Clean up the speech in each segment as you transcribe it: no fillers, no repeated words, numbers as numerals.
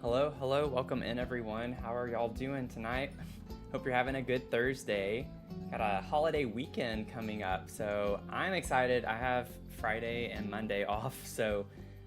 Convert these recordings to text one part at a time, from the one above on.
Hello, hello, welcome in everyone. How are y'all doing tonight? Hope you're having a good Thursday. Got a holiday weekend coming up, so I'm excited. I have Friday and Monday off, so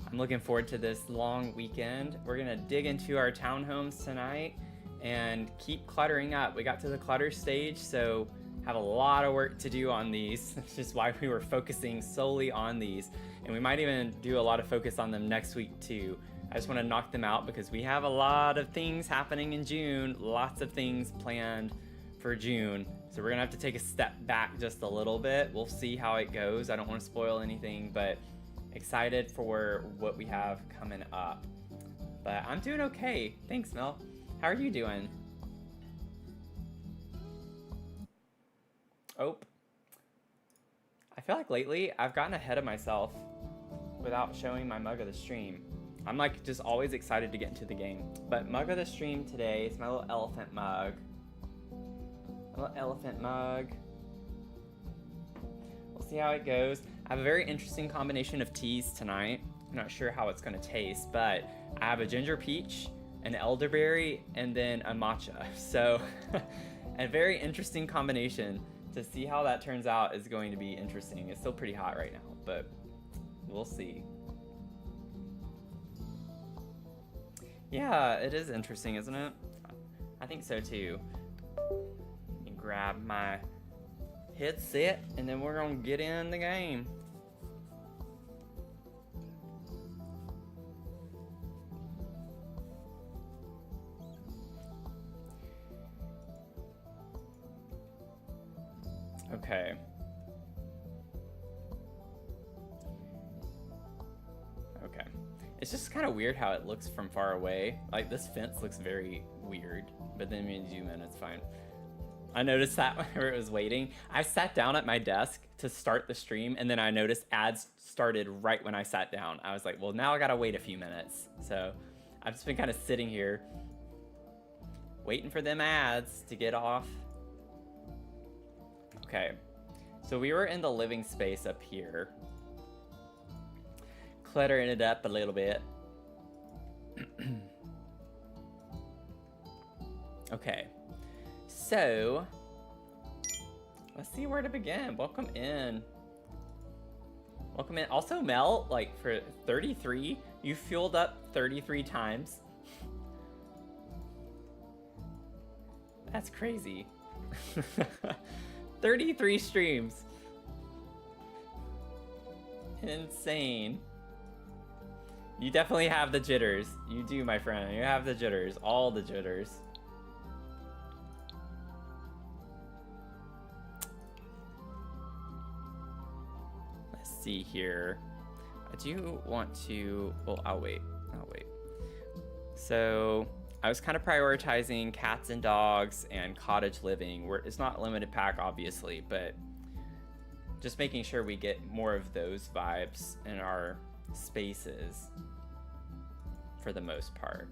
I'm looking forward to this long weekend. We're gonna dig into our townhomes tonight and keep cluttering up. We got to the clutter stage, so have a lot of work to do on these. That's just why we were focusing solely on these, and we might even do a lot of focus on them next week too. I just want to knock them out because we have a lot of things happening in June, lots of things planned for June. So we're gonna have to take a step back just a little bit. We'll see how it goes. I don't want to spoil anything, but excited for what we have coming up. But I'm doing okay. Thanks, Mel. How are you doing? Oh, I feel like lately I've gotten ahead of myself without showing my mug of the stream. I'm like just always excited to get into the game. But mug of the stream today is my little elephant mug. My little elephant mug. We'll see how it goes. I have a very interesting combination of teas tonight. I'm not sure how it's gonna taste, but I have a ginger peach, an elderberry, and then a matcha. So a very interesting combination. To see how that turns out is going to be interesting. It's still pretty hot right now, but we'll see. Yeah, it is interesting, isn't it? I think so too. Let me grab my headset and then we're gonna get in the game. Okay. Okay. It's just kind of weird how it looks from far away. Like this fence looks very weird, but then when you zoom in, it's fine. I noticed that whenever it was waiting. I sat down at my desk to start the stream, and then I noticed ads started right when I sat down. I was like, well, now I gotta wait a few minutes. So I've just been kind of sitting here waiting for them ads to get off. Okay, so we were in the living space up here. Cluttering it up a little bit. Okay, so let's see where to begin. Welcome in. Welcome in. Also, Mel, like for 33, you fueled up 33 times. That's crazy. 33 streams. Insane. You definitely have the jitters. You do, my friend. You have the jitters. All the jitters. Let's see here. I do want to... Well, I'll wait. I'll wait. So I was kind of prioritizing cats and dogs and cottage living. It's not limited pack, obviously, but just making sure we get more of those vibes in our spaces for the most part.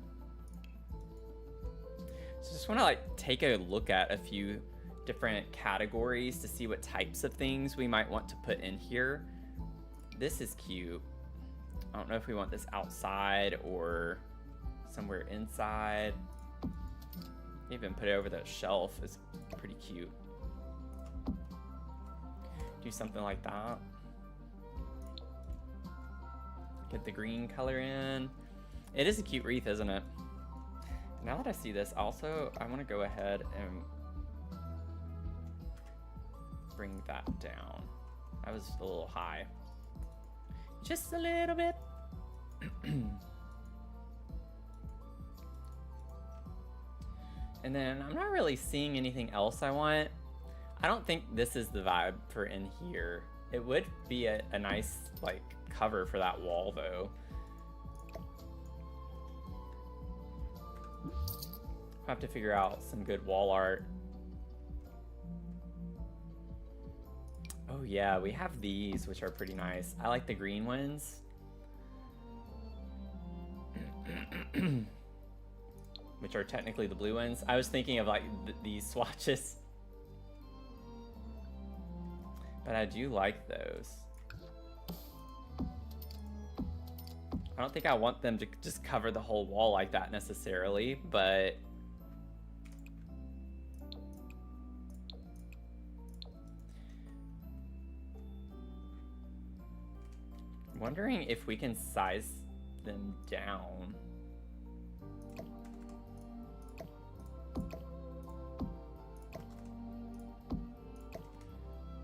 So just want to like take a look at a few different categories to see what types of things we might want to put in here. This is cute. I don't know if we want this outside or somewhere inside. Even put it over the shelf is pretty cute. Do something like that. Get the green color in. It is a cute wreath, isn't it? Now that I see this, also, I want to go ahead and bring that down. That was a little high. Just a little bit. And then I'm not really seeing anything else I want. I don't think this is the vibe for in here. It would be a nice like cover for that wall though. I'll have to figure out some good wall art. Oh yeah, we have these, which are pretty nice. I like the green ones. Which are technically the blue ones. I was thinking of like these swatches. But I do like those. I don't think I want them to just cover the whole wall like that necessarily, but I'm wondering if we can size them down.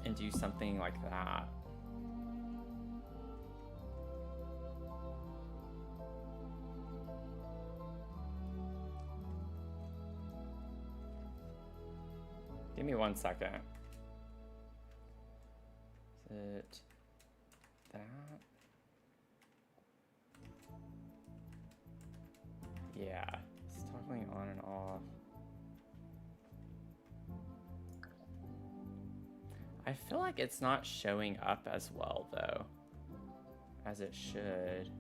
And do something like that. Give me 1 second. Is it that? Yeah, it's toggling on and off. I feel like it's not showing up as well though, as it should.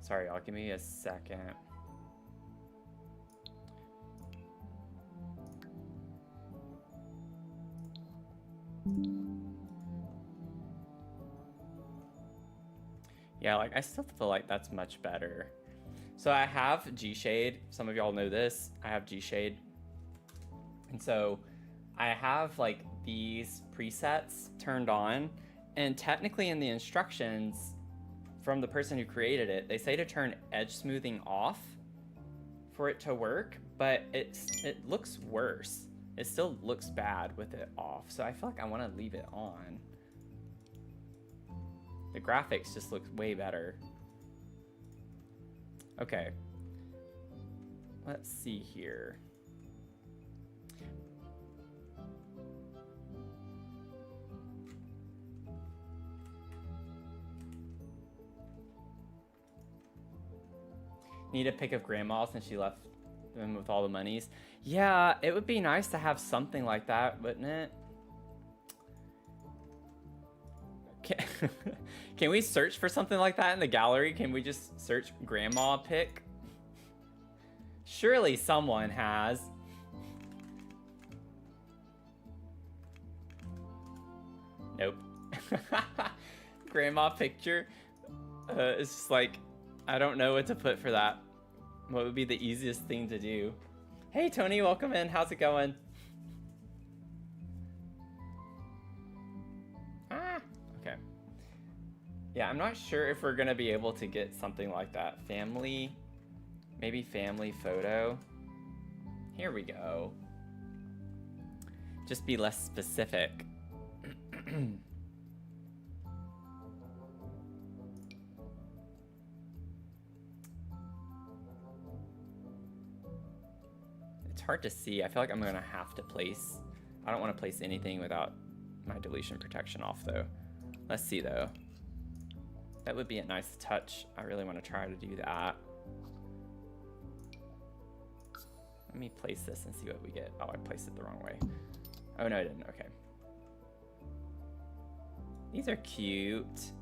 Sorry, y'all, give me a second. Yeah, like I still feel like that's much better. So I have G-Shade. Some of y'all know this. I have G-Shade. And so I have like these presets turned on, and technically in the instructions from the person who created it, they say to turn edge smoothing off for it to work, but it looks worse. It still looks bad with it off. So I feel like I want to leave it on. The graphics just look way better. Okay. Let's see here. Need a pic of grandma since she left them with all the monies. Yeah, it would be nice to have something like that, wouldn't it? Can we search for something like that in the gallery? Can we just search grandma pic? Surely someone has. Nope. Grandma picture. It's just like, I don't know what to put for that. What would be the easiest thing to do? Hey Tony, welcome in. How's it going? Okay. Yeah, I'm not sure if we're gonna be able to get something like that. Family, maybe family photo. Here we go. Just be less specific. It's hard to see. I feel like I'm gonna have to place. I don't want to place anything without my deletion protection off though. Let's see though. That would be a nice touch. I really want to try to do that. Let me place this and see what we get. Oh, I placed it the wrong way. Oh no, I didn't. Okay. These are cute.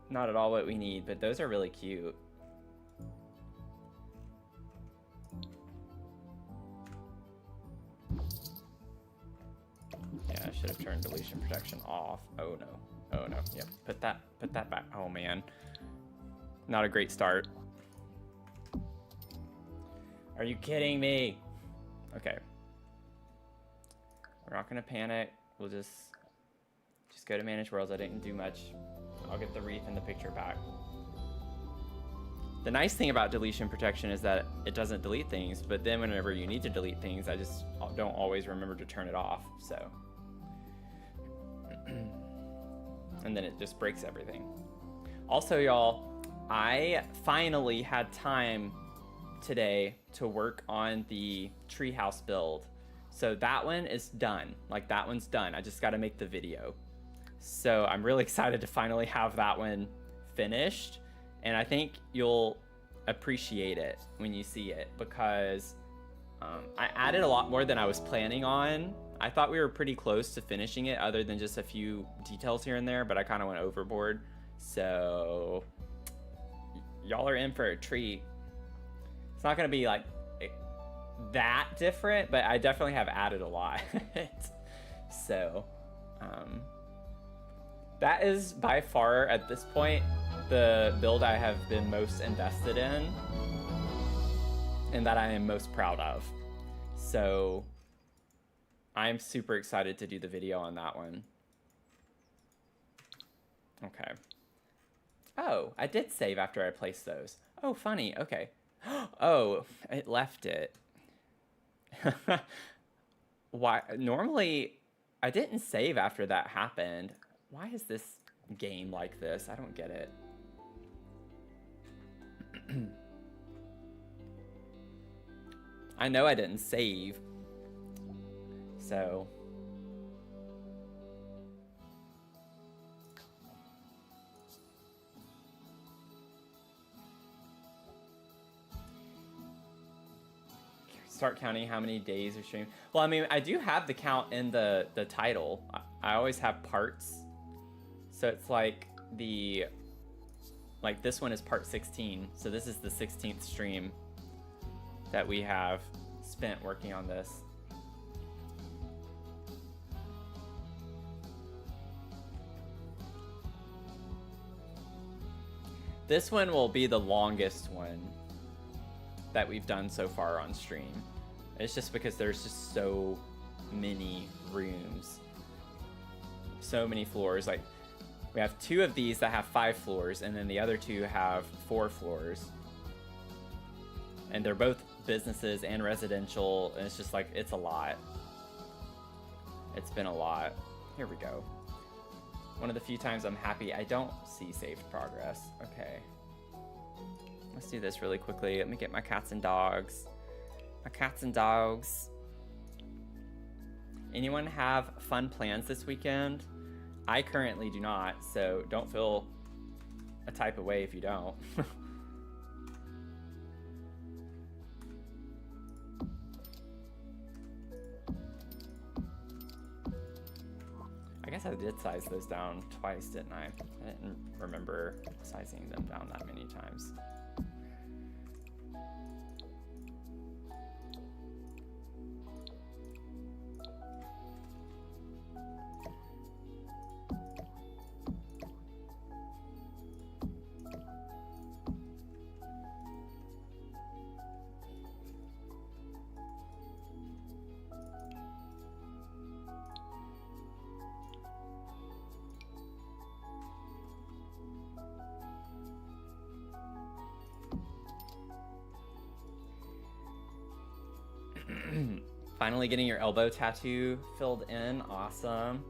Not at all what we need, but those are really cute. Yeah, I should have turned deletion protection off. Oh no. Oh no. Yep. Put that back. Oh man. Not a great start. Are you kidding me? Okay. We're not gonna panic. We'll just go to manage worlds. I didn't do much. I'll get the wreath and the picture back. The nice thing about deletion protection is that it doesn't delete things, but then whenever you need to delete things, I just don't always remember to turn it off, so. And then it just breaks everything. Also, y'all, I finally had time today to work on the treehouse build. So that one is done. Like, that one's done. I just got to make the video. So I'm really excited to finally have that one finished. And I think you'll appreciate it when you see it, because I added a lot more than I was planning on. I thought we were pretty close to finishing it, other than just a few details here and there, but I kind of went overboard. So y'all are in for a treat. It's not going to be like that different, but I definitely have added a lot. So that is by far at this point the build I have been most invested in and that I am most proud of. So I'm super excited to do the video on that one. Okay. Oh, I did save after I placed those. Oh, funny. Okay. Oh, it left it. Why? Normally, I didn't save after that happened. Why is this game like this? I don't get it. I know I didn't save. So... start counting how many days of stream. Well, I mean, I do have the count in the title. I always have parts. So it's like this one is part 16. So this is the 16th stream that we have spent working on this. This one will be the longest one that we've done so far on stream. It's just because there's just so many rooms, so many floors. Like, we have 2 of these that have 5 floors, and then the other 2 have 4 floors. And they're both businesses and residential, and it's just like, it's a lot. It's been a lot. Here we go. One of the few times I'm happy I don't see saved progress. Okay. Let's do this really quickly. Let me get my cats and dogs. My cats and dogs. Anyone have fun plans this weekend? I currently do not, so don't feel a type of way if you don't. I guess I did size those down twice, didn't I? I didn't remember sizing them down that many times. Finally getting your elbow tattoo filled in. Awesome.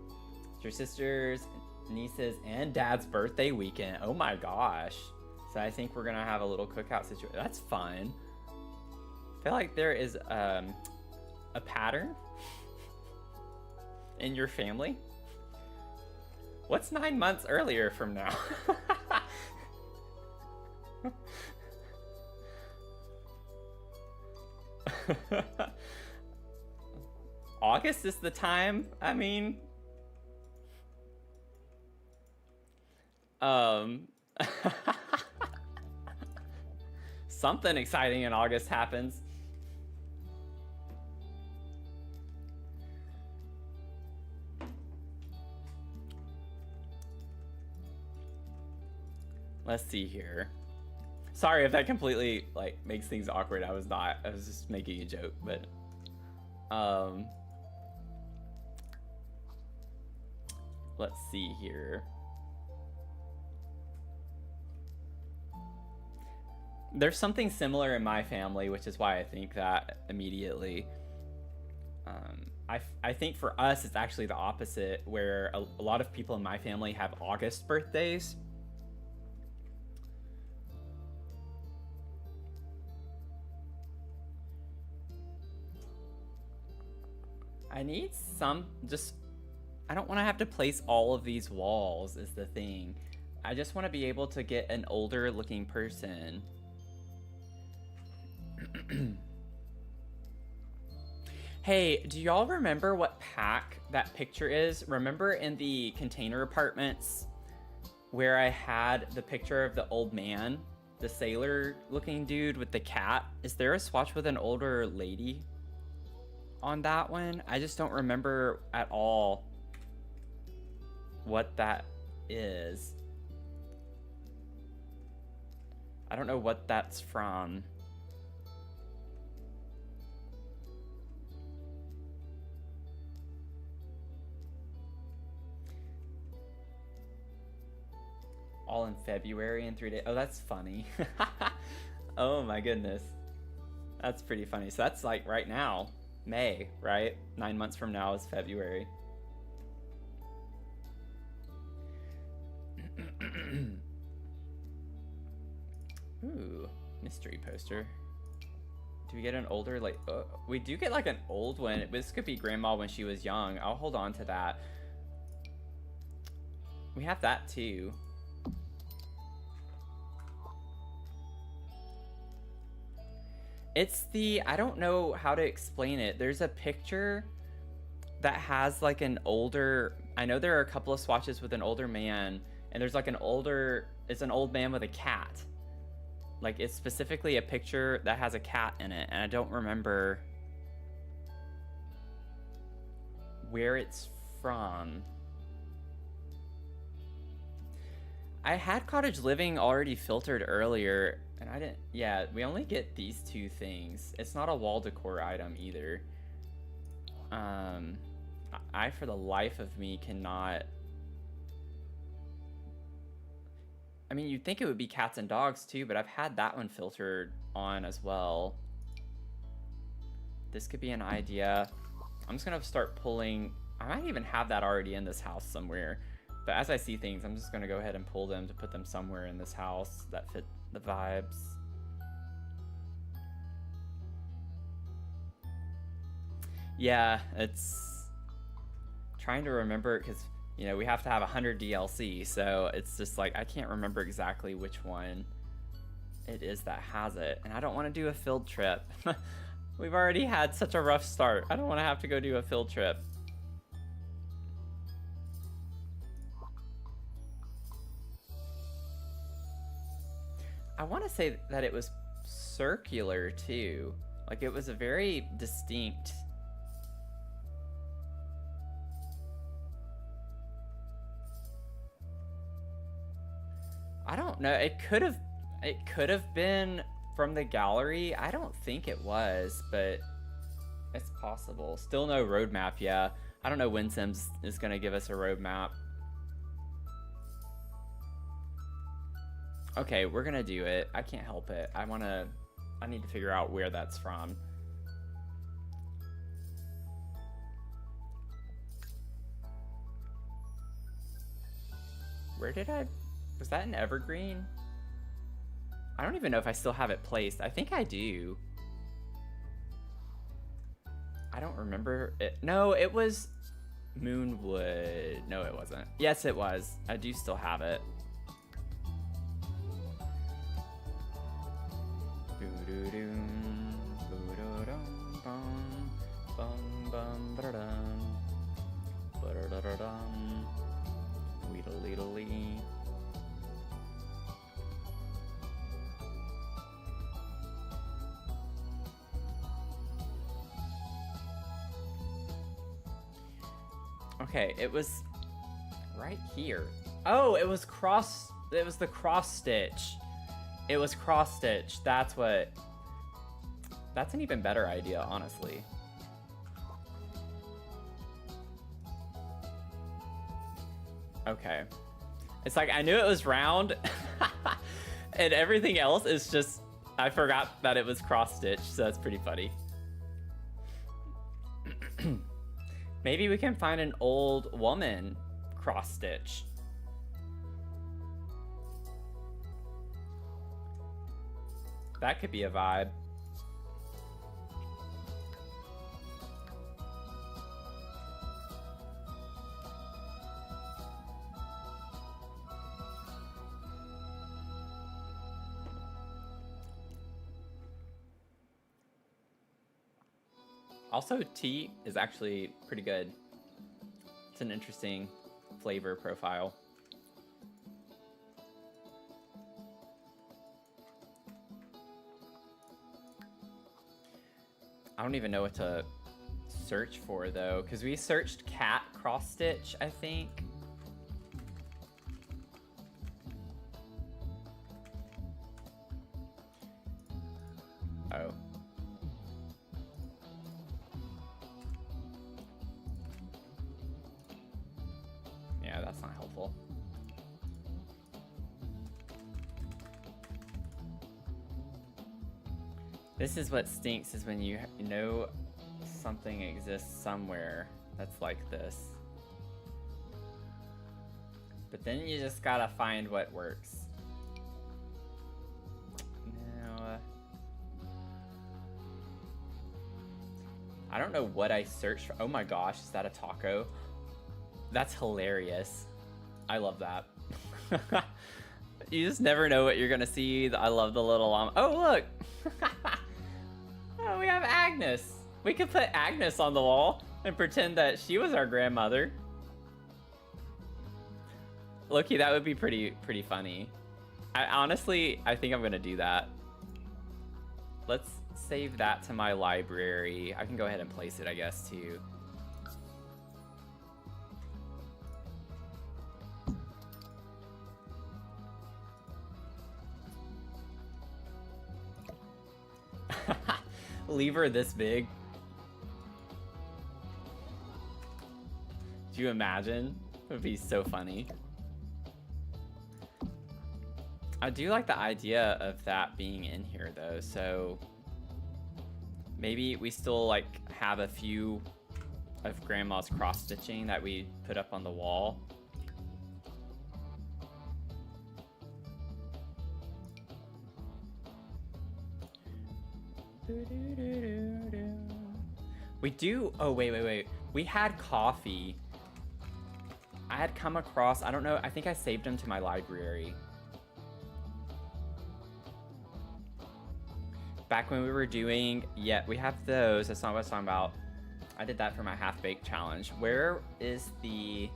It's your sister's, nieces, and dad's birthday weekend. Oh my gosh. So I think we're gonna have a little cookout situation. That's fun. I feel like there is a pattern in your family. What's 9 months earlier from now? August is the time. I mean, something exciting in August happens. Let's see here. Sorry if that completely like makes things awkward. I was just making a joke, but let's see here. There's something similar in my family, which is why I think that immediately. I think for us, it's actually the opposite, where a lot of people in my family have August birthdays. I need some, I don't want to have to place all of these walls is the thing. I just want to be able to get an older looking person. Hey, do y'all remember what pack that picture is? Remember in the container apartments where I had the picture of the old man, the sailor looking dude with the cat? Is there a swatch with an older lady on that one? I just don't remember at all what that is. I don't know what that's from. All in February in 3 days. Oh, that's funny. Oh my goodness. That's pretty funny. So that's like right now, May, right? 9 months from now is February. Ooh, mystery poster. Do we get an older, like, we do get like an old one. This could be grandma when she was young. I'll hold on to that. We have that too. It's the, I don't know how to explain it. There's a picture that has like an older, I know there are a couple of swatches with an older man, and there's like an older, it's an old man with a cat. Like, it's specifically a picture that has a cat in it, and I don't remember where it's from. I had Cottage Living already filtered earlier, and I didn't, yeah, we only get these two things. It's not a wall decor item either. I, for the life of me, cannot. I mean, you'd think it would be cats and dogs too, but I've had that one filtered on as well. This could be an idea. I'm just gonna start pulling. I might even have that already in this house somewhere. But as I see things, I'm just gonna go ahead and pull them to put them somewhere in this house that fit the vibes. Yeah, it's trying to remember, because you know, we have to have 100 DLC, so it's just like, I can't remember exactly which one it is that has it. And I don't want to do a field trip. We've already had such a rough start. I don't want to have to go do a field trip. I want to say that it was circular too. Like, it was a very distinct. I don't know. It could have been from the gallery. I don't think it was, but it's possible. Still no roadmap. Yeah, I don't know when Sims is gonna give us a roadmap. Okay, we're gonna do it. I can't help it. I need to figure out where that's from. Where did I... Was that an evergreen? I don't even know if I still have it placed. I think I do. I don't remember it. No, it was Moonwood. No, it wasn't. Yes, it was. I do still have it. Weedle-leedle-lee. Okay, it was right here. Oh, it was the cross stitch. It was cross stitch. That's an even better idea, honestly. Okay. It's like, I knew it was round and everything else is just, I forgot that it was cross stitch, so that's pretty funny. Maybe we can find an old woman cross stitch. That could be a vibe. Also, tea is actually pretty good. It's an interesting flavor profile. I don't even know what to search for though, because we searched cat cross stitch, I think. Oh. Yeah, that's not helpful. This is what stinks, is when you know something exists somewhere that's like this. But then you just gotta find what works. Now, I don't know what I searched for. Oh my gosh, is that a taco? That's hilarious. I love that. You just never know what you're gonna see. I love the little oh, look! Oh, we have Agnes. We could put Agnes on the wall and pretend that she was our grandmother. Loki, that would be pretty funny. Honestly, I think I'm gonna do that. Let's save that to my library. I can go ahead and place it, I guess, too. Leave her this big. Do you imagine? It would be so funny. I do like the idea of that being in here though, so maybe we still like have a few of Grandma's cross stitching that we put up on the wall. We do. Oh, wait. We had coffee. I had come across, I don't know, I think I saved them to my library. Back when we were doing, yeah, we have those. That's not what I was talking about. I did that for my half-baked challenge. Where is the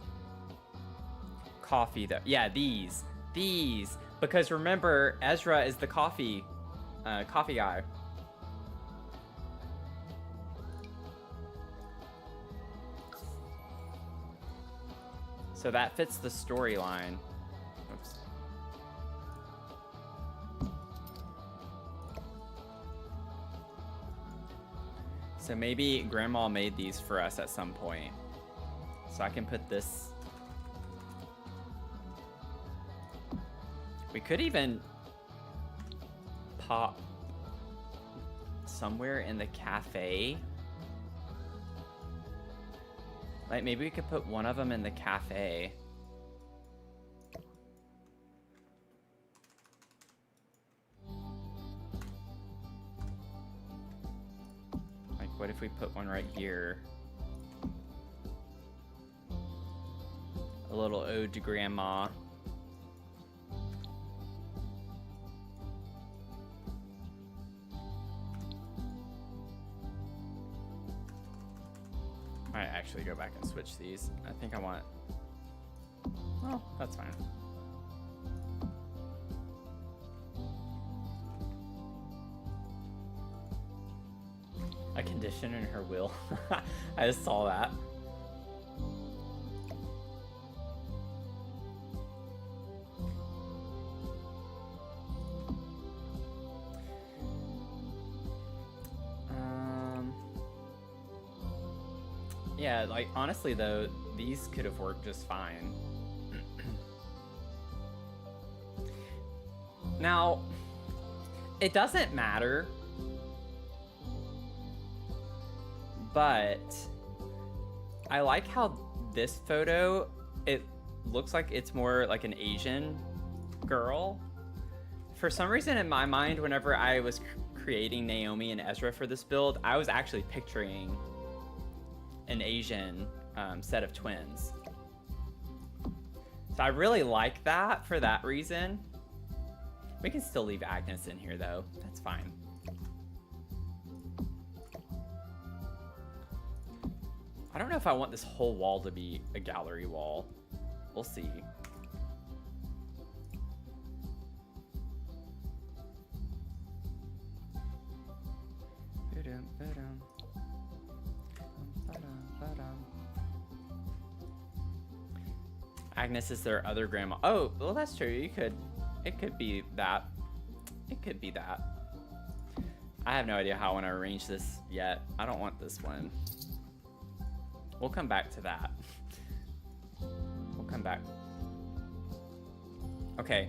coffee though? Yeah, these. Because remember, Ezra is the coffee guy. So that fits the storyline. Oops. So maybe Grandma made these for us at some point. So I can put this. We could even pop somewhere in the cafe. Like, maybe we could put one of them in the cafe. Like, what if we put one right here? A little ode to Grandma. Might actually go back and switch these. I think I want... Oh, that's fine. A condition in her will. I just saw that. Yeah, like, honestly, though, these could have worked just fine. Now, it doesn't matter, but I like how this photo, it looks like it's more like an Asian girl. For some reason, in my mind, whenever I was creating Naomi and Ezra for this build, I was actually picturing an Asian set of twins. So I really like that for that reason. We can still leave Agnes in here though. That's fine. I don't know if I want this whole wall to be a gallery wall. We'll see. Agnes is their other grandma. Oh, well, that's true. It could be that. It could be that. I have no idea how I want to arrange this yet. I don't want this one. We'll come back to that. We'll come back. Okay.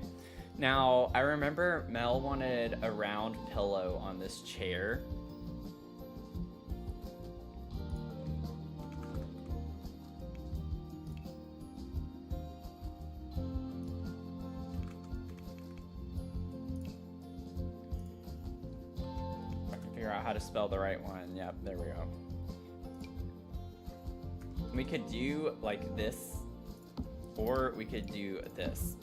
Now, I remember Mel wanted a round pillow on this chair. How to spell the right one. Yep, there we go. We could do like this, or we could do this.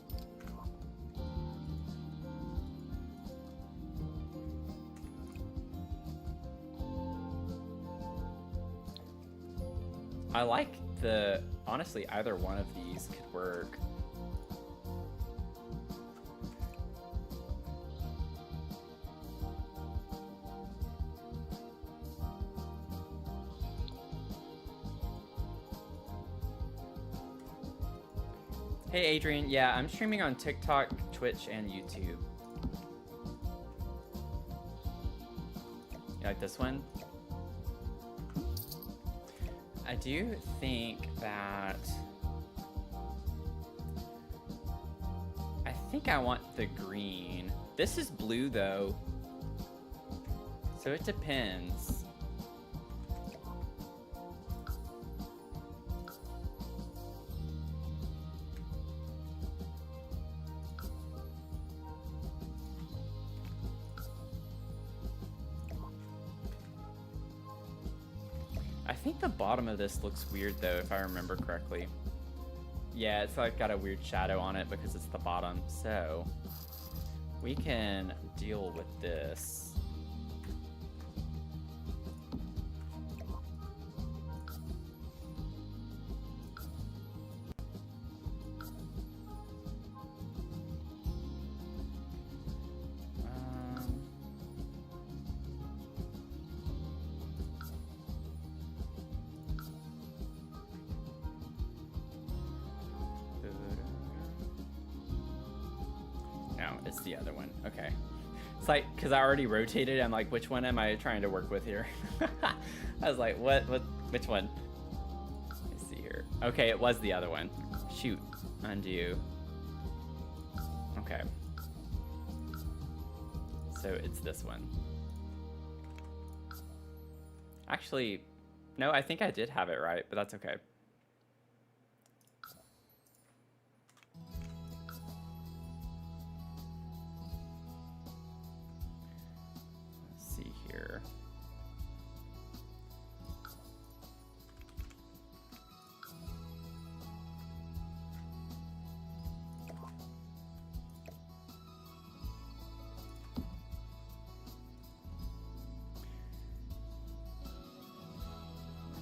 I like honestly, either one of these could work. Hey Adrian, yeah, I'm streaming on TikTok, Twitch, and YouTube. You like this one? I do think that... I think I want the green. This is blue though, so it depends. I think the bottom of this looks weird though, if I remember correctly. Yeah, it's like got a weird shadow on it because it's the bottom. So we can deal with this. It's the other one. Okay. It's like, because I already rotated, I'm like, which one am I trying to work with here? I was like, which one? Let's see here. Okay, it was the other one. Shoot. Undo. Okay. So it's this one. Actually, no, I think I did have it right, but that's okay. Here.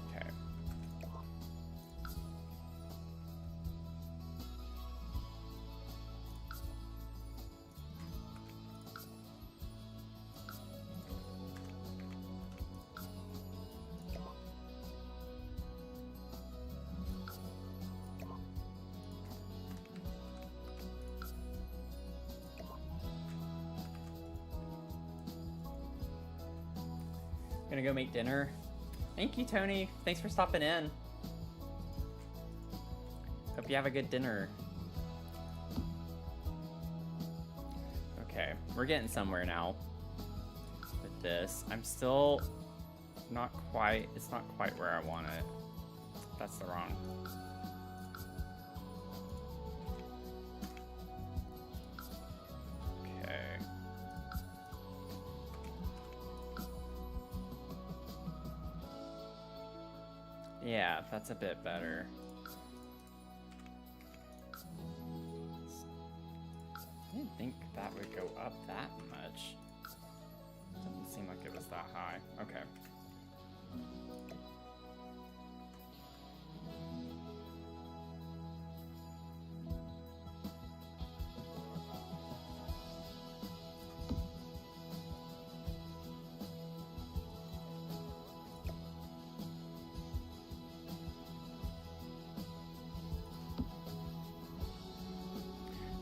Okay. Gonna go make dinner. Thank you, Tony. Thanks for stopping in. Hope you have a good dinner. Okay, we're getting somewhere now with this. I'm still not quite, it's not quite where I want it. That's the wrong. Yeah, that's a bit better. I didn't think that would go up that much. Doesn't seem like it was that high. Okay.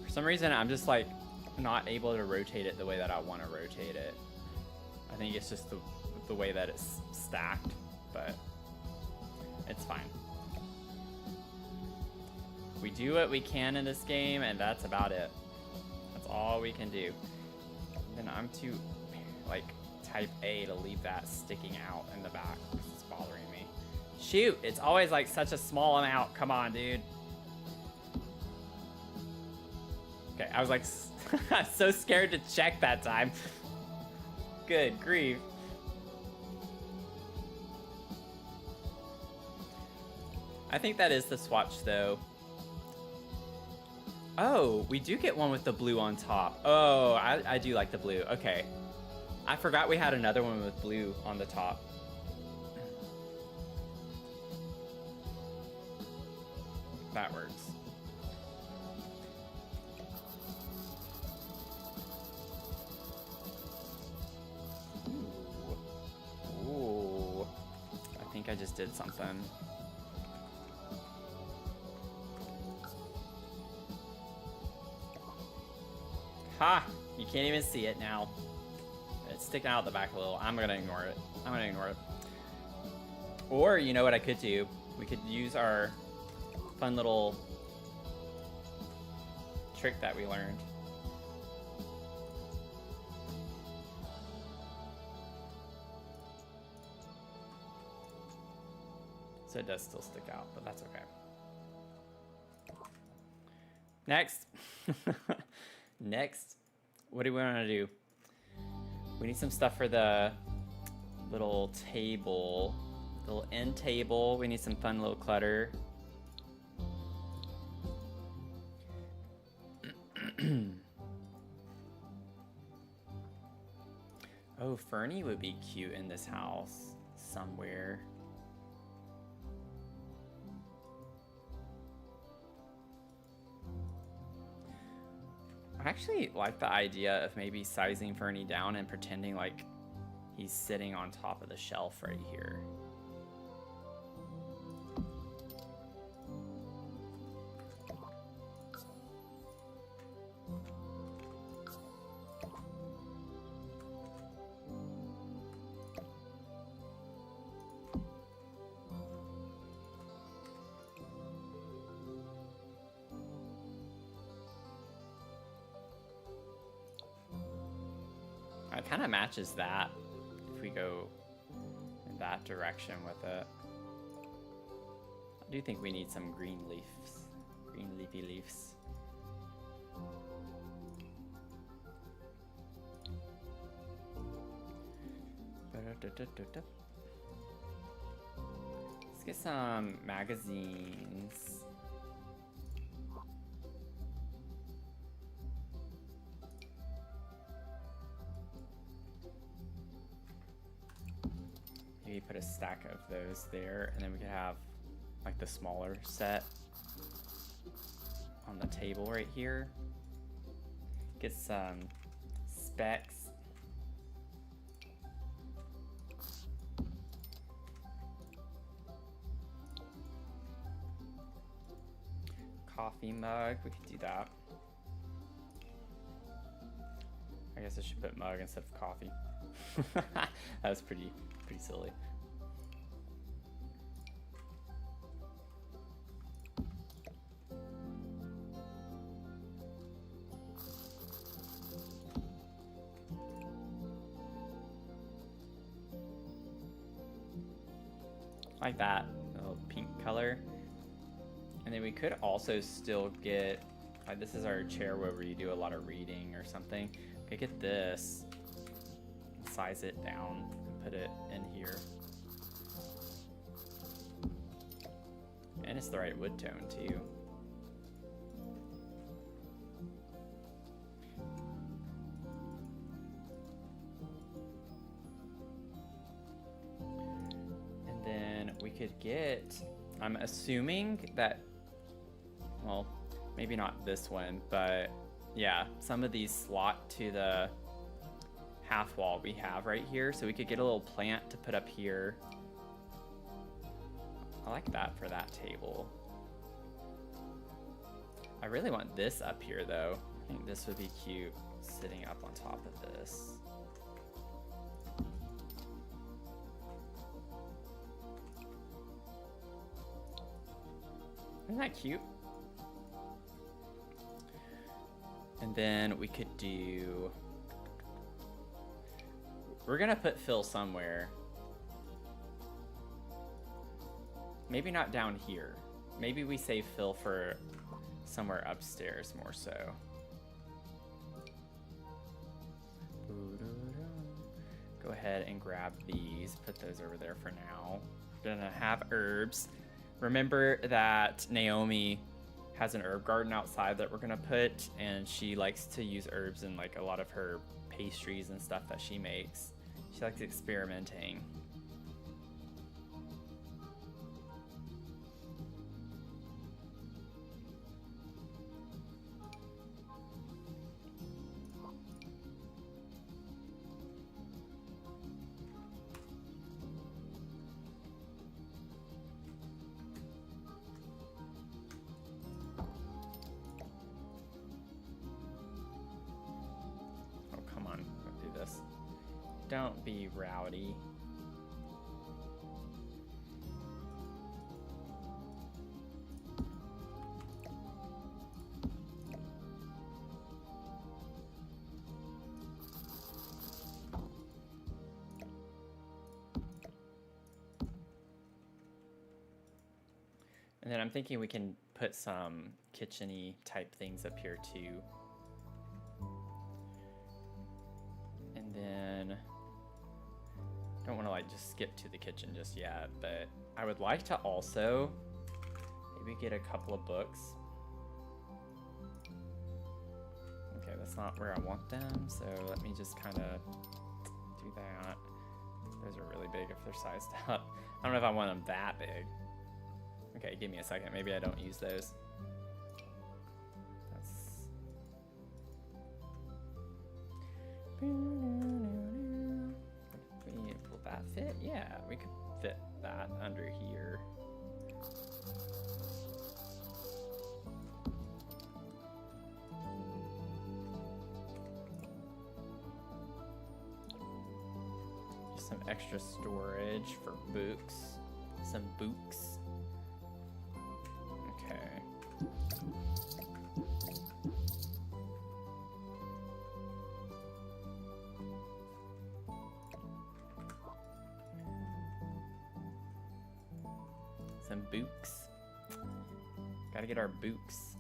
For some reason, I'm just like not able to rotate it the way that I want to rotate it. I think it's just the way that it's stacked, but it's fine. We do what we can in this game, and that's about it. That's all we can do. And I'm too, like, type A to leave that sticking out in the back. This is bothering me. Shoot, it's always like such a small amount. Come on, dude. Okay, I was like so scared to check that time. Good grief. I think that is the swatch though. Oh, we do get one with the blue on top. Oh, I do like the blue. Okay. I forgot we had another one with blue on the top. That works. Ooh. I think I just did something. Ha! You can't even see it now. It's sticking out the back a little. I'm gonna ignore it. I'm gonna ignore it. Or, you know what I could do? We could use our fun little trick that we learned. So it does still stick out, but that's okay. Next. Next. What do we want to do? We need some stuff for the little table. The little end table. We need some fun little clutter. Oh, Fernie would be cute in this house somewhere. I actually like the idea of maybe sizing Fernie down and pretending like he's sitting on top of the shelf right here. It kind of matches that if we go in that direction with it. I do think we need some green leaves, green leafy leaves. Let's get some magazines. Maybe put a stack of those there, and then we could have like the smaller set on the table right here. Get some specs. Coffee mug, we could do that. I guess I should put mug instead of coffee. That was pretty silly. Like that, a little pink color. And then we could also still get, like, this is our chair where you do a lot of reading or something. We could get this, size it down, and put it in here. And it's the right wood tone too. And then we could get, I'm assuming that, well, maybe not this one, but yeah, some of these slot to the half wall we have right here, so we could get a little plant to put up here. I like that for that table. I really want this up here though. I think this would be cute sitting up on top of this. Isn't that cute? And then we could do... We're gonna put Phil somewhere. Maybe not down here. Maybe we save Phil for somewhere upstairs more so. Go ahead and grab these, put those over there for now. We're gonna have herbs. Remember that Naomi has an herb garden outside that we're gonna put, and she likes to use herbs in like a lot of her pastries and stuff that she makes. She likes experimenting. Don't be rowdy. And then I'm thinking we can put some kitchen-y type things up here too. And then don't want to like just skip to the kitchen just yet, but I would like to also maybe get a couple of books. Okay, that's not where I want them, so let me just kind of do that. Those are really big if they're sized up. I don't know if I want them that big. Okay, give me a second. Maybe I don't use those. Will that fit? Yeah, we could fit that under here. Just some extra storage for books. Some books. Okay. Some books. Gotta get our books.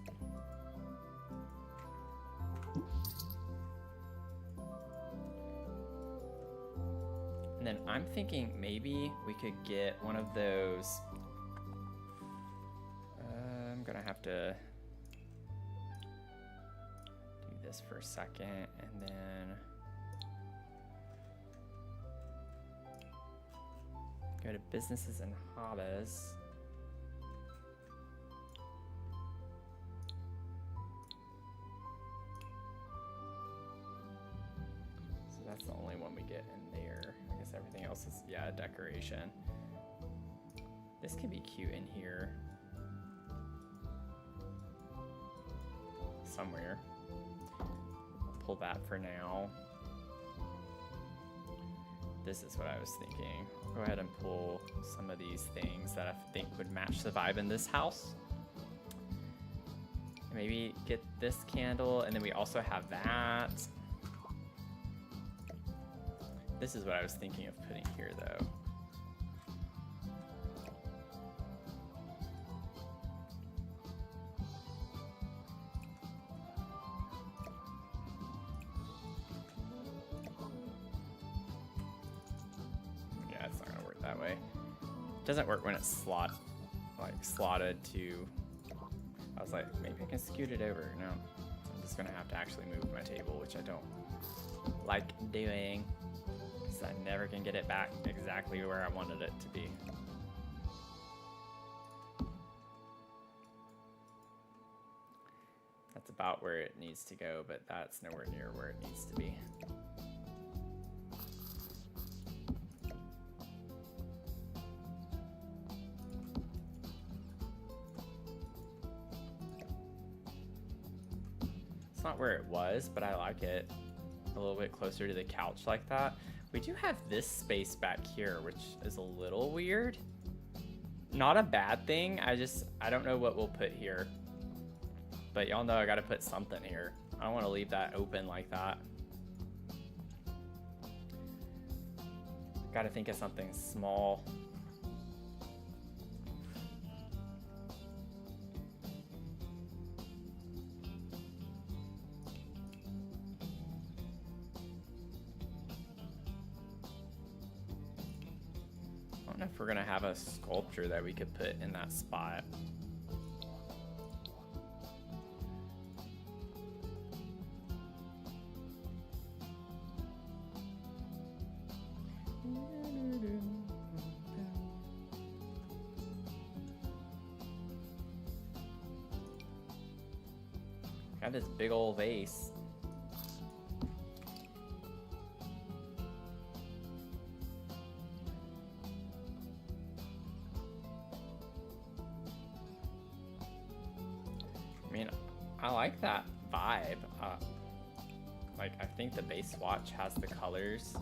And then I'm thinking maybe we could get one of those. I'm gonna have to do this for a second, and then go to businesses and hobbies. That's the only one we get in there. I guess everything else is, yeah, decoration. This could be cute in here. Somewhere. We'll pull that for now. This is what I was thinking. I'll go ahead and pull some of these things that I think would match the vibe in this house. Maybe get this candle, and then we also have that. This is what I was thinking of putting here, though. Yeah, it's not gonna work that way. It doesn't work when it's slotted to. I was like, maybe I can scoot it over. No, I'm just gonna have to actually move my table, which I don't like doing. I never can get it back exactly where I wanted it to be. That's about where it needs to go, but that's nowhere near where it needs to be. It's not where it was, but I like it a little bit closer to the couch like that. We do have this space back here, which is a little weird. not a bad thing. I don't know what we'll put here. But y'all know I gotta put something here. I don't want to leave that open like that. Gotta think of something small. I don't know if we're gonna have a sculpture that we could put in that spot. Got this big old vase. I mean, I like that vibe. Like, I think the base swatch has the colors.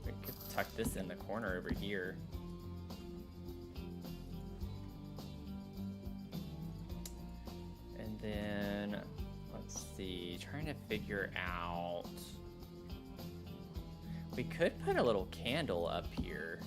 We could tuck this in the corner over here. And then, let's see, trying to figure out. We could put a little candle up here.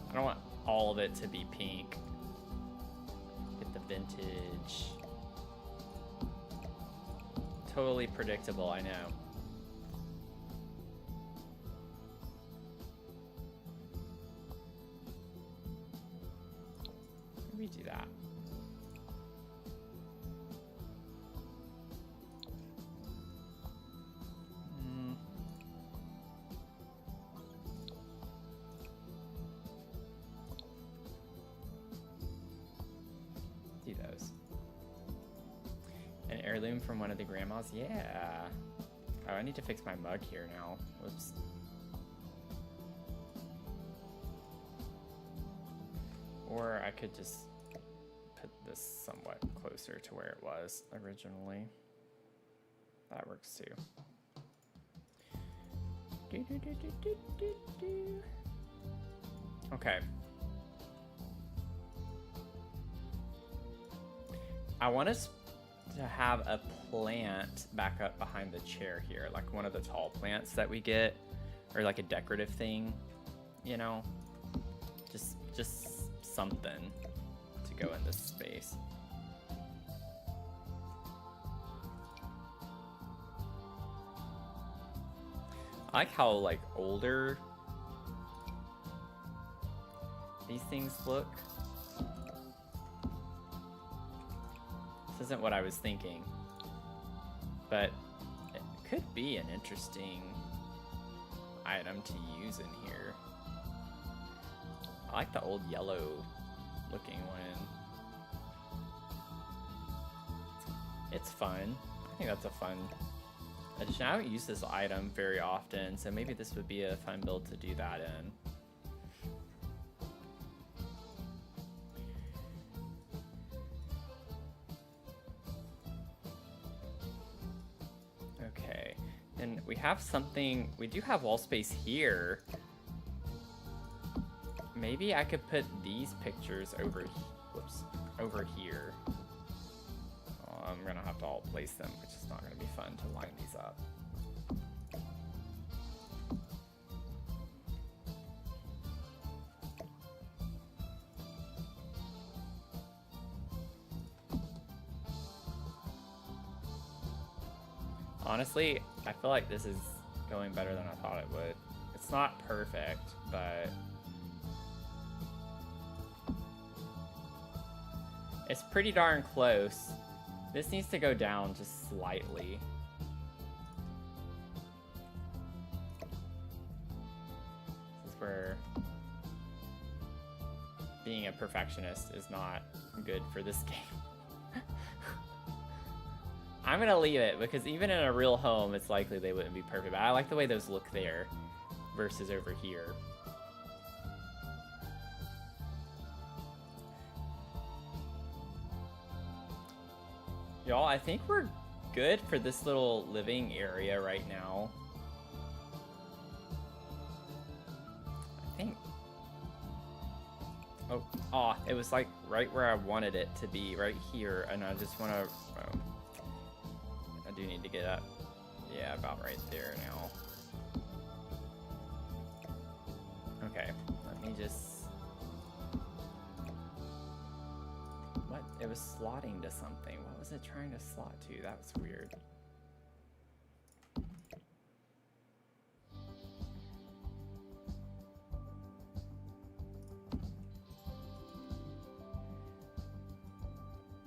I don't want all of it to be pink. Get the vintage. Totally predictable, I know. Maybe do that. Those. An heirloom from one of the grandmas? Yeah. Oh, I need to fix my mug here now. Whoops. Or I could just put this somewhat closer to where it was originally. That works too. Okay. I want us to have a plant back up behind the chair here, like one of the tall plants that we get, or like a decorative thing, you know, just something to go in this space. I like how like older these things look. This isn't what I was thinking, but it could be an interesting item to use in here. I like the old yellow looking one. It's fun. I think that's a fun addition. I don't use this item very often, so maybe this would be a fun build to do that in. Okay, and we have something, we do have wall space here. Maybe I could put these pictures over, over here. Oh, I'm gonna have to all place them, which is not gonna be fun to line these up. Honestly, I feel like this is going better than I thought it would. It's not perfect, but it's pretty darn close. This needs to go down just slightly. This is where the being a perfectionist is not good for this game. I'm gonna leave it because even in a real home, it's likely they wouldn't be perfect. But I like the way those look there versus over here. Y'all, I think we're good for this little living area right now. I think. Oh, it was like right where I wanted it to be, right here, and I just want to. I do need to get up. Yeah, about right there now. Okay, let me just. What? It was slotting to something. What was it trying to slot to? That was weird.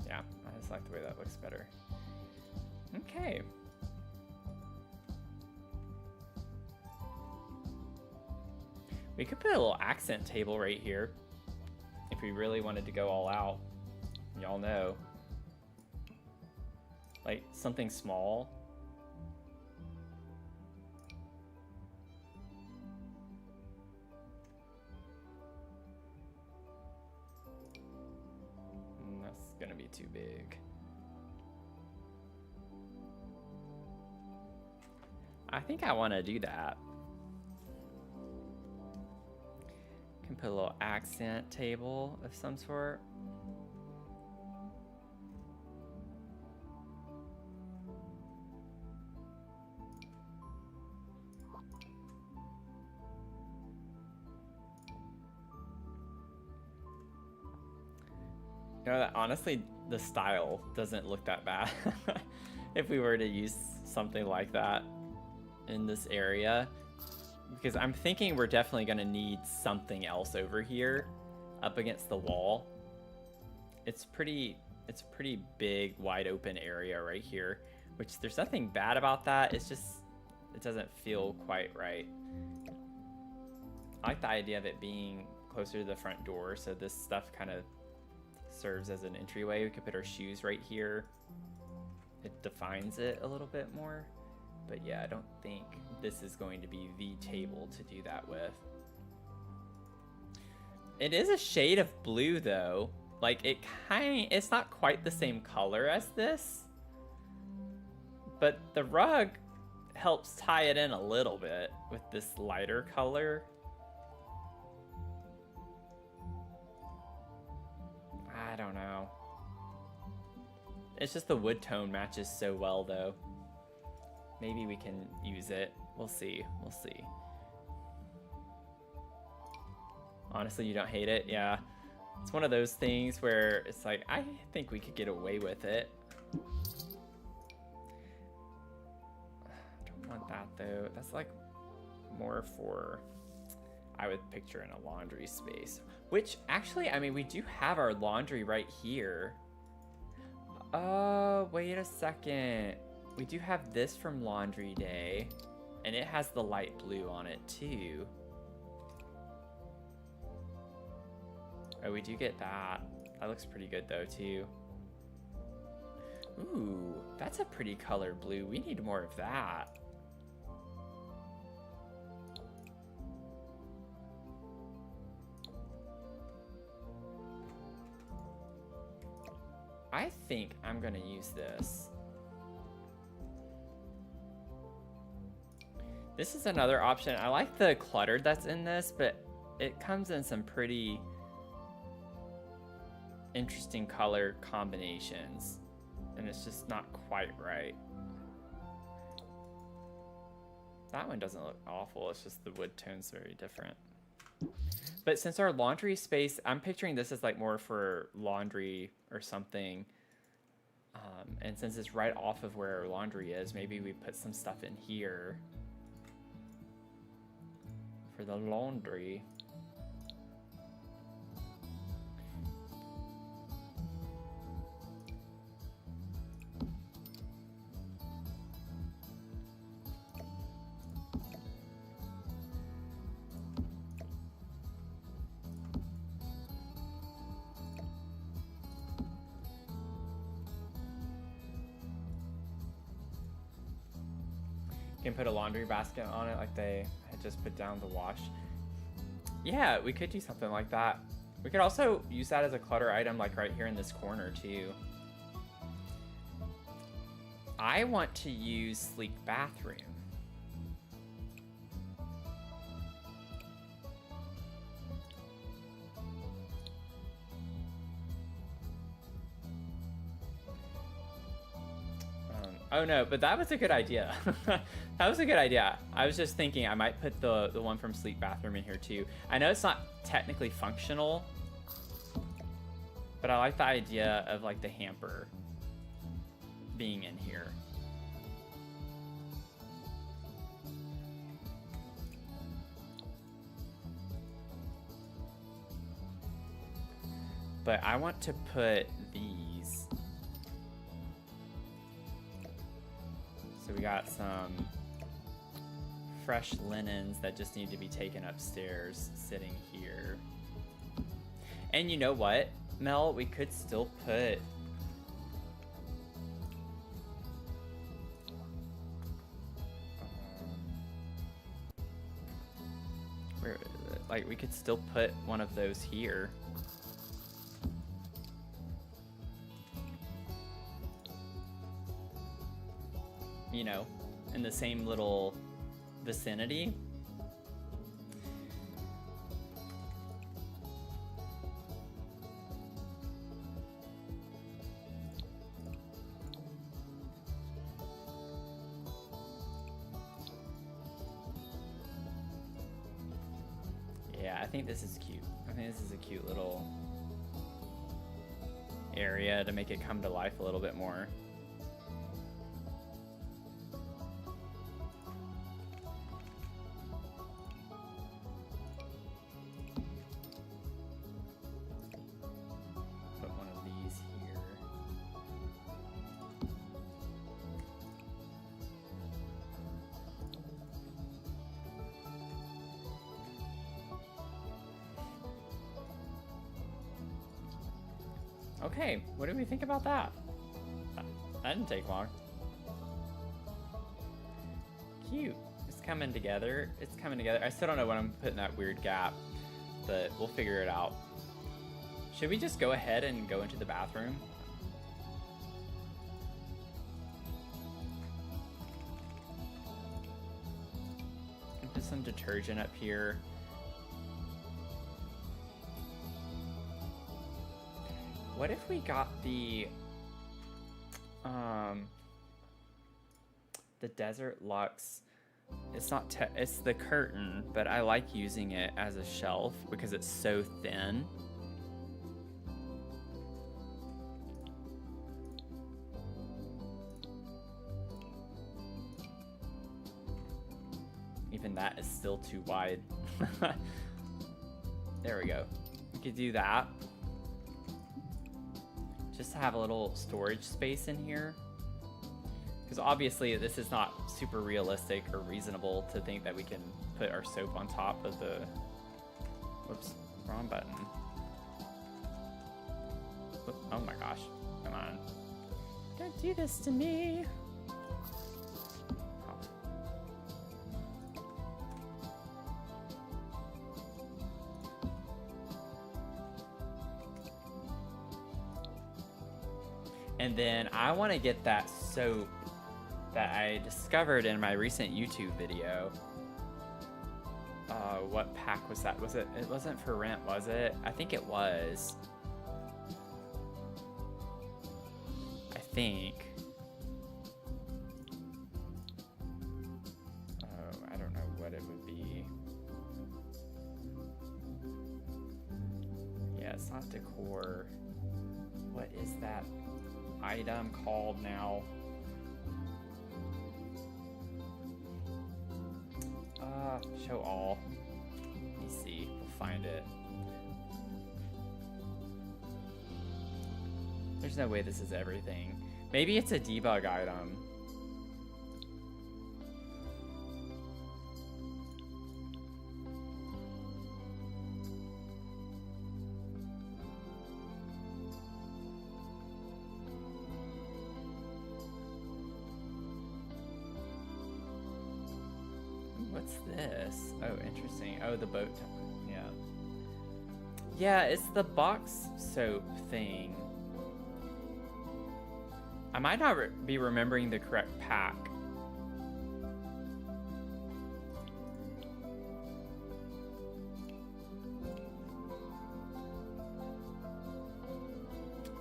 Yeah, I just like the way that looks better. Okay. We could put a little accent table right here if we really wanted to go all out. Y'all know. Like something small. That's gonna be too big. I think I want to do that. Can put a little accent table of some sort. You know, that honestly, the style doesn't look that bad if we were to use something like that in this area, because I'm thinking we're definitely going to need something else over here up against the wall. It's a pretty big, wide open area right here, which there's nothing bad about that. It's just, it doesn't feel quite right. I like the idea of it being closer to the front door, so this stuff kind of serves as an entryway. We could put our shoes right here. It defines it a little bit more. But yeah, I don't think this is going to be the table to do that with. It is a shade of blue though. Like it's not quite the same color as this. But the rug helps tie it in a little bit with this lighter color. I don't know. It's just the wood tone matches so well though. Maybe we can use it. We'll see. We'll see. Honestly, you don't hate it? Yeah. It's one of those things where it's like, I think we could get away with it. Don't want that though. That's like more for, I would picture in a laundry space. Which actually, I mean, we do have our laundry right here. Oh, wait a second. We do have this from Laundry Day, and it has the light blue on it too. Oh, we do get that. That looks pretty good though too. Ooh, that's a pretty color blue. We need more of that. I think I'm gonna use this. This is another option. I like the clutter that's in this, but it comes in some pretty interesting color combinations, and it's just not quite right. That one doesn't look awful. It's just the wood tone's very different. But since our laundry space, I'm picturing this as like more for laundry or something. And since it's right off of where our laundry is, maybe we put some stuff in here for the laundry. You can put a laundry basket on it like they had just put down to wash. Yeah, we could do something like that. We could also use that as a clutter item like right here in this corner too. I want to use sleek bathroom. Oh no, but that was a good idea. That was a good idea. I was just thinking I might put the one from sleep bathroom in here too. I know it's not technically functional, but I like the idea of like the hamper being in here. But I want to put these. So we got some fresh linens that just need to be taken upstairs, sitting here. And you know what, Mel? We could still put... where is it? Like, we could still put one of those here. You know, in the same little vicinity. Yeah, I think this is cute. I think this is a cute little area to make it come to life a little bit more. Okay, what do we think about that? That didn't take long. Cute. It's coming together. It's coming together. I still don't know when I'm putting that weird gap, but we'll figure it out. Should we just go ahead and go into the bathroom? And put some detergent up here. What if we got the Desert Luxe? It's not it's the curtain, but I like using it as a shelf because it's so thin. Even that is still too wide. There we go. We could do that. Just to have a little storage space in here. Because obviously this is not super realistic or reasonable to think that we can put our soap on top of the... Whoops, wrong button. Oh my gosh, come on. Don't do this to me. And then I want to get that soap that I discovered in my recent YouTube video. What pack was that? Was it? It wasn't for rent, was it? I think it was. I think. Oh, I don't know what it would be. Yeah, it's not decor. What is that item called now? Show all. Let me see. We'll find it. There's no way this is everything. Maybe it's a debug item. What's this? Oh, interesting. Oh, the boat. Yeah. Yeah, it's the box soap thing. I might not be remembering the correct pack.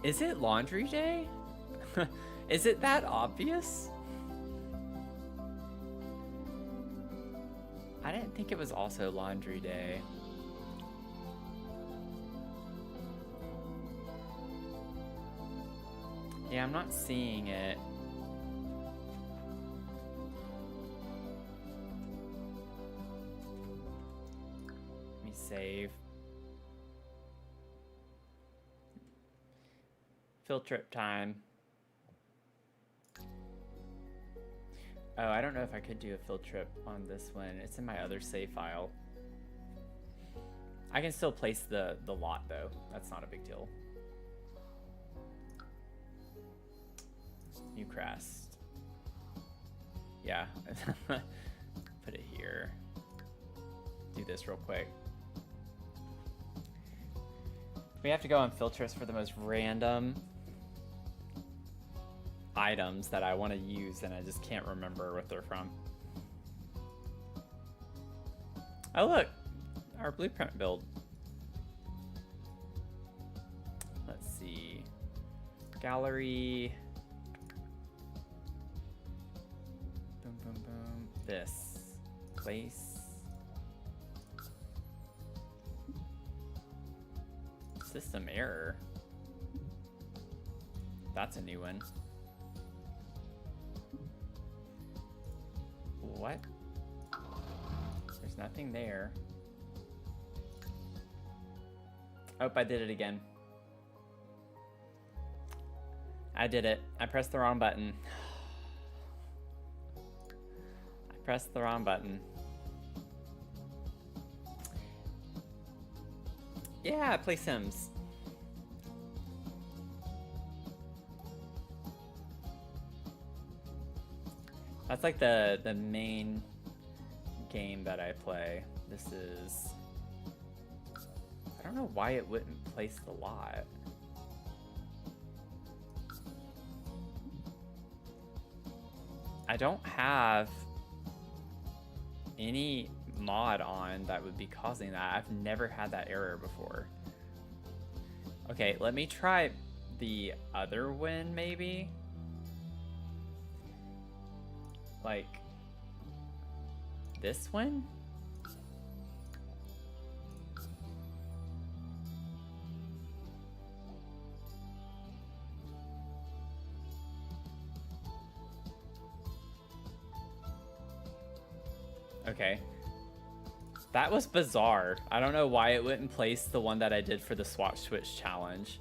Is it laundry day? Is it that obvious? I didn't think it was also laundry day. Yeah, I'm not seeing it. Let me save. Field trip time. Oh, I don't know if I could do a field trip on this one. It's in my other save file. I can still place the lot though. That's not a big deal. New crest. Yeah. Put it here. Do this real quick. We have to go on field trips for the most random items that I want to use, and I just can't remember what they're from. Oh look, our blueprint build. Let's see. Gallery. Boom, boom, boom. This. Place. System error. That's a new one. What? There's nothing there. Oh, I did it again. I did it. I pressed the wrong button. I pressed the wrong button. Yeah, play Sims. That's like the main game that I play. This is... I don't know why it wouldn't place the lot. I don't have any mod on that would be causing that. I've never had that error before. Okay, let me try the other one maybe. Like this one? Okay. That was bizarre. I don't know why it wouldn't place the one that I did for the Swatch Switch challenge.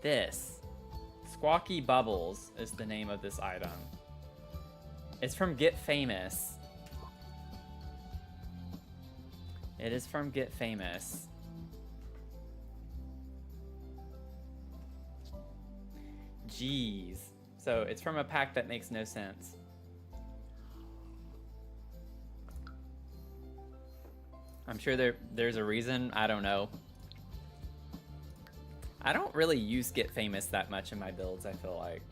This. Squawky Bubbles is the name of this item. It's from Get Famous. It is from Get Famous. Jeez. So it's from a pack that makes no sense. I'm sure there's a reason. I don't know. I don't really use Get Famous that much in my builds, I feel like.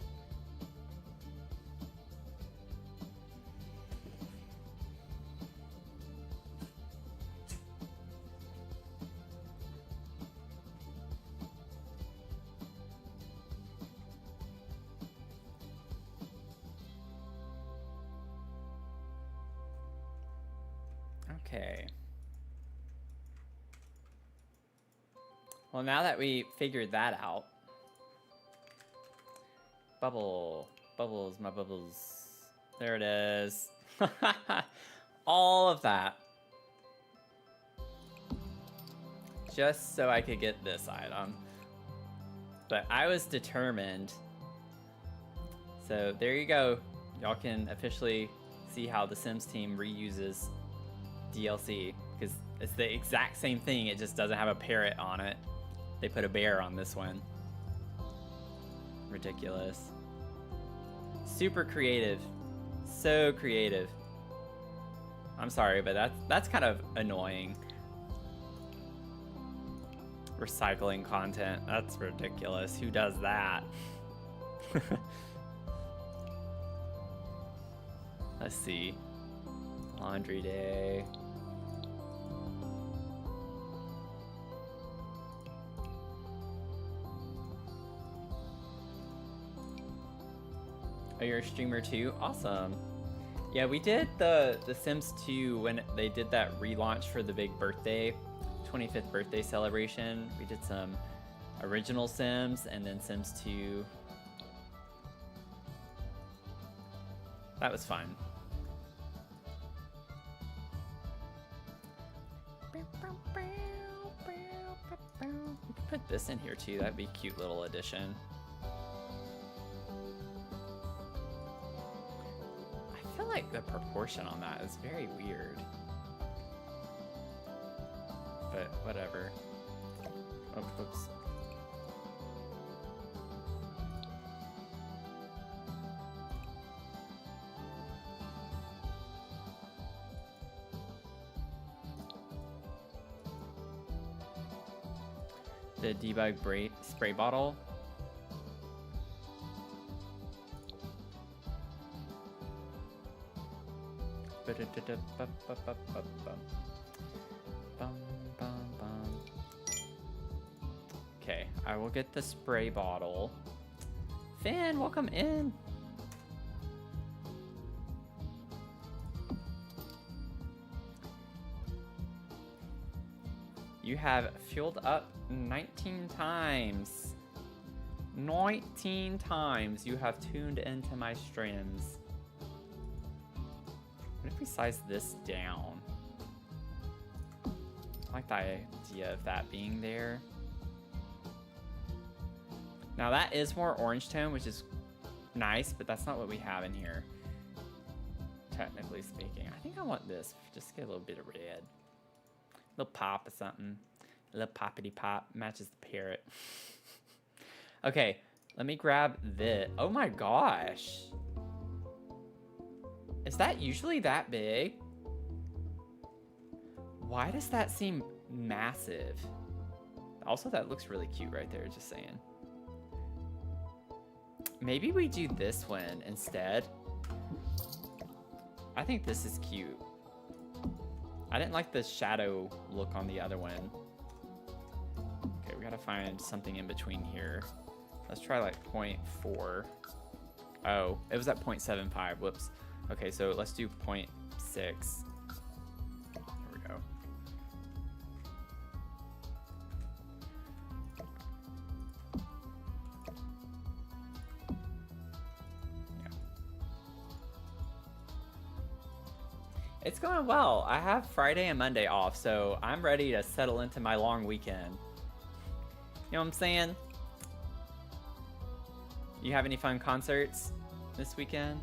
Okay. Well, now that we figured that out, bubbles, my bubbles. There it is. All of that. Just so I could get this item. But I was determined. So there you go. Y'all can officially see how the Sims team reuses DLC. Because it's the exact same thing, it just doesn't have a parrot on it. They put a bear on this one. Ridiculous. Super creative. So creative. I'm sorry, but that's kind of annoying. Recycling content. That's ridiculous. Who does that? Let's see. Laundry day. Oh, you're a streamer too? Awesome. Yeah, we did the Sims 2 when they did that relaunch for the big birthday, 25th birthday celebration. We did some original Sims and then Sims 2. That was fun. We could put this in here too. That'd be a cute little addition. I feel like the proportion on that is very weird. But whatever. Oh, whoops. The debug spray bottle. Okay, I will get the spray bottle. Fan, welcome in. You have fueled up 19 times. 19 times you have tuned into my streams. What if we size this down? I like the idea of that being there. Now that is more orange tone, which is nice, but that's not what we have in here. Technically speaking. I think I want this. Just get a little bit of red. A little pop or something. A little poppity pop. Matches the parrot. Okay, let me grab this. Oh my gosh. Is that usually that big? Why does that seem massive? Also, that looks really cute right there, just saying. Maybe we do this one instead. I think this is cute. I didn't like the shadow look on the other one. Okay, we gotta find something in between here. Let's try like 0.4. Oh, it was at 0.75. Whoops. Okay, so let's do 0.6. Here we go. Yeah. It's going well. I have Friday and Monday off, so I'm ready to settle into my long weekend. You know what I'm saying? You have any fun concerts this weekend?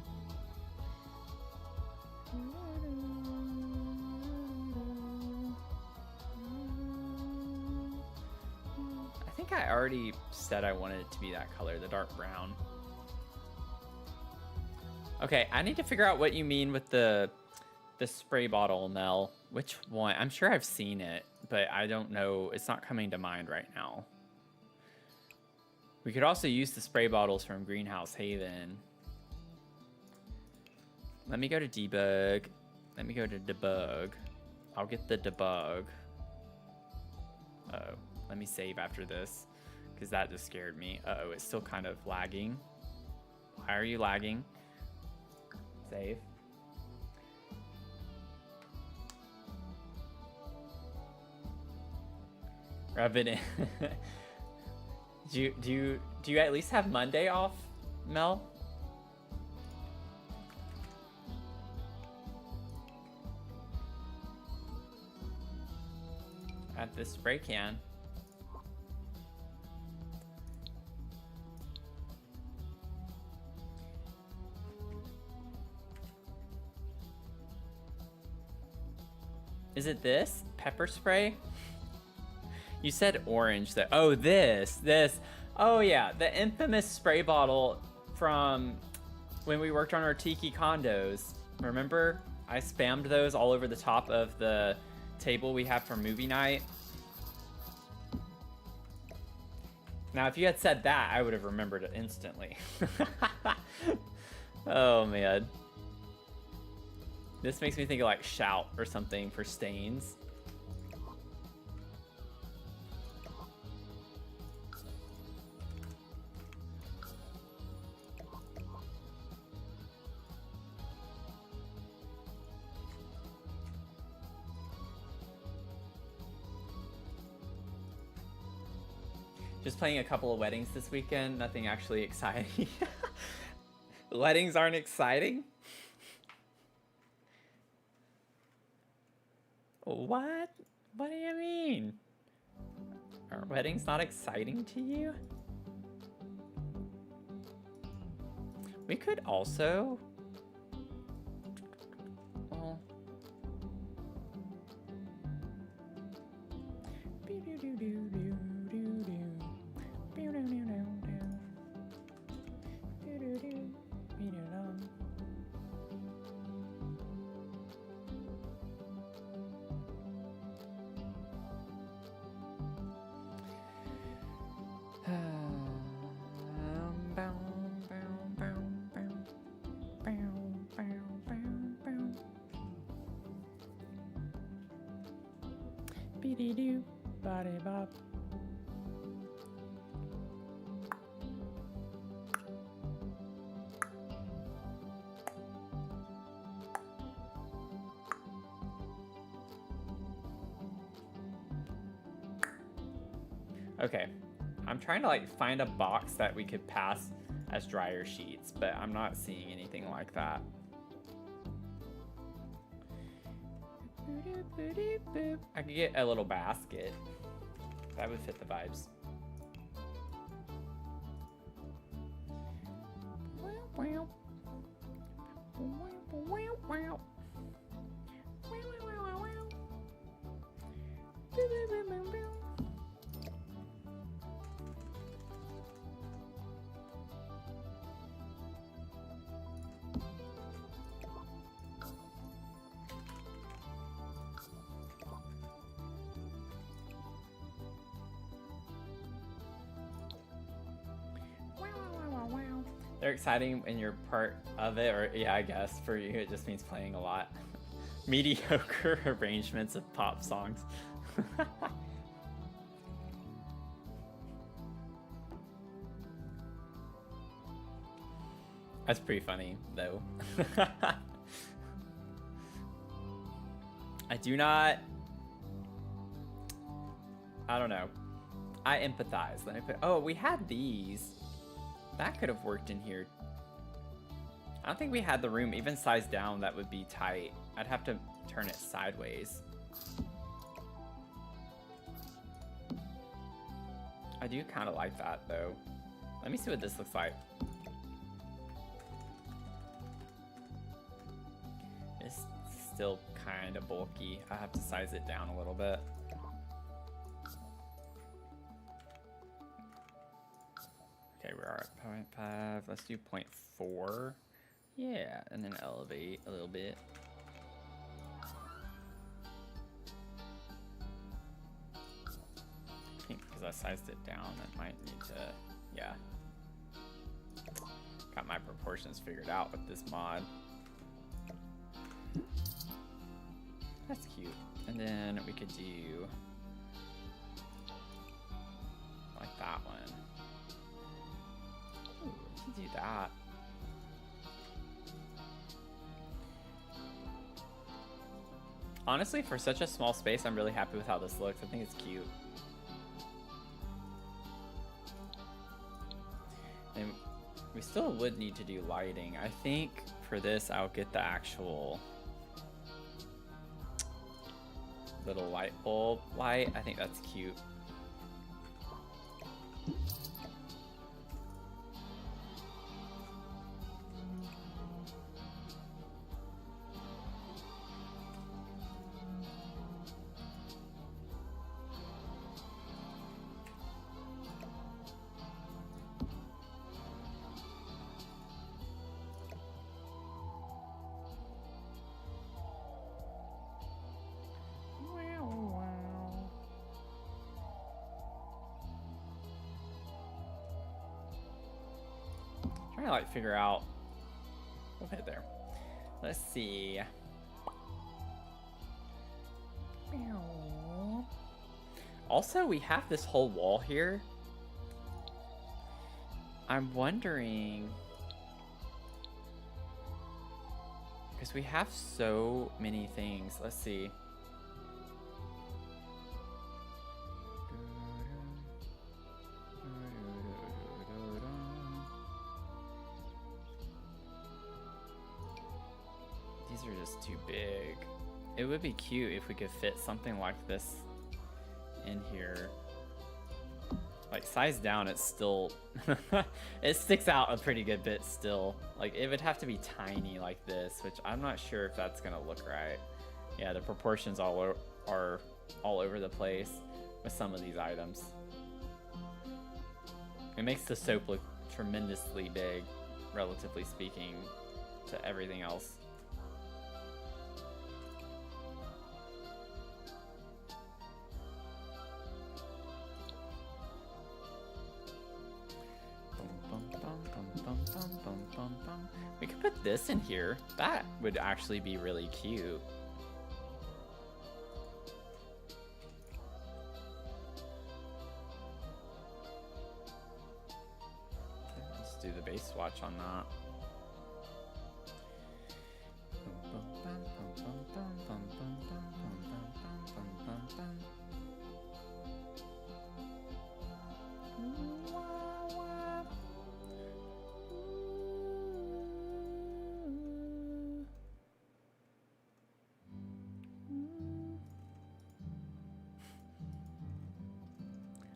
I think I already said I wanted it to be that color, the dark brown. Okay, I need to figure out what you mean with the spray bottle, Mel. Which one? I'm sure I've seen it, but I don't know. It's not coming to mind right now. We could also use the spray bottles from Greenhouse Haven. Let me go to debug. Let me go to debug. I'll get the debug. Uh-oh. Let me save after this, because that just scared me. Uh-oh, it's still kind of lagging. Why are you lagging? Save. Rub it in. Do you at least have Monday off, Mel? At this spray can. Is it this? Pepper spray? You said orange. Oh, this. Oh, yeah. The infamous spray bottle from when we worked on our tiki condos. Remember? I spammed those all over the top of the table we have for movie night. Now, if you had said that, I would have remembered it instantly. Oh, man. This makes me think of like Shout or something for stains. Just playing a couple of weddings this weekend. Nothing actually exciting. Weddings aren't exciting? What? What do you mean? Are weddings not exciting to you? We could also... Well... Body bop. Okay, I'm trying to like find a box that we could pass as dryer sheets, but I'm not seeing anything like that. I could get a little basket. That would fit the vibes. They're exciting when you're part of it, or yeah, I guess for you it just means playing a lot. Mediocre arrangements of pop songs. That's pretty funny, though. I do not... I don't know. I empathize. Let me put... Oh, we had these. That could have worked in here. I don't think we had the room even sized down that would be tight. I'd have to turn it sideways. I do kind of like that, though. Let me see what this looks like. It's still kind of bulky. I have to size it down a little bit. Okay, we are at 0.5. Let's do 0.4. Yeah, and then elevate a little bit. I think because I sized it down, I might need to, yeah. Got my proportions figured out with this mod. That's cute. And then we could do like that one. Ooh, we can do that. Honestly, for such a small space, I'm really happy with how this looks. I think it's cute. And we still would need to do lighting. I think for this, I'll get the actual little light bulb light. I think that's cute. trying to like figure out. We'll put it there. Let's see. Also, we have this whole wall here. I'm wondering, because we have so many things. Let's see. These are just too big. It would be cute if we could fit something like this in here. Like, size down, it's still it sticks out a pretty good bit still. Like, it would have to be tiny like this, which I'm not sure if that's gonna look right. Yeah, the proportions are all over the place with some of these items. It makes the soap look tremendously big, relatively speaking, to everything else. We could put this in here. That would actually be really cute. Let's do the base swatch on that.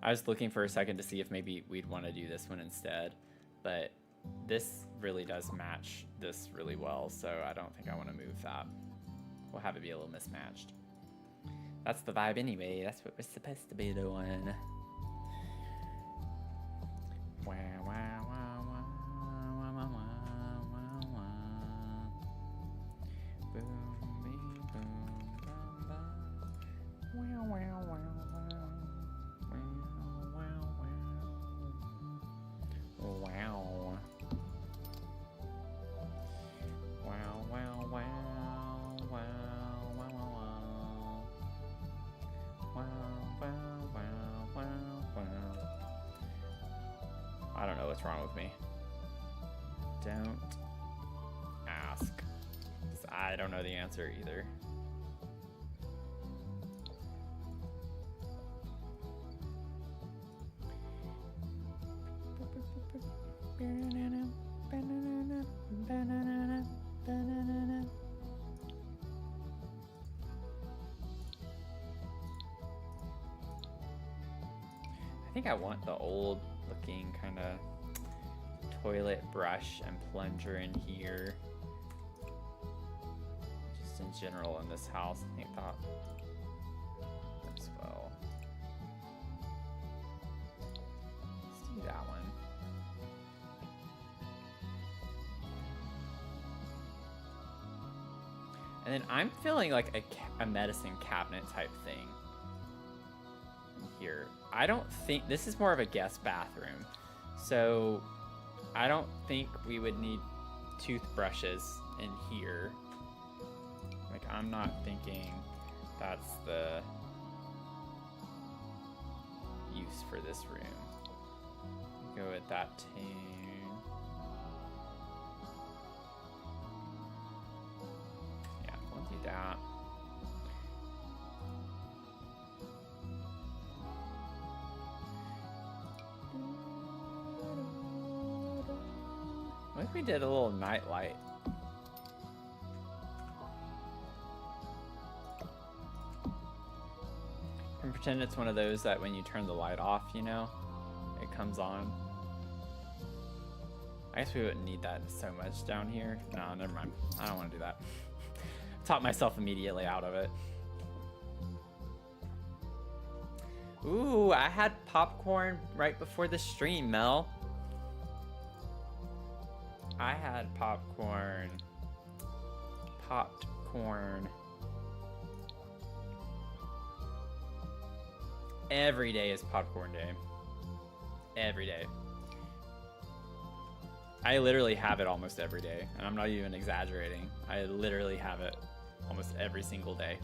I was looking for a second to see if maybe we'd want to do this one instead, but this really does match this really well, so I don't think I want to move that. We'll have it be a little mismatched. That's the vibe anyway. That's what we're supposed to be doing. Wow, wow, wow, wow, wow, wow, wow, wow. Boom, boom, boom, boom, boom. Wow, wow, wow. Wow. Wow, wow, wow. Wow, wow, wow. Wow, wow, wow, wow, wow. I don't know what's wrong with me. Don't ask. 'Cause I don't know the answer either. I think I want the old looking kind of toilet brush and plunger in here. Just in general in this house, I think that works well. Let's do that one. And then I'm feeling like a medicine cabinet type thing here. I don't think this is more of a guest bathroom, so I don't think we would need toothbrushes in here. Like, I'm not thinking that's the use for this room. Go with that tune. Yeah, we'll do that. What if we did a little night light? And pretend it's one of those that when you turn the light off, you know, it comes on. I guess we wouldn't need that so much down here. No, never mind. I don't want to do that. Talked myself immediately out of it. Ooh, I had popcorn right before the stream, Mel. I had popcorn. Popped corn. Every day is popcorn day. Every day. I literally have it almost every day, and I'm not even exaggerating. I literally have it almost every single day.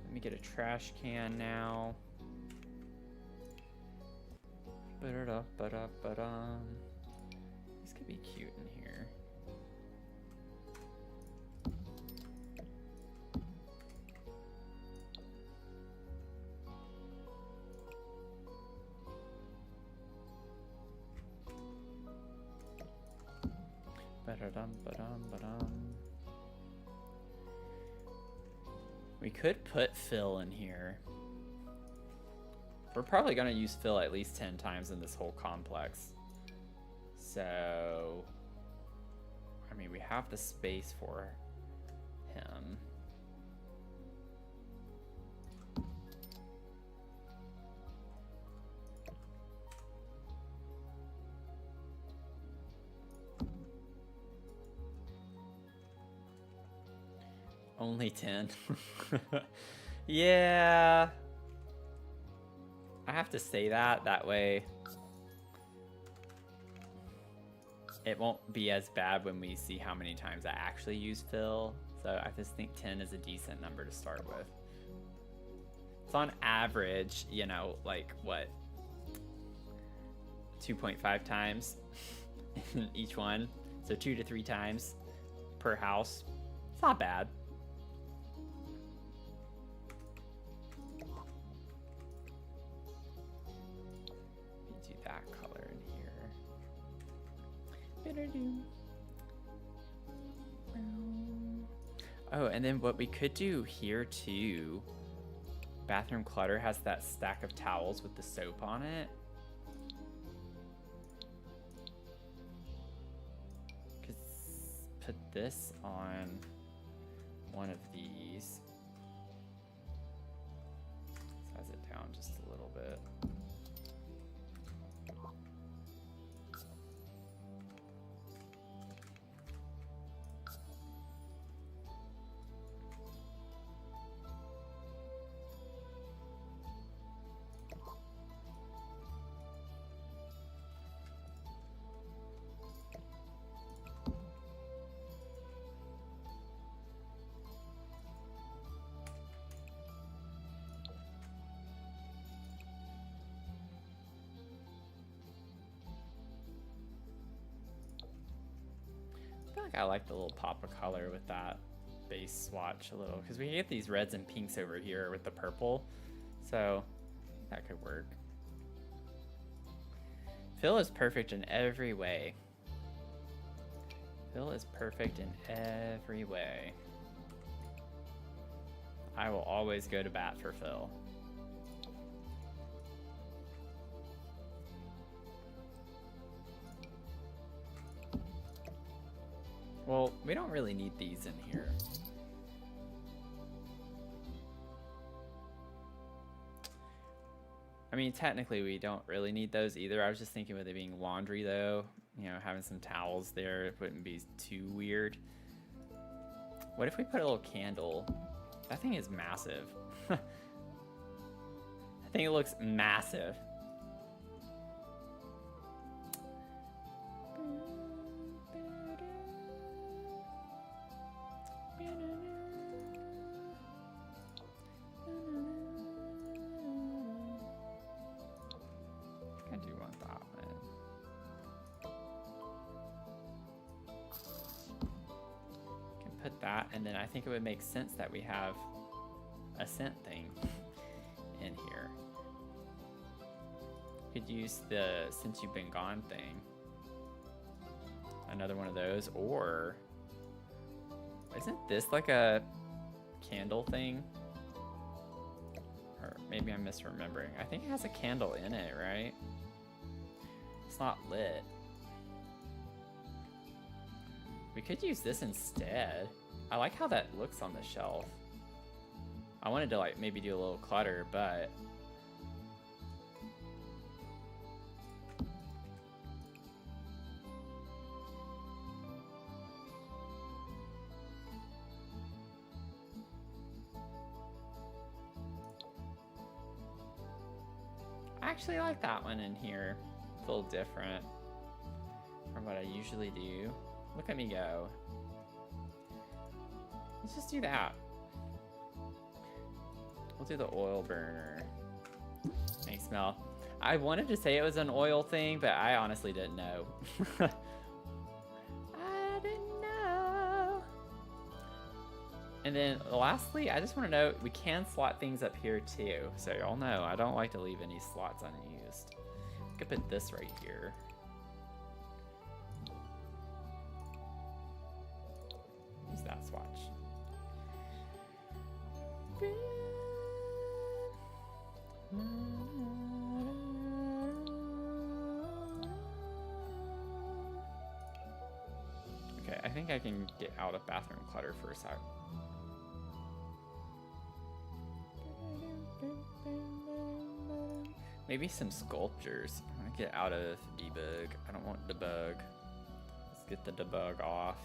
Let me get a trash can now. This could be cute in here. We could put Phil in here. We're probably gonna use Phil at least 10 times in this whole complex. So, I mean, we have the space for him. Only 10. Yeah. I have to say that way it won't be as bad when we see how many times I actually use Phil. So I just think 10 is a decent number to start with. It's on average, you know, like what? 2.5 times in each one. So 2 to 3 times per house. It's not bad. Do that color in here. Oh, and then what we could do here too, bathroom clutter has that stack of towels with the soap on it. Could put this on one of these. Size it down just a little bit. I like the little pop of color with that base swatch a little, because we get these reds and pinks over here with the purple, so that could work. Phil is perfect in every way. Phil is perfect in every way. I will always go to bat for Phil. Well, we don't really need these in here. I mean, technically we don't really need those either. I was just thinking with it being laundry though, you know, having some towels there, it wouldn't be too weird. What if we put a little candle? That thing is massive. I think it looks massive. That, and then I think it would make sense that we have a scent thing in here. Could use the Since You've Been Gone thing. Another one of those, or isn't this like a candle thing? Or maybe I'm misremembering. I think it has a candle in it, right? It's not lit. We could use this instead. I like how that looks on the shelf. I wanted to like maybe do a little clutter, but I actually like that one in here. It's a little different from what I usually do. Look at me go. Let's just do that. We'll do the oil burner. Thanks, Mel. I wanted to say it was an oil thing, but I honestly didn't know. I didn't know. And then lastly, I just want to note we can slot things up here too. So y'all know I don't like to leave any slots unused. I could put this right here. Use that swatch. Okay, I think I can get out of bathroom clutter for a sec. Maybe some sculptures. I'm gonna get out of debug. I don't want debug. Let's get the debug off.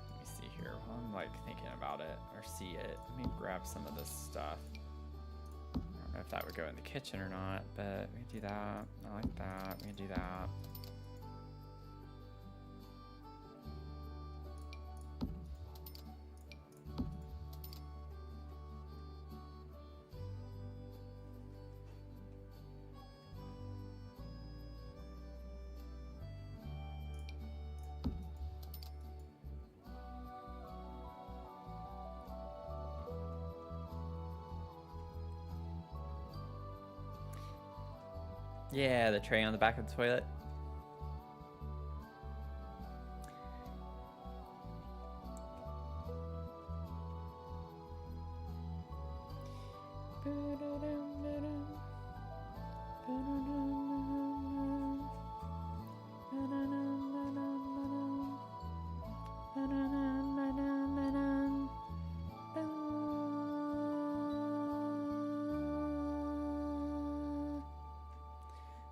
Let me see here. While I'm like thinking about it or see it, let me grab some of this stuff. I don't know if that would go in the kitchen or not, but we can do that. I like that. We can do that. Yeah, the tray on the back of the toilet.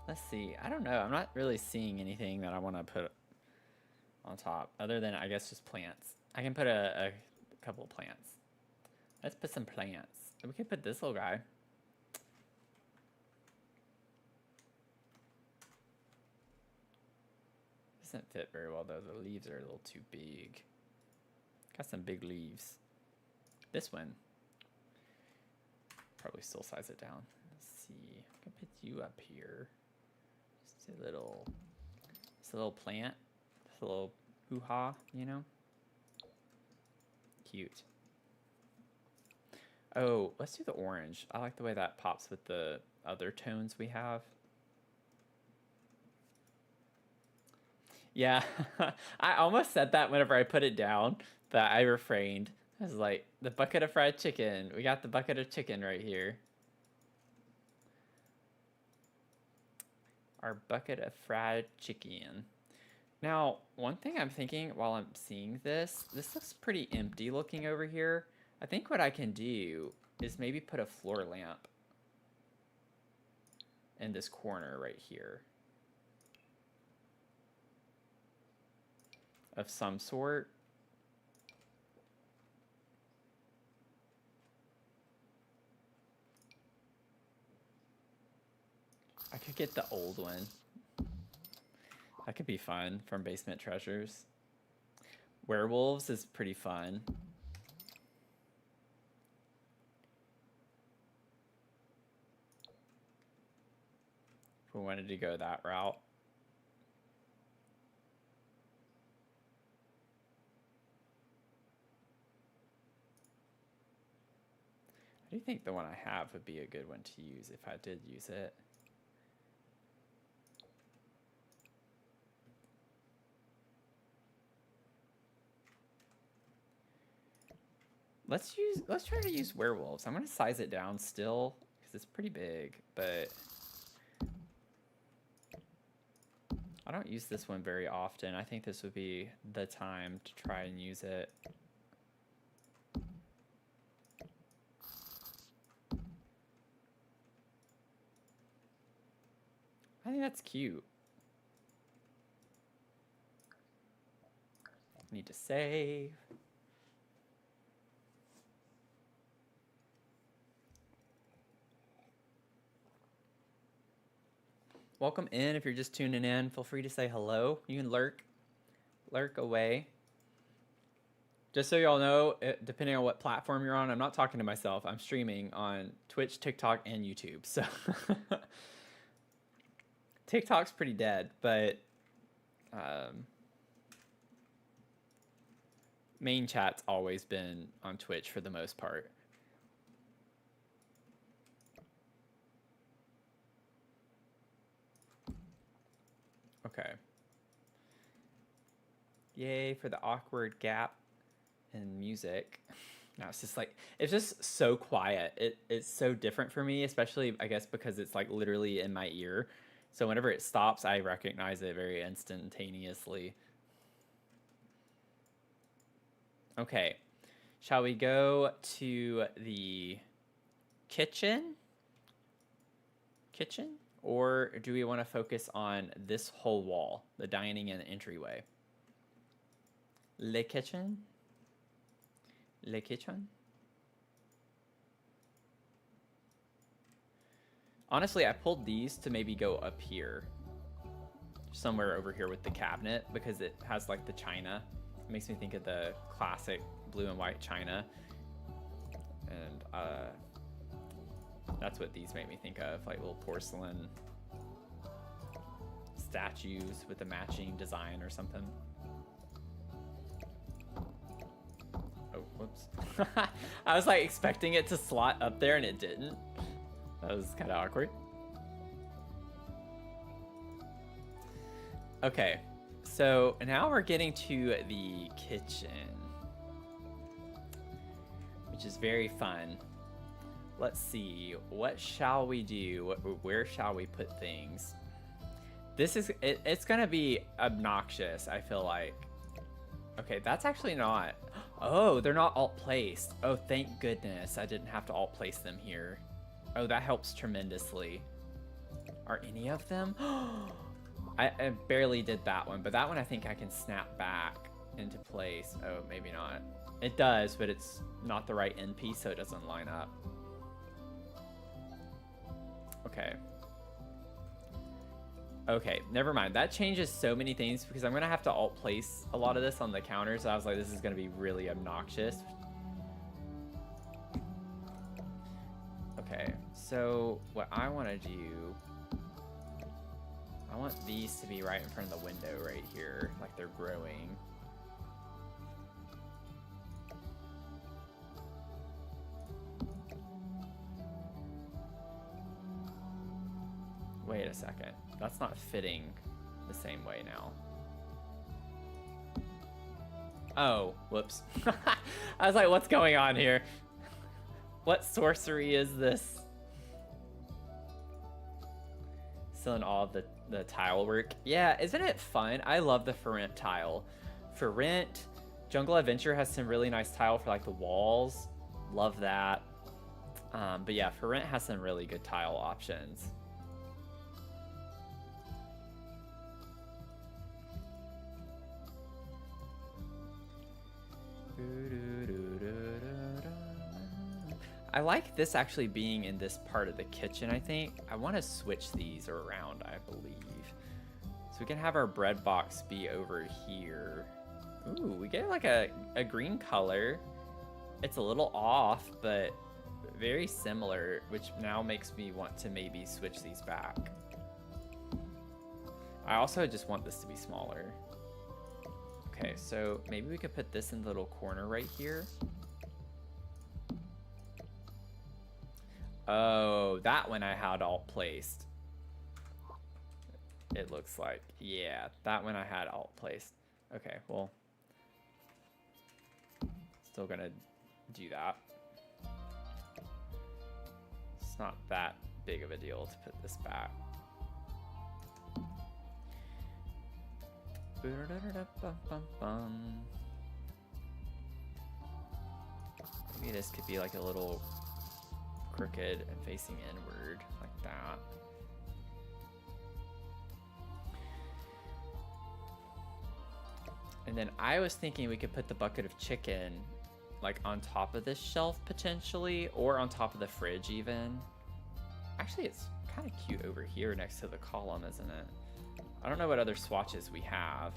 Let's see. I don't know. I'm not really seeing anything that I want to put on top other than, I guess, just plants. I can put a couple of plants. Let's put some plants. We could put this little guy. Doesn't fit very well, though. The leaves are a little too big. Got some big leaves. This one. Probably still size it down. Let's see. I can put you up here. Just a little plant. Just a little hoo-ha, you know? Cute. Oh, let's do the orange. I like the way that pops with the other tones we have. Yeah, I almost said that whenever I put it down, but I refrained. I was like, the bucket of fried chicken. We got the bucket of chicken right here. Our bucket of fried chicken. Now, one thing I'm thinking while I'm seeing this looks pretty empty looking over here. I think what I can do is maybe put a floor lamp in this corner right here of some sort. I could get the old one. That could be fun from Basement Treasures. Werewolves is pretty fun. If we wanted to go that route. I do think the one I have would be a good one to use if I did use it. Let's try to use werewolves. I'm gonna size it down still because it's pretty big, but I don't use this one very often. I think this would be the time to try and use it. I think that's cute. Need to save. welcome in. If you're just tuning in, feel free to say hello. You can lurk away. Just so y'all know, depending on what platform you're on, I'm not talking to myself. I'm streaming on Twitch, TikTok, and YouTube. So TikTok's pretty dead, but main chat's always been on Twitch for the most part. Okay. Yay for the awkward gap in music. Now it's just like, it's just so quiet. It's so different for me, especially I guess because it's like literally in my ear. So whenever it stops, I recognize it very instantaneously. Okay, shall we go to the kitchen? Or do we want to focus on this whole wall, the dining and entryway? Le kitchen? Le kitchen? Honestly, I pulled these to maybe go up here. Somewhere over here with the cabinet because it has like the china. It makes me think of the classic blue and white china. And that's what these make me think of, like little porcelain statues with a matching design or something. Oh, whoops. I was like expecting it to slot up there and it didn't. That was kind of awkward. Okay, so now we're getting to the kitchen, which is very fun. Let's see, what shall we do? Where shall we put things? This is, it's gonna be obnoxious, I feel like. Okay, that's actually not. Oh, they're not alt placed. Oh, thank goodness I didn't have to alt place them here. Oh, that helps tremendously. Are any of them? I barely did that one, but that one I think I can snap back into place. Oh, maybe not. It does, but it's not the right end piece, so it doesn't line up. Okay. Okay, never mind. That changes so many things because I'm going to have to alt place a lot of this on the counters. I was like, this is going to be really obnoxious. Okay, so what I want to do, I want these to be right in front of the window right here, like they're growing. Wait a second, that's not fitting the same way now. Oh, whoops. I was like, what's going on here? What sorcery is this? Still in awe of the tile work. Yeah, isn't it fun? I love the For Rent tile. For Rent, Jungle Adventure has some really nice tile for like the walls. Love that. But yeah, For Rent has some really good tile options. I like this actually being in this part of the kitchen, I think. I want to switch these around, I believe. So we can have our bread box be over here. Ooh, we get like a green color. It's a little off, but very similar, which now makes me want to maybe switch these back. I also just want this to be smaller. Okay, so maybe we could put this in the little corner right here. Oh, that one I had alt placed. It looks like, yeah, that one I had alt placed. Okay, well, still gonna do that. It's not that big of a deal to put this back. Maybe this could be like a little crooked and facing inward like that. And then I was thinking we could put the bucket of chicken like on top of this shelf potentially, or on top of the fridge even. Actually, it's kind of cute over here next to the column, isn't it? I don't know what other swatches we have.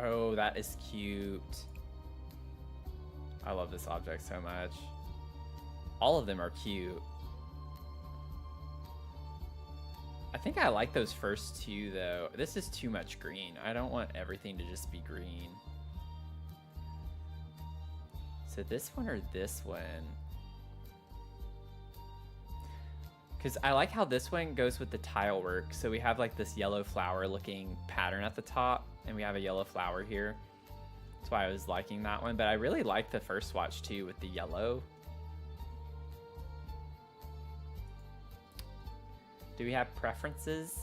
Oh, that is cute. I love this object so much. All of them are cute. I think I like those first two though. This is too much green. I don't want everything to just be green. So this one or this one? Because I like how this one goes with the tile work. So we have like this yellow flower looking pattern at the top, and we have a yellow flower here. That's why I was liking that one. But I really like the first swatch too with the yellow. Do we have preferences?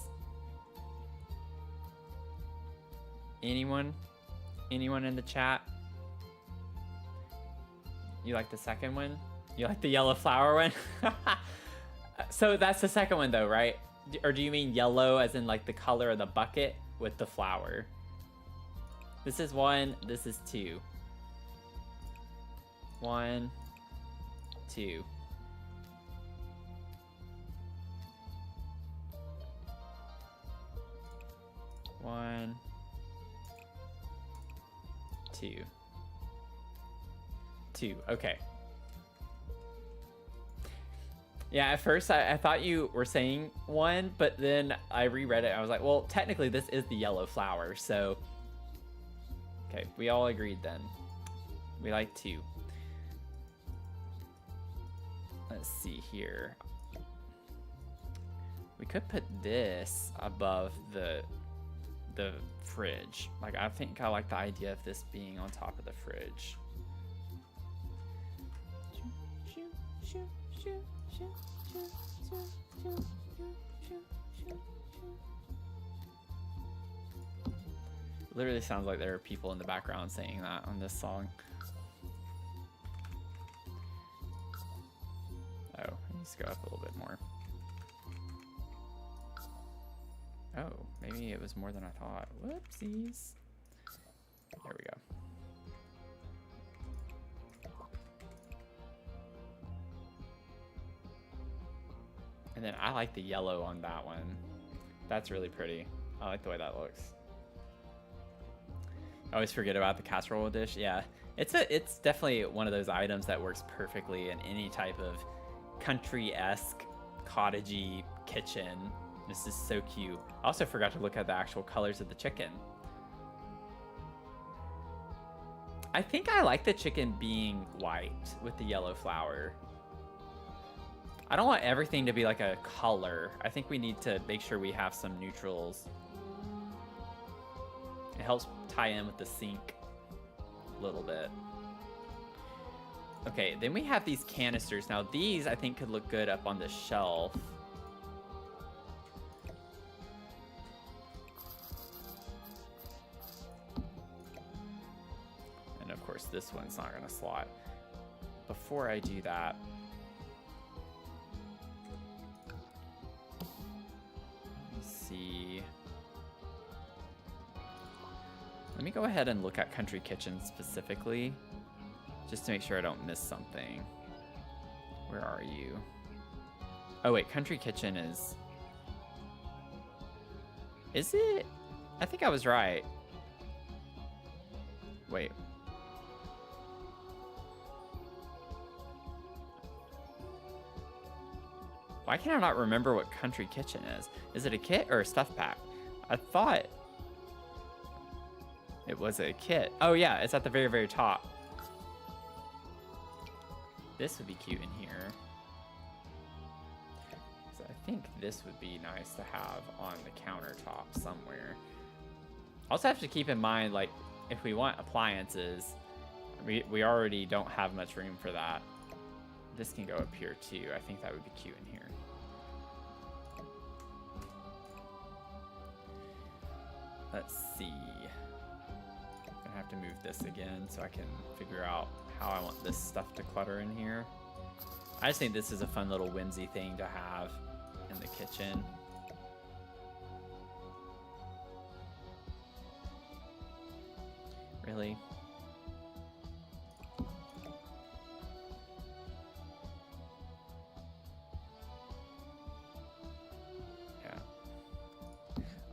Anyone? Anyone in the chat? You like the second one? You like the yellow flower one? So that's the second one though, right? Or do you mean yellow as in like the color of the bucket with the flower? This is 1, this is 2. 1, 2. One, 2. 2, okay. Yeah, at first I thought you were saying 1, but then I reread it. I was like, well, technically this is the yellow flower, so... Okay, we all agreed then. We like 2. Let's see here. We could put this above the fridge. Like, I think I like the idea of this being on top of the fridge. Literally sounds like there are people in the background saying that on this song. Oh, let's go up a little bit more. Oh, maybe it was more than I thought. Whoopsies. There we go. And then I like the yellow on that one. That's really pretty. I like the way that looks. I always forget about the casserole dish. Yeah, it's definitely one of those items that works perfectly in any type of country-esque, cottagey kitchen. This is so cute. I also forgot to look at the actual colors of the chicken. I think I like the chicken being white with the yellow flower. I don't want everything to be like a color. I think we need to make sure we have some neutrals. It helps tie in with the sink a little bit. Okay, then we have these canisters. Now these I think could look good up on the shelf. And of course this one's not gonna slot. Before I do that, see. Let me go ahead and look at Country Kitchen specifically, just to make sure I don't miss something. Where are you? Oh wait, Country Kitchen is it? I think I was right. Wait. Why can I not remember what Country Kitchen is? Is it a kit or a stuff pack? I thought it was a kit. Oh yeah, it's at the very, very top. This would be cute in here. So I think this would be nice to have on the countertop somewhere. Also have to keep in mind, like, if we want appliances, we already don't have much room for that. This can go up here too. I think that would be cute in here. Let's see. I'm gonna have to move this again so I can figure out how I want this stuff to clutter in here. I just think this is a fun little whimsy thing to have in the kitchen. Really?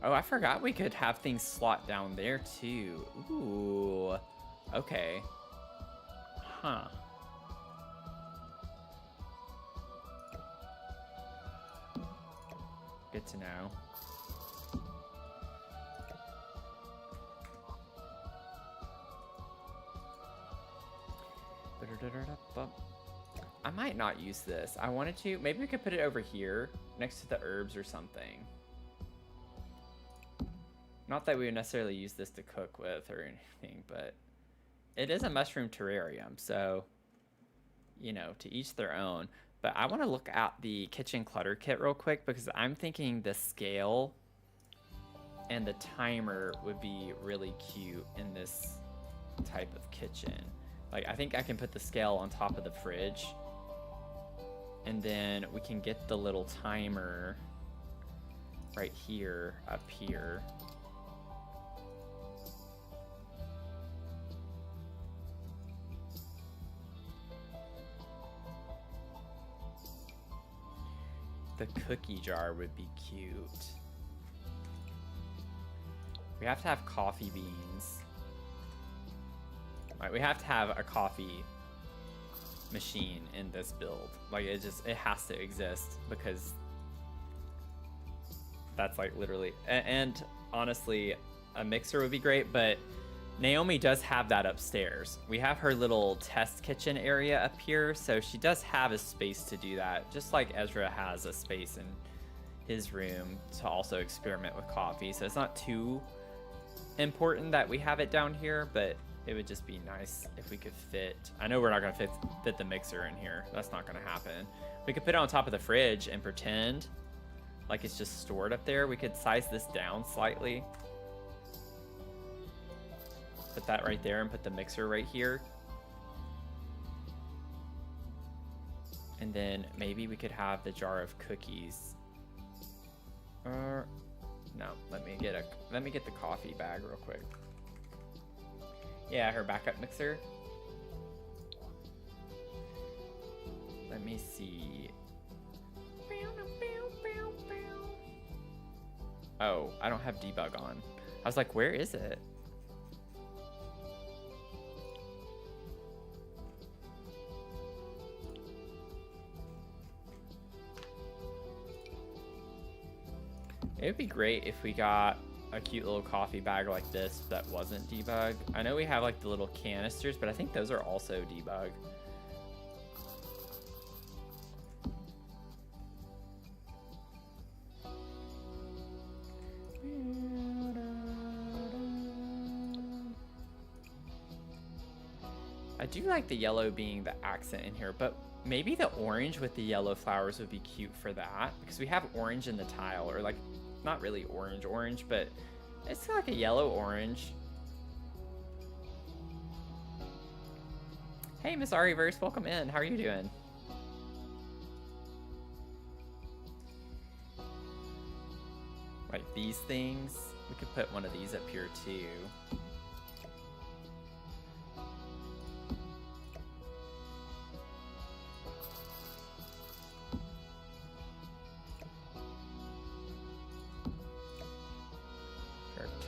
Oh, I forgot we could have things slot down there too. Ooh. Okay. Huh. Good to know. I might not use this. I wanted to. Maybe we could put it over here next to the herbs or something. Not that we would necessarily use this to cook with or anything, but it is a mushroom terrarium, so, you know, to each their own. But I want to look at the kitchen clutter kit real quick because I'm thinking the scale and the timer would be really cute in this type of kitchen. Like, I think I can put the scale on top of the fridge, and then we can get the little timer right here, up here. The cookie jar would be cute. We have to have coffee beans. Right, we have to have a coffee machine in this build. Like, it has to exist because that's like literally, and honestly, a mixer would be great, but Naomi does have that upstairs. We have her little test kitchen area up here, so she does have a space to do that, just like Ezra has a space in his room to also experiment with coffee. So it's not too important that we have it down here, but it would just be nice if we could fit. I know we're not gonna fit the mixer in here. That's not gonna happen. We could put it on top of the fridge and pretend like it's just stored up there. We could size this down slightly. Put that right there and put the mixer right here. And then maybe we could have the jar of cookies. No, let me get the coffee bag real quick. Yeah, her backup mixer. Let me see. Oh, I don't have debug on. I was like, where is it? It would be great if we got a cute little coffee bag like this that wasn't debug. I know we have like the little canisters, but I think those are also debug. I do like the yellow being the accent in here, but maybe the orange with the yellow flowers would be cute for that, because we have orange in the tile, or like, not really orange, but it's like a yellow orange. Hey, Miss Ariverse, welcome in. How are you doing? Like these things, we could put one of these up here too.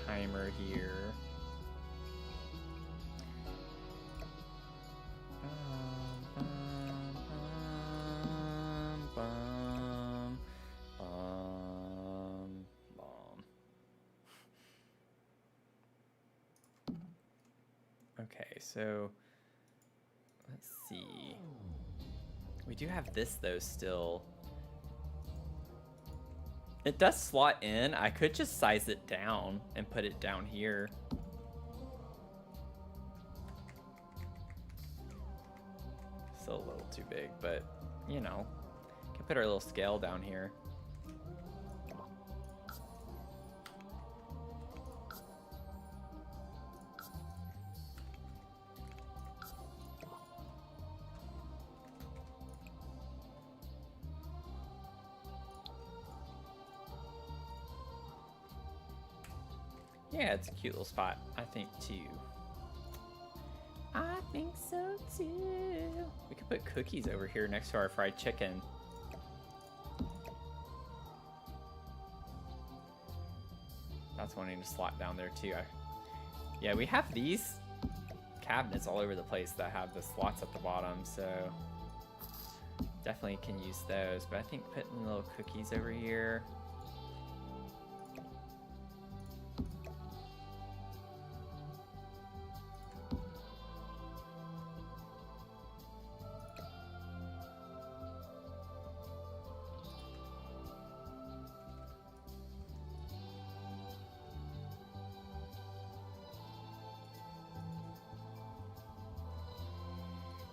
Timer here. Okay, so let's see. We do have this though still. It does slot in. I could just size it down and put it down here. Still a little too big, but you know, can put our little scale down here. Yeah, it's a cute little spot, I think, too. I think so, too. We could put cookies over here next to our fried chicken. That's wanting to slot down there, too. Yeah, we have these cabinets all over the place that have the slots at the bottom, so definitely can use those. But I think putting little cookies over here.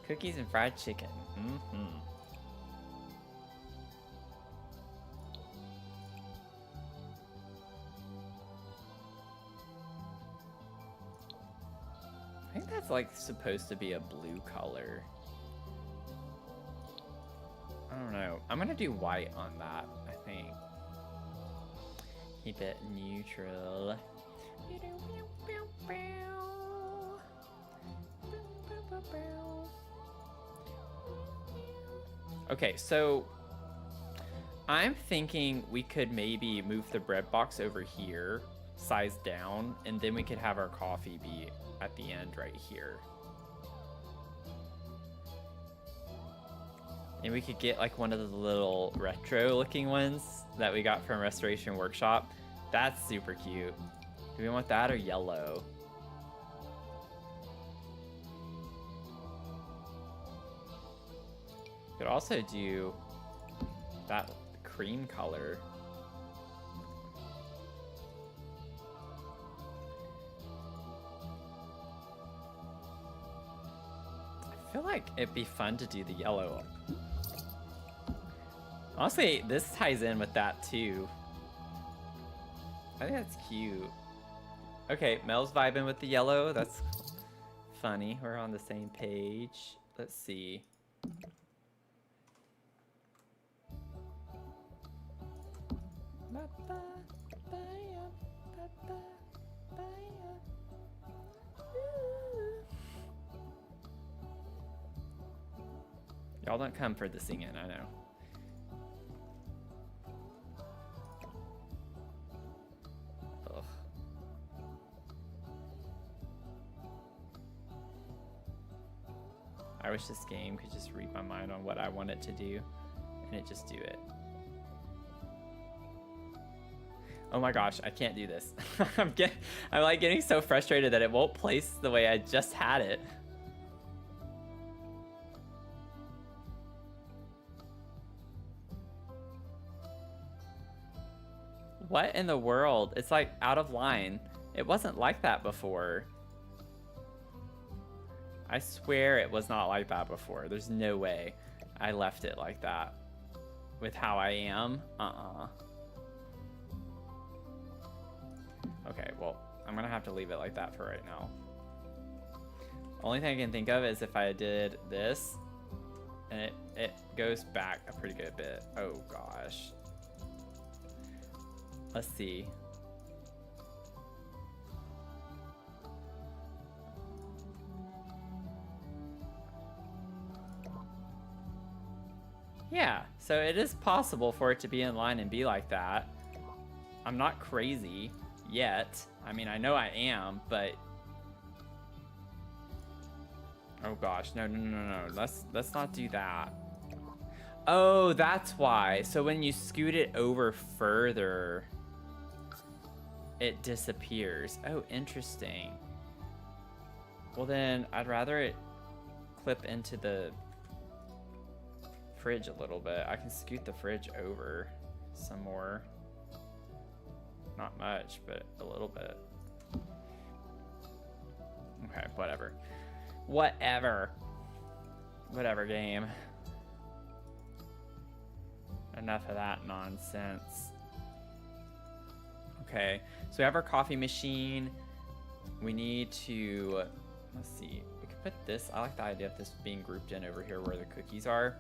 Cookies and fried chicken. Mm-hmm. I think that's like supposed to be a blue color. I don't know. I'm gonna do white on that, I think. Keep it neutral. Okay, so I'm thinking we could maybe move the bread box over here, size down, and then we could have our coffee be at the end right here. And we could get like one of the little retro looking ones that we got from Restoration Workshop. That's super cute. Do we want that or yellow? Could also do that cream color. I feel like it'd be fun to do the yellow. Honestly, this ties in with that too. I think that's cute. Okay, Mel's vibing with the yellow. That's funny. We're on the same page. Let's see. Y'all don't come for the singing, I know. Ugh. I wish this game could just read my mind on what I want it to do, and it just do it. Oh my gosh, I can't do this. I'm like getting so frustrated that it won't place the way I just had it. What in the world? It's like out of line. It wasn't like that before. I swear it was not like that before. There's no way I left it like that with how I am. Okay, well, I'm gonna have to leave it like that for right now. Only thing I can think of is if I did this and it goes back a pretty good bit. Oh gosh. Let's see. Yeah, so it is possible for it to be in line and be like that. I'm not crazy yet. I mean, I know I am, but oh gosh, no. Let's not do that. Oh, that's why. So when you scoot it over further, it disappears. Oh, interesting. Well then, I'd rather it clip into the fridge a little bit. I can scoot the fridge over some more. Not much, but a little bit. Okay, whatever. Whatever, game. Enough of that nonsense. Okay, so we have our coffee machine. We need to, let's see, we could put this, I like the idea of this being grouped in over here where the cookies are.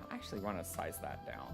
I actually want to size that down.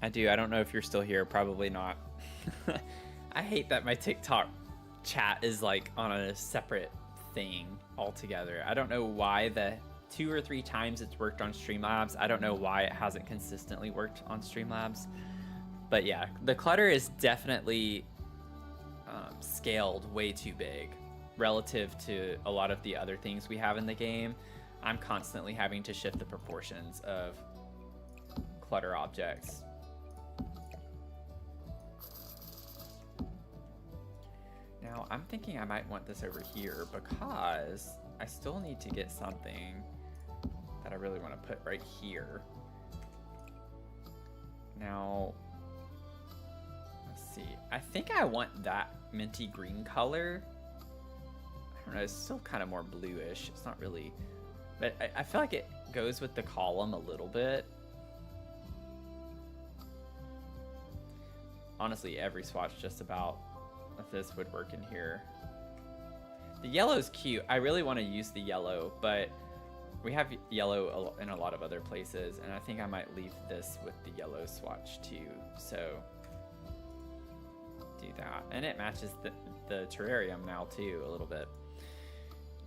I do. I don't know if you're still here. Probably not. I hate that my TikTok chat is like on a separate thing altogether. I don't know why the 2 or 3 times it's worked on Streamlabs. I don't know why it hasn't consistently worked on Streamlabs. But yeah, the clutter is definitely scaled way too big relative to a lot of the other things we have in the game. I'm constantly having to shift the proportions of clutter objects. Now, I'm thinking I might want this over here because I still need to get something that I really want to put right here. Now, let's see. I think I want that minty green color. I don't know, it's still kind of more bluish. It's not really, but I feel like it goes with the column a little bit. Honestly, every swatch just about of this would work in here. The yellow's cute. I really want to use the yellow, but we have yellow in a lot of other places, and I think I might leave this with the yellow swatch too. So do that, and it matches the terrarium now too a little bit.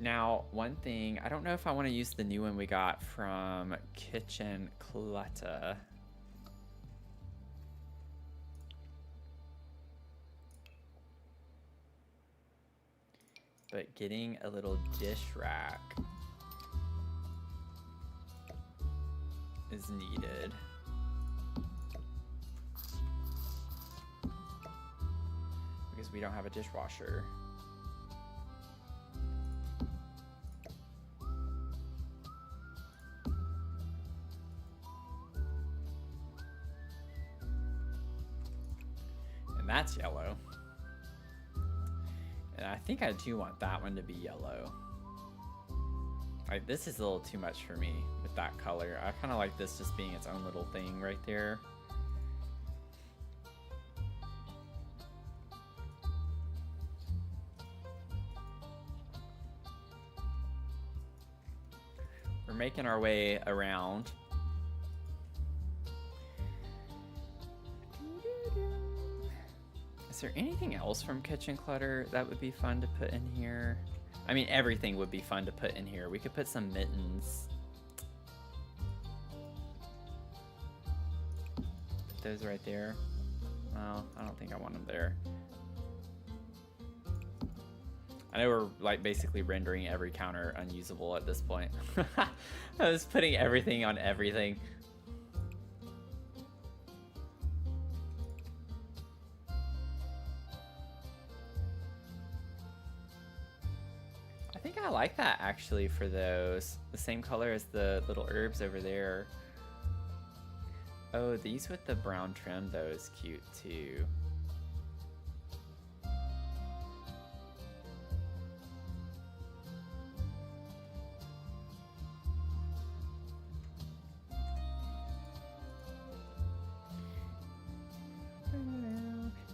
Now, one thing, I don't know if I want to use the new one we got from Kitchen Clutter. But getting a little dish rack is needed. Because we don't have a dishwasher. And that's yellow. And I think I do want that one to be yellow. Like, this is a little too much for me with that color. I kind of like this just being its own little thing right there. We're making our way around. Is there anything else from Kitchen Clutter that would be fun to put in here? I mean, everything would be fun to put in here. We could put some mittens. Put those right there. Well, I don't think I want them there. I know we're like basically rendering every counter unusable at this point. I was putting everything on everything. I think I like that actually for those. The same color as the little herbs over there. Oh, these with the brown trim though is cute too.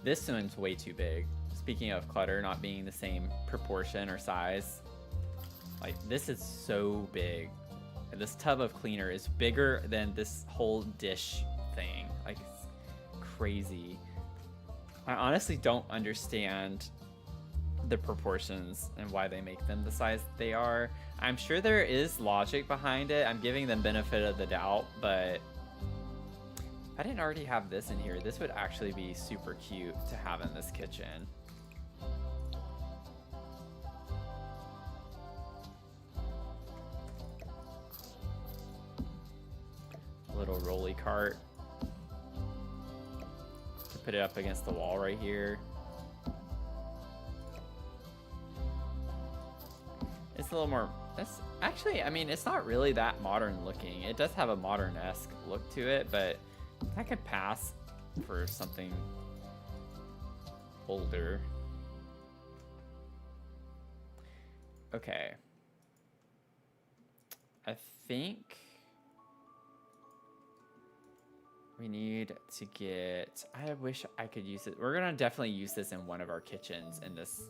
This one's way too big. Speaking of clutter not being the same proportion or size, like this is so big. This tub of cleaner is bigger than this whole dish thing. Like, it's crazy. I honestly don't understand the proportions and why they make them the size they are. I'm sure there is logic behind it. I'm giving them benefit of the doubt, but if I didn't already have this in here, this would actually be super cute to have in this kitchen. Little rolly cart to put it up against the wall right here. It's a little more, that's actually, I mean, it's not really that modern looking. It does have a modern-esque look to it, but that could pass for something older. Okay. I think we need to get, I wish I could use it. We're gonna definitely use this in one of our kitchens in this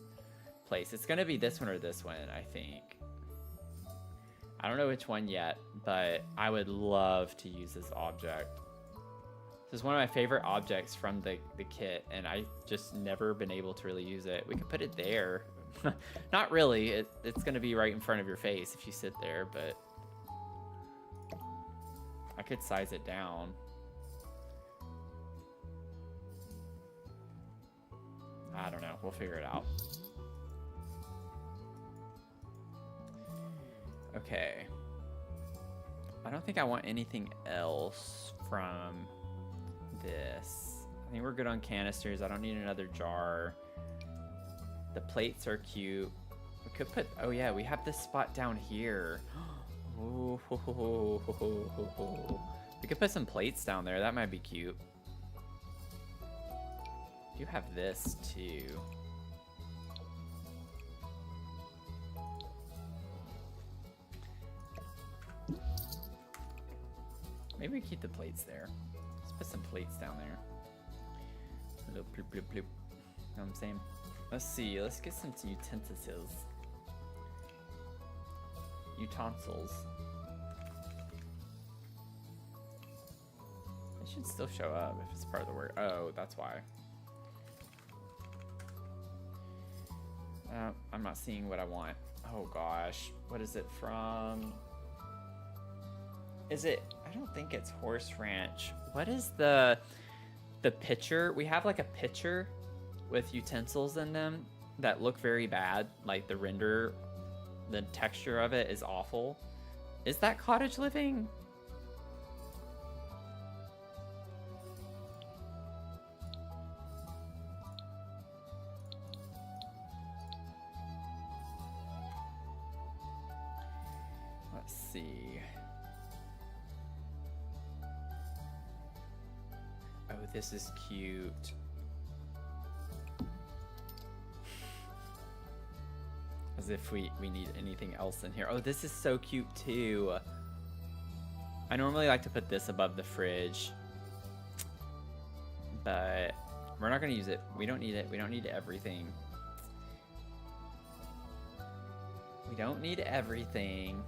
place. It's gonna be this one or this one, I think. I don't know which one yet, but I would love to use this object. This is one of my favorite objects from the kit, and I just never been able to really use it. We could put it there. Not really. It's going to be right in front of your face if you sit there, but I could size it down. I don't know. We'll figure it out. Okay. I don't think I want anything else from this. I think we're good on canisters. I don't need another jar. The plates are cute. We could put, oh yeah, we have this spot down here. Ooh, we could put some plates down there. That might be cute. You have this too. Maybe we keep the plates there. Let's put some plates down there. A little bloop, bloop, bloop. Know what I'm saying? Let's see. Let's get some utensils. Utensils. It should still show up if it's part of the word. Oh, that's why. I'm not seeing what I want. Oh gosh. What is it from? Is it? I don't think it's Horse Ranch. What is the pitcher? We have like a pitcher with utensils in them that look very bad. Like the render, the texture of it is awful. Is that Cottage Living? Let's see. Oh, this is cute. As if we need anything else in here. Oh, this is so cute too. I normally like to put this above the fridge, but we're not gonna use it. We don't need it. We don't need everything. We don't need everything.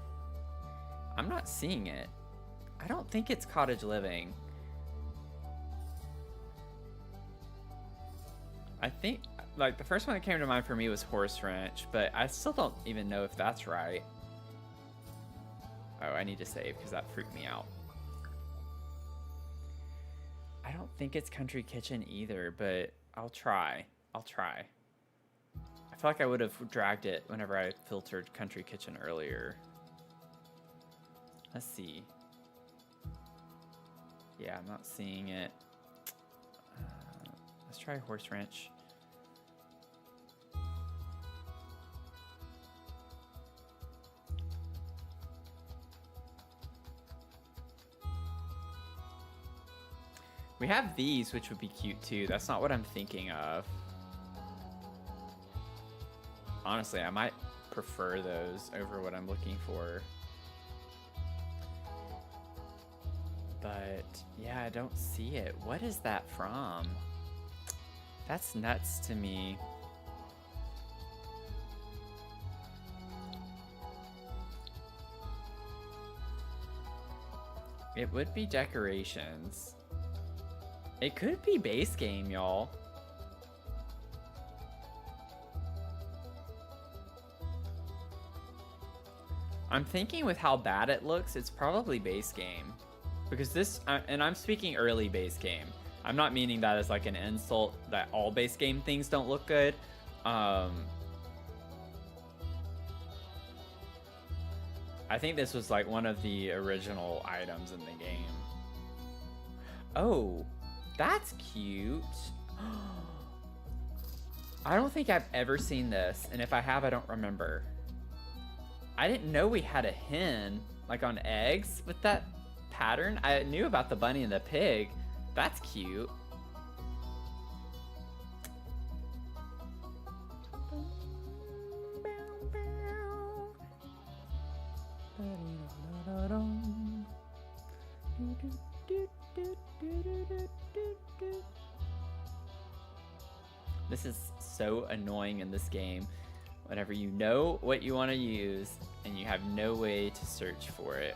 I'm not seeing it. I don't think it's Cottage Living. I think, like, the first one that came to mind for me was Horse Ranch, but I still don't even know if that's right. Oh, I need to save because that freaked me out. I don't think it's Country Kitchen either, but I'll try. I'll try. I feel like I would have dragged it whenever I filtered Country Kitchen earlier. Let's see. Yeah, I'm not seeing it. Let's try Horse Ranch. We have these, which would be cute too. That's not what I'm thinking of. Honestly, I might prefer those over what I'm looking for. But yeah, I don't see it. What is that from? That's nuts to me. It would be decorations. It could be base game, y'all. I'm thinking with how bad it looks, it's probably base game. Because this, and I'm speaking early base game. I'm not meaning that as like an insult that all base game things don't look good. I think this was like one of the original items in the game. Oh, that's cute. I don't think I've ever seen this, and if I have, I don't remember. I didn't know we had a hen like on eggs with that pattern. I knew about the bunny and the pig. That's cute. This is so annoying in this game. Whenever you know what you want to use and you have no way to search for it.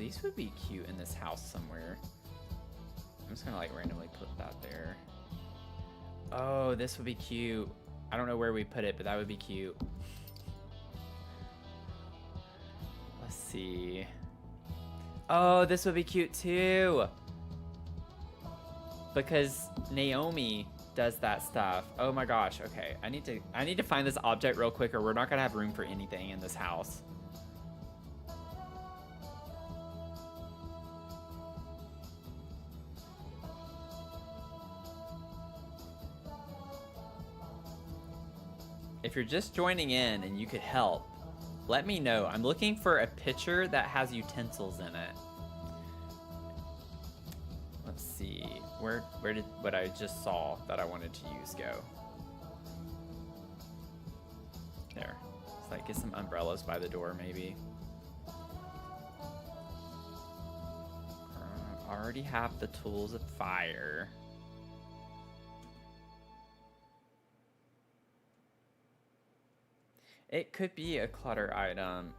These would be cute in this house somewhere. I'm just gonna like randomly put that there. Oh, this would be cute. I don't know where we put it, but that would be cute. Let's see. Oh, this would be cute too. Because Naomi does that stuff. Oh my gosh. Okay, I need to find this object real quick, or we're not gonna have room for anything in this house. If you're just joining in and you could help, let me know. I'm looking for a pitcher that has utensils in it. Let's see. Where did what I just saw that I wanted to use go? There. Let's like get some umbrellas by the door maybe. Already have the tools of fire. It could be a clutter item.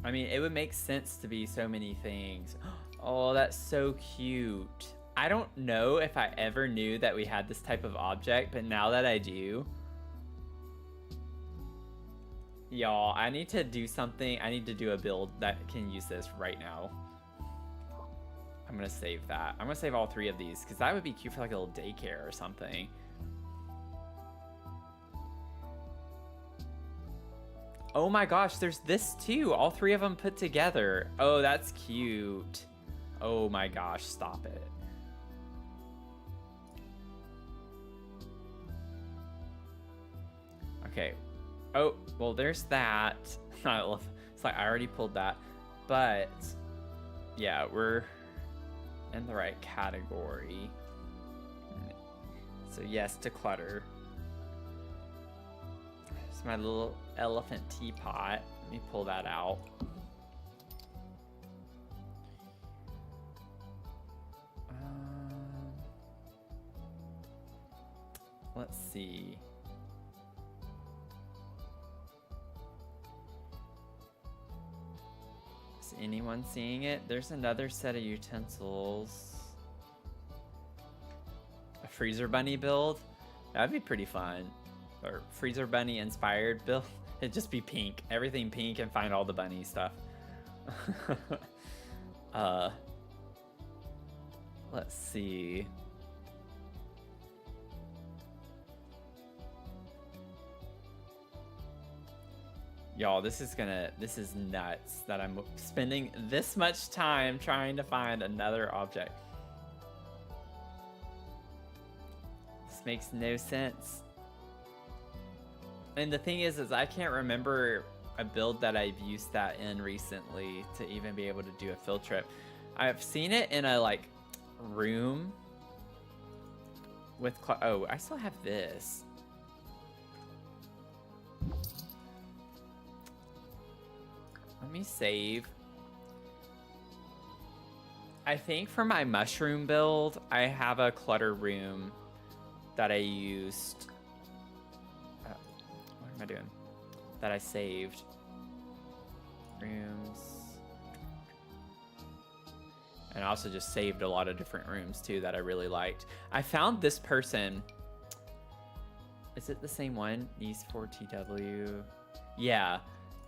I mean, it would make sense to be so many things. Oh, that's so cute. I don't know if I ever knew that we had this type of object, but now that I do, y'all, I need to do something. I need to do a build that can use this right now. I'm gonna save that. I'm gonna save all 3 of these because that would be cute for like a little daycare or something. Oh my gosh, there's this too. All 3 of them put together. Oh, that's cute. Oh my gosh, stop it. Okay. Oh, well, there's that. I love, it's like I already pulled that. But yeah, we're in the right category. So yes to clutter. It's my little elephant teapot. Let me pull that out. Let's see. Is anyone seeing it? There's another set of utensils. A freezer bunny build? That'd be pretty fun. Or freezer bunny inspired build. It'd just be pink. Everything pink and find all the bunny stuff. Let's see. Y'all, this is nuts that I'm spending this much time trying to find another object. This makes no sense. And the thing is I can't remember a build that I've used that in recently to even be able to do a field trip. I've seen it in a like room with oh, I still have this. Let me save. I think for my mushroom build, I have a clutter room that I used. What am I doing? That I saved. Rooms. And I also just saved a lot of different rooms too that I really liked. I found this person. Is it the same one? Niece4TW. Yeah.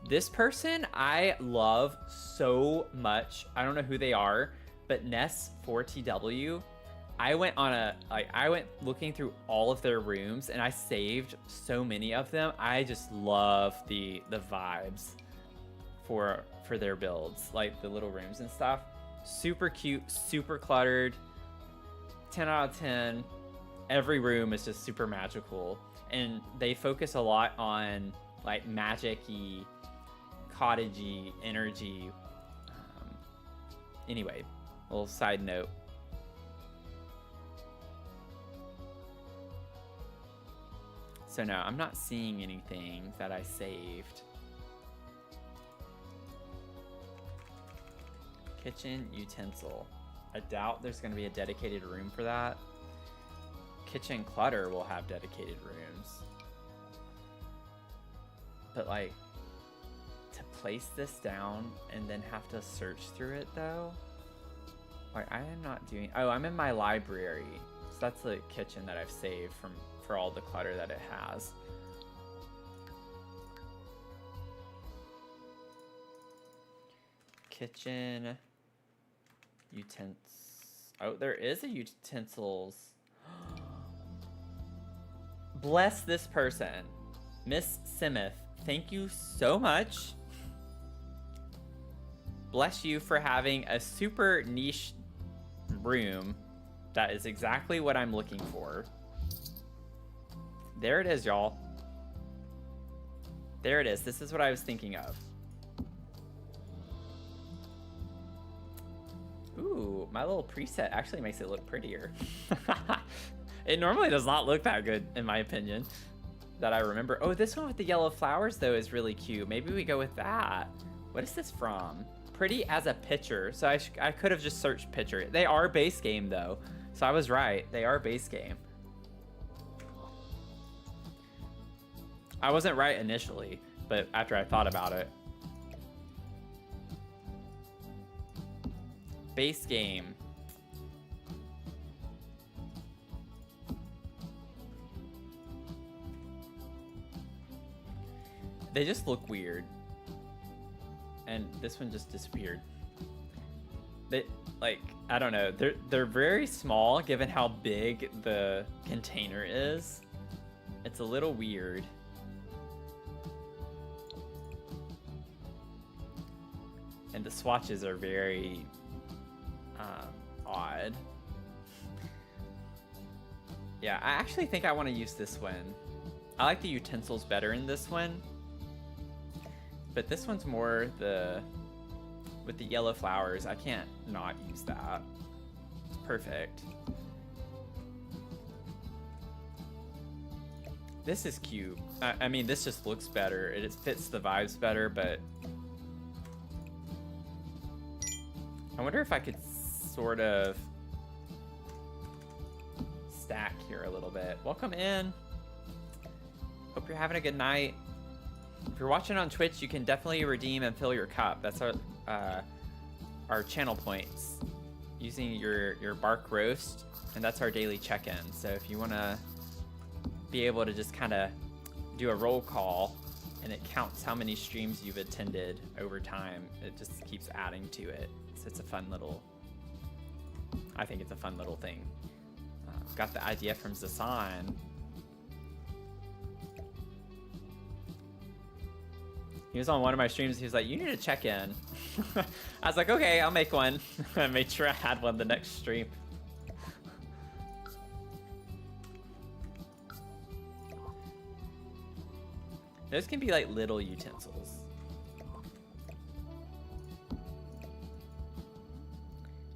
This person I love so much. I don't know who they are, but Ness4TW. I went looking through all of their rooms and I saved so many of them. I just love the vibes for their builds, like the little rooms and stuff. Super cute, super cluttered. 10 out of 10. Every room is just super magical, and they focus a lot on like magic-y, cottagey energy. Anyway, little side note. So no, I'm not seeing anything that I saved. Kitchen utensil. I doubt there's going to be a dedicated room for that. Kitchen clutter will have dedicated rooms. But like, to place this down and then have to search through it though? Like, I am not doing... Oh, I'm in my library. So that's the kitchen that I've saved for all the clutter that it has. Kitchen utensils. Oh, there is a utensils. Bless this person. Miss Simith, thank you so much. Bless you for having a super niche room. That is exactly what I'm looking for. There it is, y'all. There it is. This is what I was thinking of. Ooh, my little preset actually makes it look prettier. It normally does not look that good, in my opinion, that I remember. Oh, this one with the yellow flowers, though, is really cute. Maybe we go with that. What is this from? Pretty as a picture. So I could have just searched picture. They are base game, though. So I was right. They are base game. I wasn't right initially, but after I thought about it. Base game. They just look weird. And this one just disappeared. They, like, I don't know. They're very small given how big the container is. It's a little weird. And the swatches are very odd. Yeah, I actually think I want to use this one. I like the utensils better in this one. But this one's more with the yellow flowers. I can't not use that. It's perfect. This is cute. I mean, this just looks better. It fits the vibes better, but I wonder if I could sort of stack here a little bit. Welcome in. Hope you're having a good night. If you're watching on Twitch, you can definitely redeem and fill your cup. That's our channel points using your bark roast, and that's our daily check-in. So if you want to be able to just kind of do a roll call, and it counts how many streams you've attended over time, it just keeps adding to it. So it's a fun little, I think it's a fun little thing. Got the idea from Zasan. He was on one of my streams. He was like, you need to check in. I was like, okay, I'll make one. I made sure I had one the next stream. Those can be like little utensils.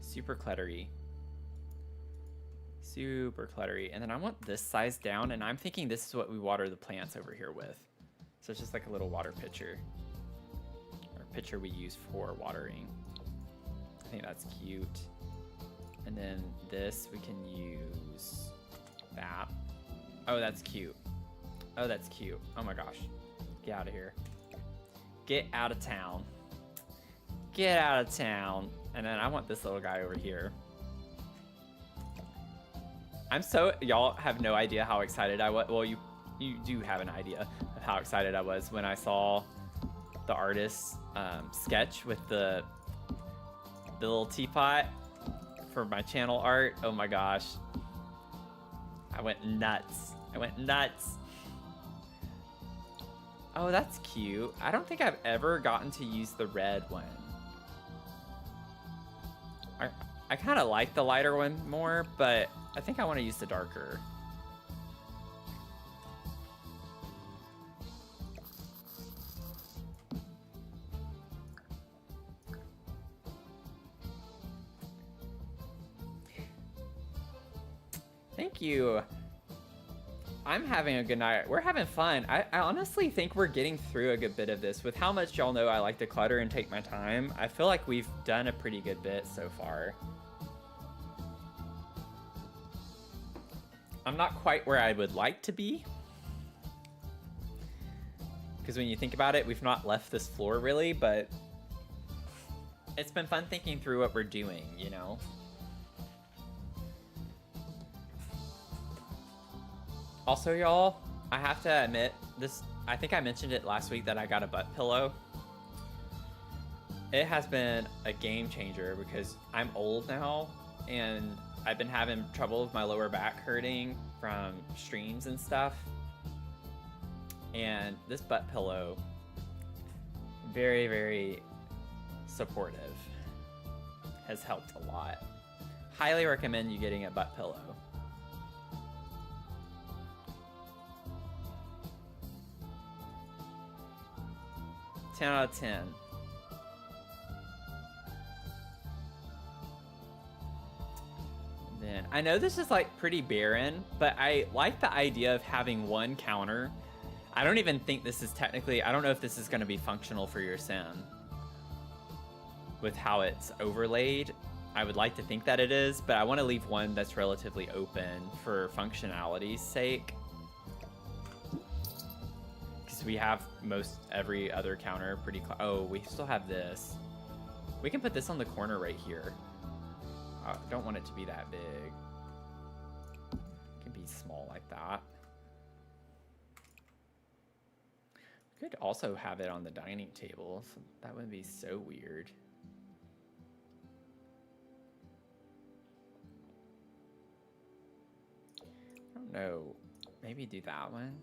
Super cluttery. Super cluttery. And then I want this size down, and I'm thinking this is what we water the plants over here with. So it's just like a little water pitcher. Or pitcher we use for watering. I think that's cute. And then this, we can use that. Oh, that's cute. Oh, that's cute. Oh my gosh. Get out of here. Get out of town. Get out of town. And then I want this little guy over here. I'm so, y'all have no idea how excited I was. Well, you do have an idea of how excited I was when I saw the artist's sketch with the little teapot for my channel art. Oh my gosh. I went nuts. I went nuts. Oh, that's cute. I don't think I've ever gotten to use the red one. I kind of like the lighter one more, but I think I want to use the darker. Thank you. I'm having a good night. We're having fun. I honestly think we're getting through a good bit of this. With how much y'all know I like to clutter and take my time, I feel like we've done a pretty good bit so far. I'm not quite where I would like to be, Because when you think about it, we've not left this floor really, but it's been fun thinking through what we're doing, you know? Also, y'all, I have to admit, I think I mentioned it last week that I got a butt pillow. It has been a game changer because I'm old now and I've been having trouble with my lower back hurting from streams and stuff. And this butt pillow, very, very supportive, has helped a lot. Highly recommend you getting a butt pillow. Ten out of 10. Then I know this is like pretty barren, but I like the idea of having one counter. I don't even think this is technically, I don't know if this is going to be functional for your sim with how it's overlaid. I would like to think that it is, but I want to leave one that's relatively open for functionality's sake. Because we have most every other counter pretty oh, we still have this. We can put this on the corner right here. I don't want it to be that big. It can be small like that. We could also have it on the dining table, so that wouldn't be so weird. I don't know. Maybe do that one.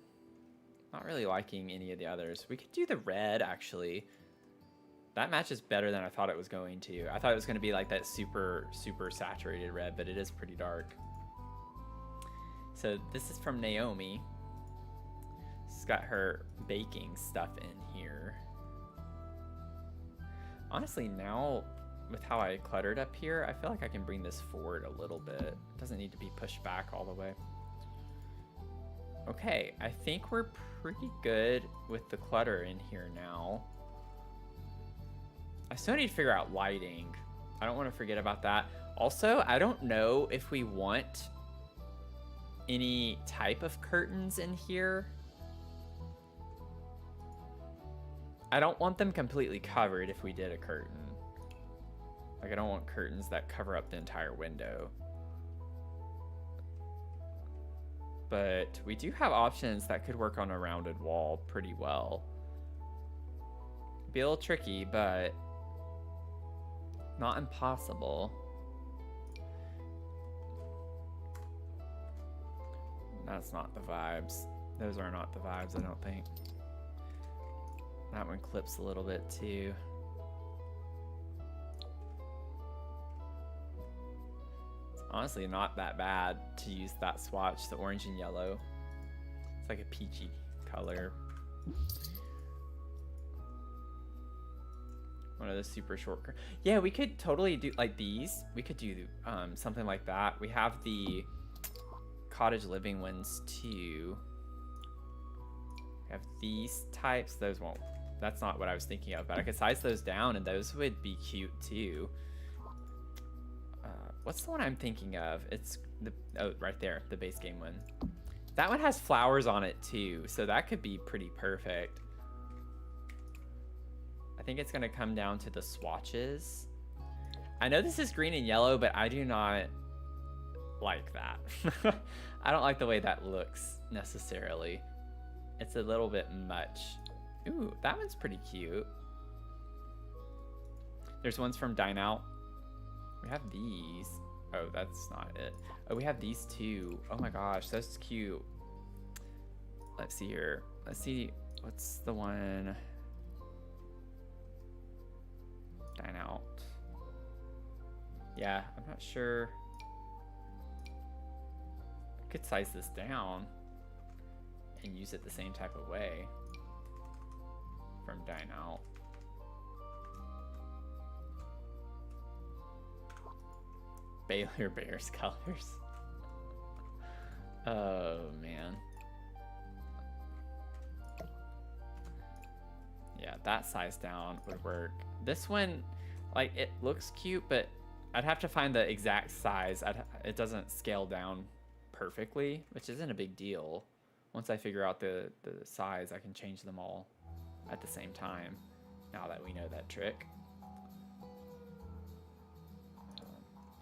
Not really liking any of the others. We could do the red, actually. That matches better than I thought it was going to. I thought it was going to be like that super, super saturated red, but it is pretty dark. So this is from Naomi. She's got her baking stuff in here. Honestly, now with how I cluttered up here, I feel like I can bring this forward a little bit. It doesn't need to be pushed back all the way. Okay, I think we're pretty good with the clutter in here now. I still need to figure out lighting. I don't want to forget about that. Also, I don't know if we want any type of curtains in here. I don't want them completely covered if we did a curtain. Like, I don't want curtains that cover up the entire window. But we do have options that could work on a rounded wall pretty well. Be a little tricky, but not impossible. That's not the vibes. Those are not the vibes, I don't think. That one clips a little bit too. It's honestly not that bad to use that swatch, the orange and yellow. It's like a peachy color. One of the super short. Yeah, we could totally do like these. We could do something like that. We have the cottage living ones too. We have these types. Those won't. That's not what I was thinking of, but I could size those down and those would be cute too. What's the one I'm thinking of? It's the, oh, right there, the base game one. That one has flowers on it too, so that could be pretty perfect. I think it's gonna come down to the swatches. I know this is green and yellow, but I do not like that. I don't like the way that looks necessarily. It's a little bit much. Ooh, that one's pretty cute. There's ones from Dine Out. We have these. Oh, that's not it. Oh, we have these two. Oh my gosh, that's cute. Let's see here. Let's see, what's the one? Dine Out. Yeah, I'm not sure. I could size this down and use it the same type of way from Dine Out. Baylor Bears colors. Oh man. Yeah, that size down would work. This one, like, it looks cute, but I'd have to find the exact size. It doesn't scale down perfectly, which isn't a big deal. Once I figure out the size, I can change them all. at the same time, now that we know that trick.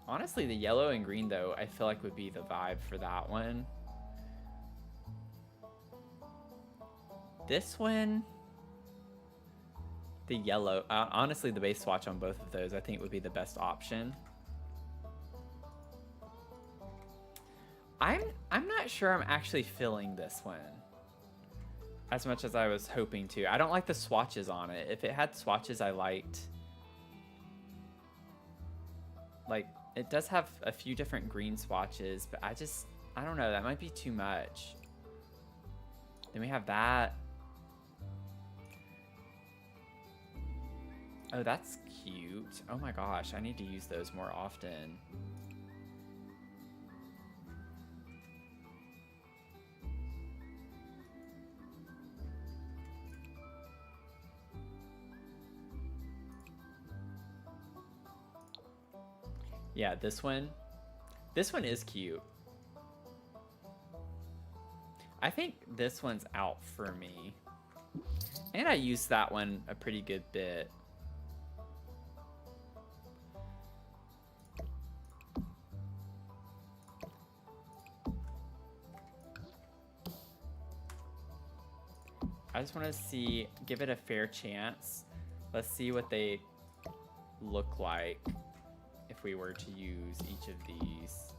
Honestly, the yellow and green, though, I feel like would be the vibe for that one. This one, the yellow, honestly, the base swatch on both of those I think would be the best option. I'm not sure I'm actually feeling this one as much as I was hoping to. I don't like the swatches on it. If it had swatches I liked, like, it does have a few different green swatches, but I don't know, that might be too much. Then we have that. Oh, that's cute. Oh my gosh, I need to use those more often. Yeah, this one is cute. I think this one's out for me. And I used that one a pretty good bit. I just want to give it a fair chance. Let's see what they look like if we were to use each of these.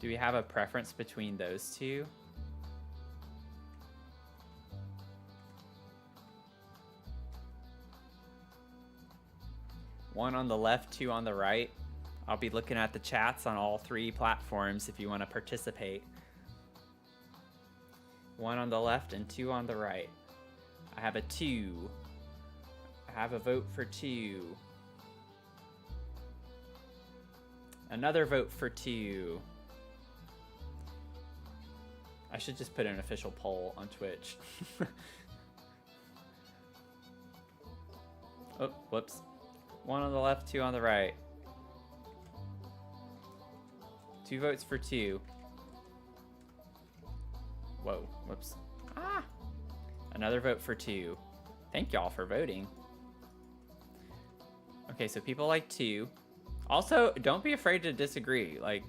Do we have a preference between those two? One on the left, two on the right. I'll be looking at the chats on all three platforms if you want to participate. One on the left and two on the right. I have a 2. I have a vote for 2. Another vote for 2. I should just put an official poll on Twitch. Oh, whoops. 1 on the left, 2 on the right. 2 votes for 2. Whoa, whoops. Ah! Another vote for 2. Thank y'all for voting. Okay, so people like 2. Also, don't be afraid to disagree. Like,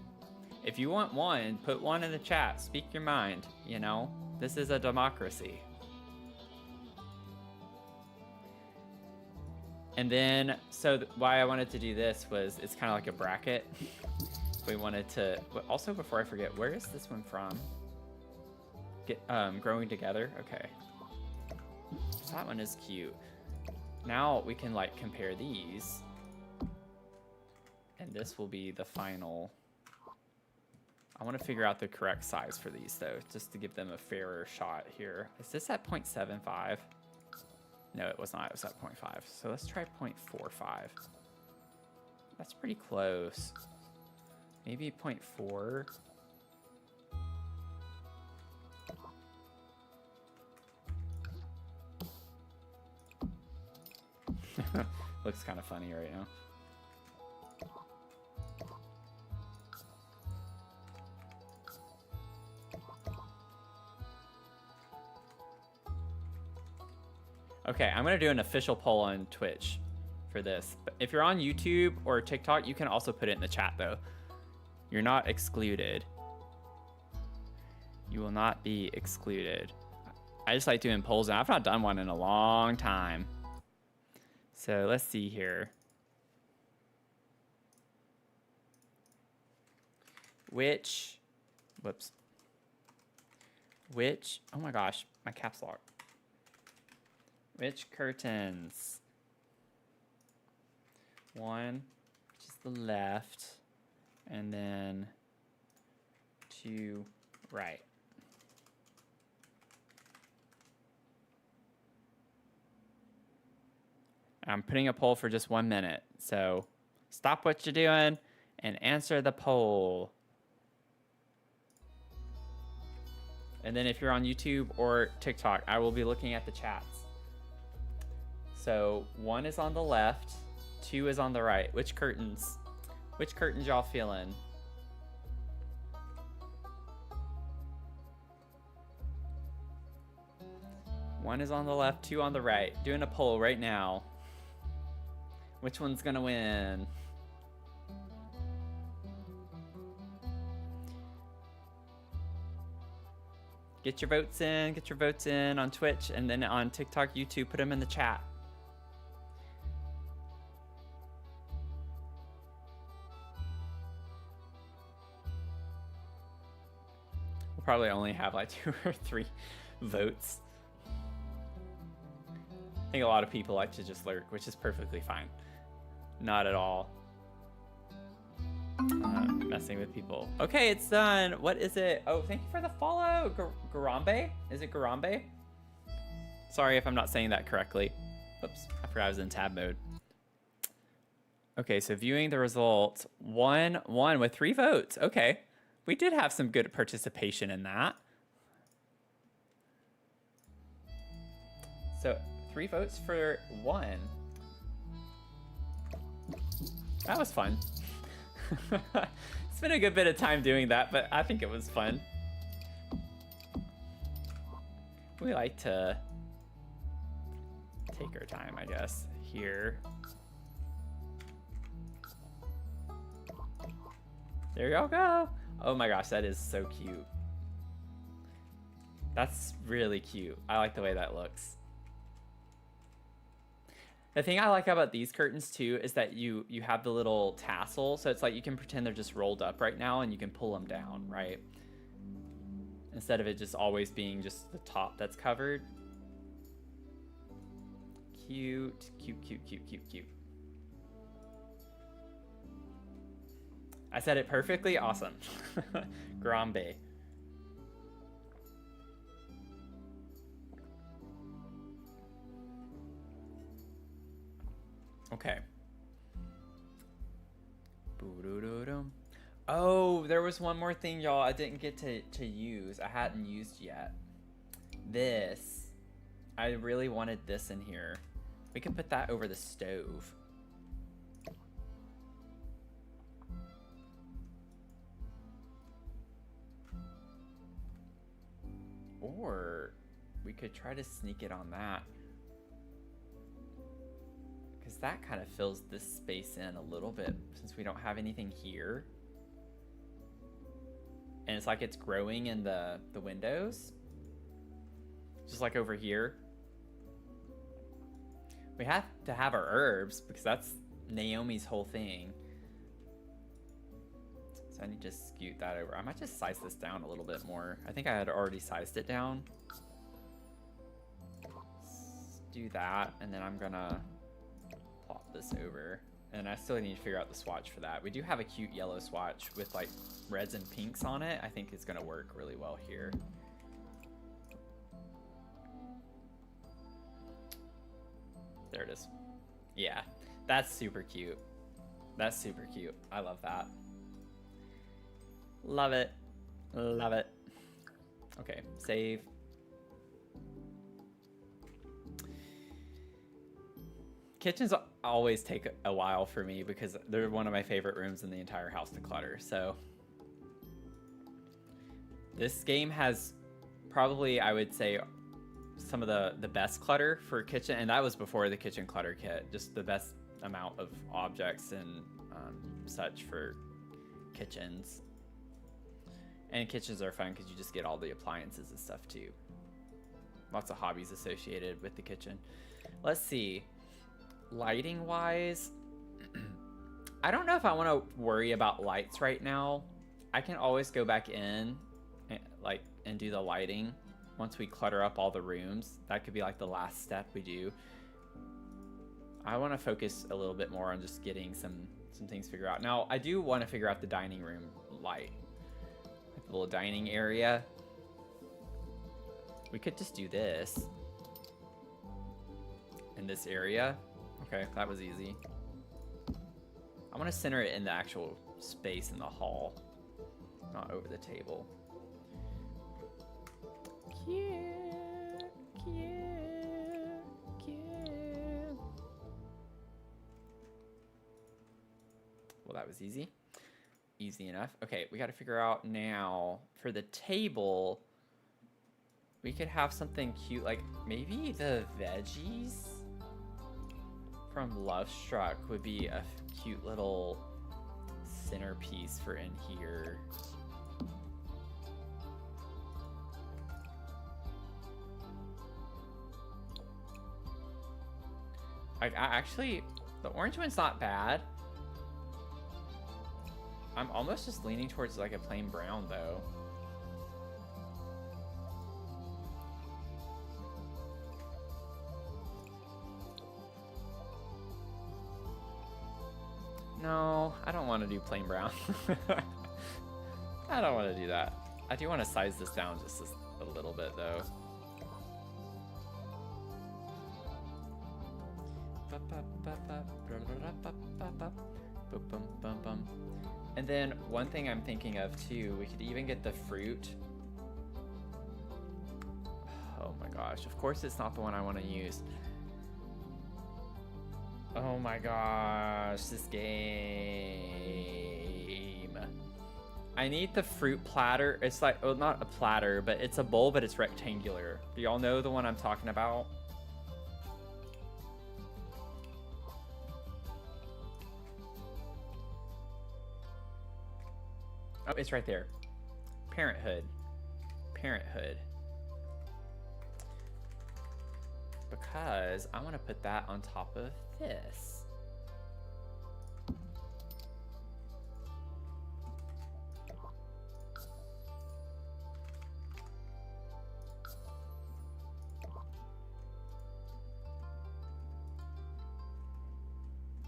if you want 1, put 1 in the chat. Speak your mind, you know? This is a democracy. And then, so why I wanted to do this was, it's kind of like a bracket. We wanted to, also before I forget, where is this one from? Growing Together, okay. So that one is cute. Now we can like compare these. And this will be the final. I want to figure out the correct size for these though, just to give them a fairer shot here. Is this at 0.75? No, it was not, it was at 0.5. So let's try 0.45. That's pretty close. Maybe 0.4. Looks kind of funny right now. Okay, I'm gonna do an official poll on Twitch for this. But if you're on YouTube or TikTok, you can also put it in the chat though. You're not excluded. You will not be excluded. I just like doing polls, and I've not done one in a long time. So let's see here. Which, oh my gosh, my caps lock. Which curtains? 1, which is the left, and then 2 right. I'm putting a poll for just 1 minute, so stop what you're doing and answer the poll. And then if you're on YouTube or TikTok, I will be looking at the chats. So 1 is on the left, 2 is on the right. Which curtains y'all feeling? One is on the left, two on the right. Doing a poll right now. Which one's gonna win? Get your votes in. Get your votes in on Twitch and then on TikTok, YouTube. Put them in the chat. We'll probably only have like 2 or 3 votes. I think a lot of people like to just lurk, which is perfectly fine. Not at all messing with people. Okay, it's done. What is it? Oh, thank you for the follow. Garambe? Is it Garambe? Sorry if I'm not saying that correctly. Oops, I forgot I was in tab mode. Okay, so viewing the results. 1-1 with 3 votes. Okay, we did have some good participation in that. So 3 votes for 1. That was fun. It's been a good bit of time doing that, but I think it was fun. We like to take our time, I guess, here. There y'all go. Oh my gosh, that is so cute. That's really cute. I like the way that looks. The thing I like about these curtains too is that you have the little tassel, so it's like you can pretend they're just rolled up right now and you can pull them down, right? Instead of it just always being just the top that's covered. Cute, cute, cute, cute, cute, cute. I said it perfectly? Awesome. Grambe. Okay. Oh, there was one more thing, y'all, I didn't get to use. I hadn't used yet. This. I really wanted this in here. We could put that over the stove. Or we could try to sneak it on that. Because that kind of fills this space in a little bit since we don't have anything here. And it's like it's growing in the windows. Just like over here. We have to have our herbs because that's Naomi's whole thing. So I need to scoot that over. I might just size this down a little bit more. I think I had already sized it down. Let's do that, and then I'm gonna plop this over. And I still need to figure out the swatch for that. We do have a cute yellow swatch with like reds and pinks on it. I think it's gonna work really well here. There it is. Yeah, that's super cute. That's super cute. I love that. Love it. Love it. Okay, save. Kitchens always take a while for me because they're one of my favorite rooms in the entire house to clutter. So this game has probably, I would say, some of the best clutter for kitchen, and that was before the kitchen clutter kit. Just the best amount of objects and such for kitchens. And kitchens are fun because you just get all the appliances and stuff too. Lots of hobbies associated with the kitchen. Let's see. Lighting wise, I don't know if I want to worry about lights right now. I can always go back in and do the lighting once we clutter up all the rooms. That could be like the last step we do. I want to focus a little bit more on just getting some things figured out. Now, I do want to figure out the dining room light. Like the little dining area. We could just do this in this area. Okay, that was easy. I want to center it in the actual space in the hall, not over the table. Cute, cute, cute. Well, that was easy. Easy enough. Okay, we got to figure out now for the table. we could have something cute, like maybe the veggies from Love Struck would be a cute little centerpiece for in here. Like, actually, the orange one's not bad. I'm almost just leaning towards like a plain brown though. No, I don't want to do plain brown. I don't want to do that. I do want to size this down just a little bit though. And then one thing I'm thinking of too, we could even get the fruit. Oh my gosh, of course it's not the one I want to use. Oh my gosh, this game. I need the fruit platter. It's like, oh, not a platter, but it's a bowl, but it's rectangular. Do y'all know the one I'm talking about? Oh, it's right there. Parenthood. Parenthood. Because I want to put that on top of this.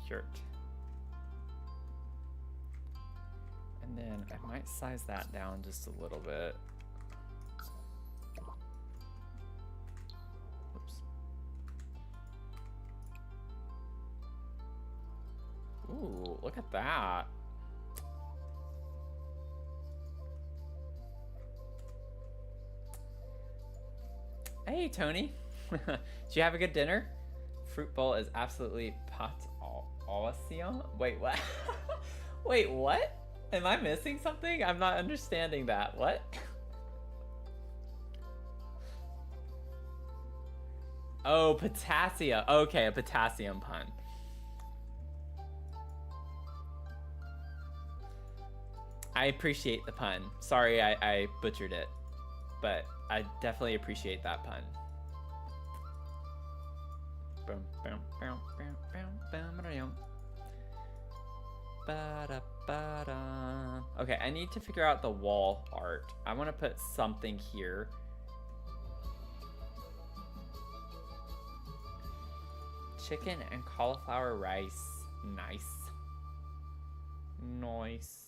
Cured. And then I might size that down just a little bit. Oops. Ooh, look at that. Hey, Tony. Did you have a good dinner? Fruit bowl is absolutely awesome. Wait, what? Wait, what? Am I missing something? I'm not understanding that. What? Oh, potassium. Okay, a potassium pun. I appreciate the pun. Sorry I butchered it, but I definitely appreciate that pun. Boom, boom, boom, boom, boom, boom, boom. Ba-da-ba-da. Okay, I need to figure out the wall art. I want to put something here. Chicken and cauliflower rice. Nice. Nice.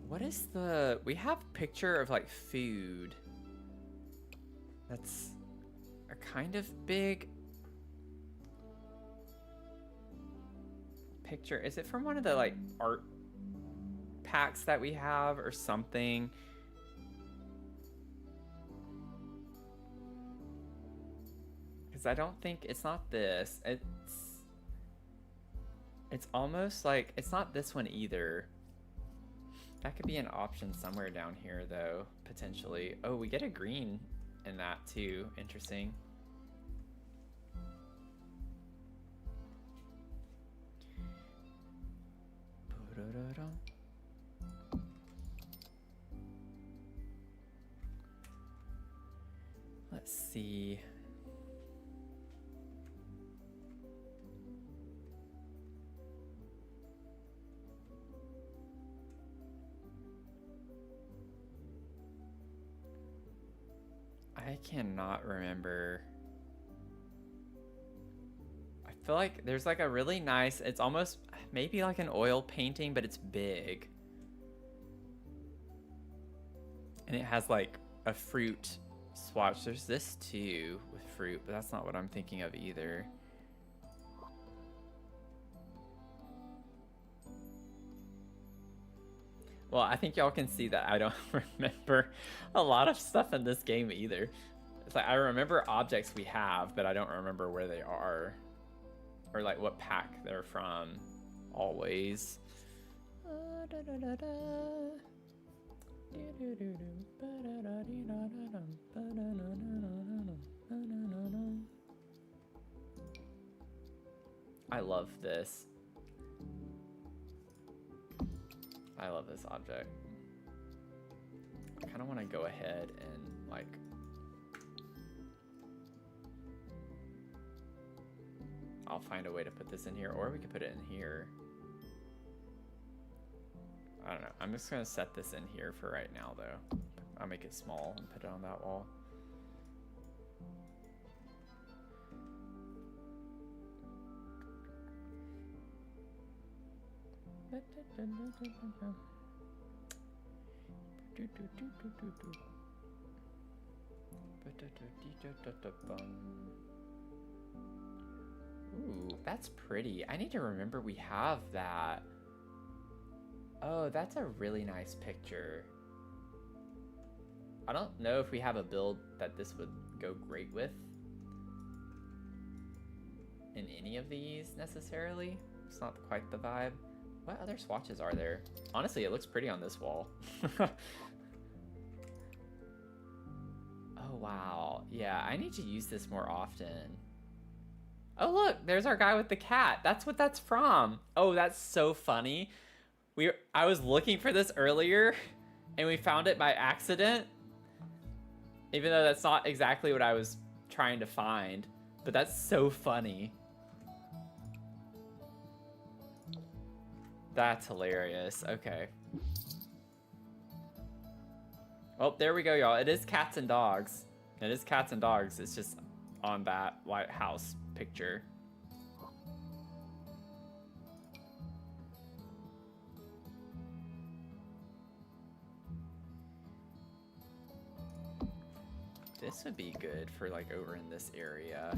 What is the... We have picture of like food. That's a kind of big picture. Is it from one of the like art packs that we have or something? Because I don't think it's not this. It's almost like it's not this one either. That could be an option somewhere down here though, potentially. Oh, we get a green in that too. Interesting. Let's see. I cannot remember. I feel like there's like a really nice, it's almost maybe like an oil painting, but it's big. And it has like a fruit swatch. There's this too with fruit, but that's not what I'm thinking of either. Well, I think y'all can see that I don't remember a lot of stuff in this game either. It's like I remember objects we have, but I don't remember where they are or like what pack they're from. always. I love this. I love this object. I kind of want to go ahead and like I'll find a way to put this in here, or we could put it in here. I don't know. I'm just gonna set this in here for right now though. I'll make it small and put it on that wall. Ooh, that's pretty. I need to remember we have that. Oh, that's a really nice picture. I don't know if we have a build that this would go great with in any of these necessarily. It's not quite the vibe. What other swatches are there? Honestly, it looks pretty on this wall. Oh, wow. Yeah, I need to use this more often. Oh, look, there's our guy with the cat. That's what that's from. Oh, that's so funny. I was looking for this earlier, and we found it by accident. Even though that's not exactly what I was trying to find. But that's so funny. That's hilarious. Okay. Oh, there we go, y'all. It is cats and dogs. It is cats and dogs. It's just on that White House picture. This would be good for like over in this area.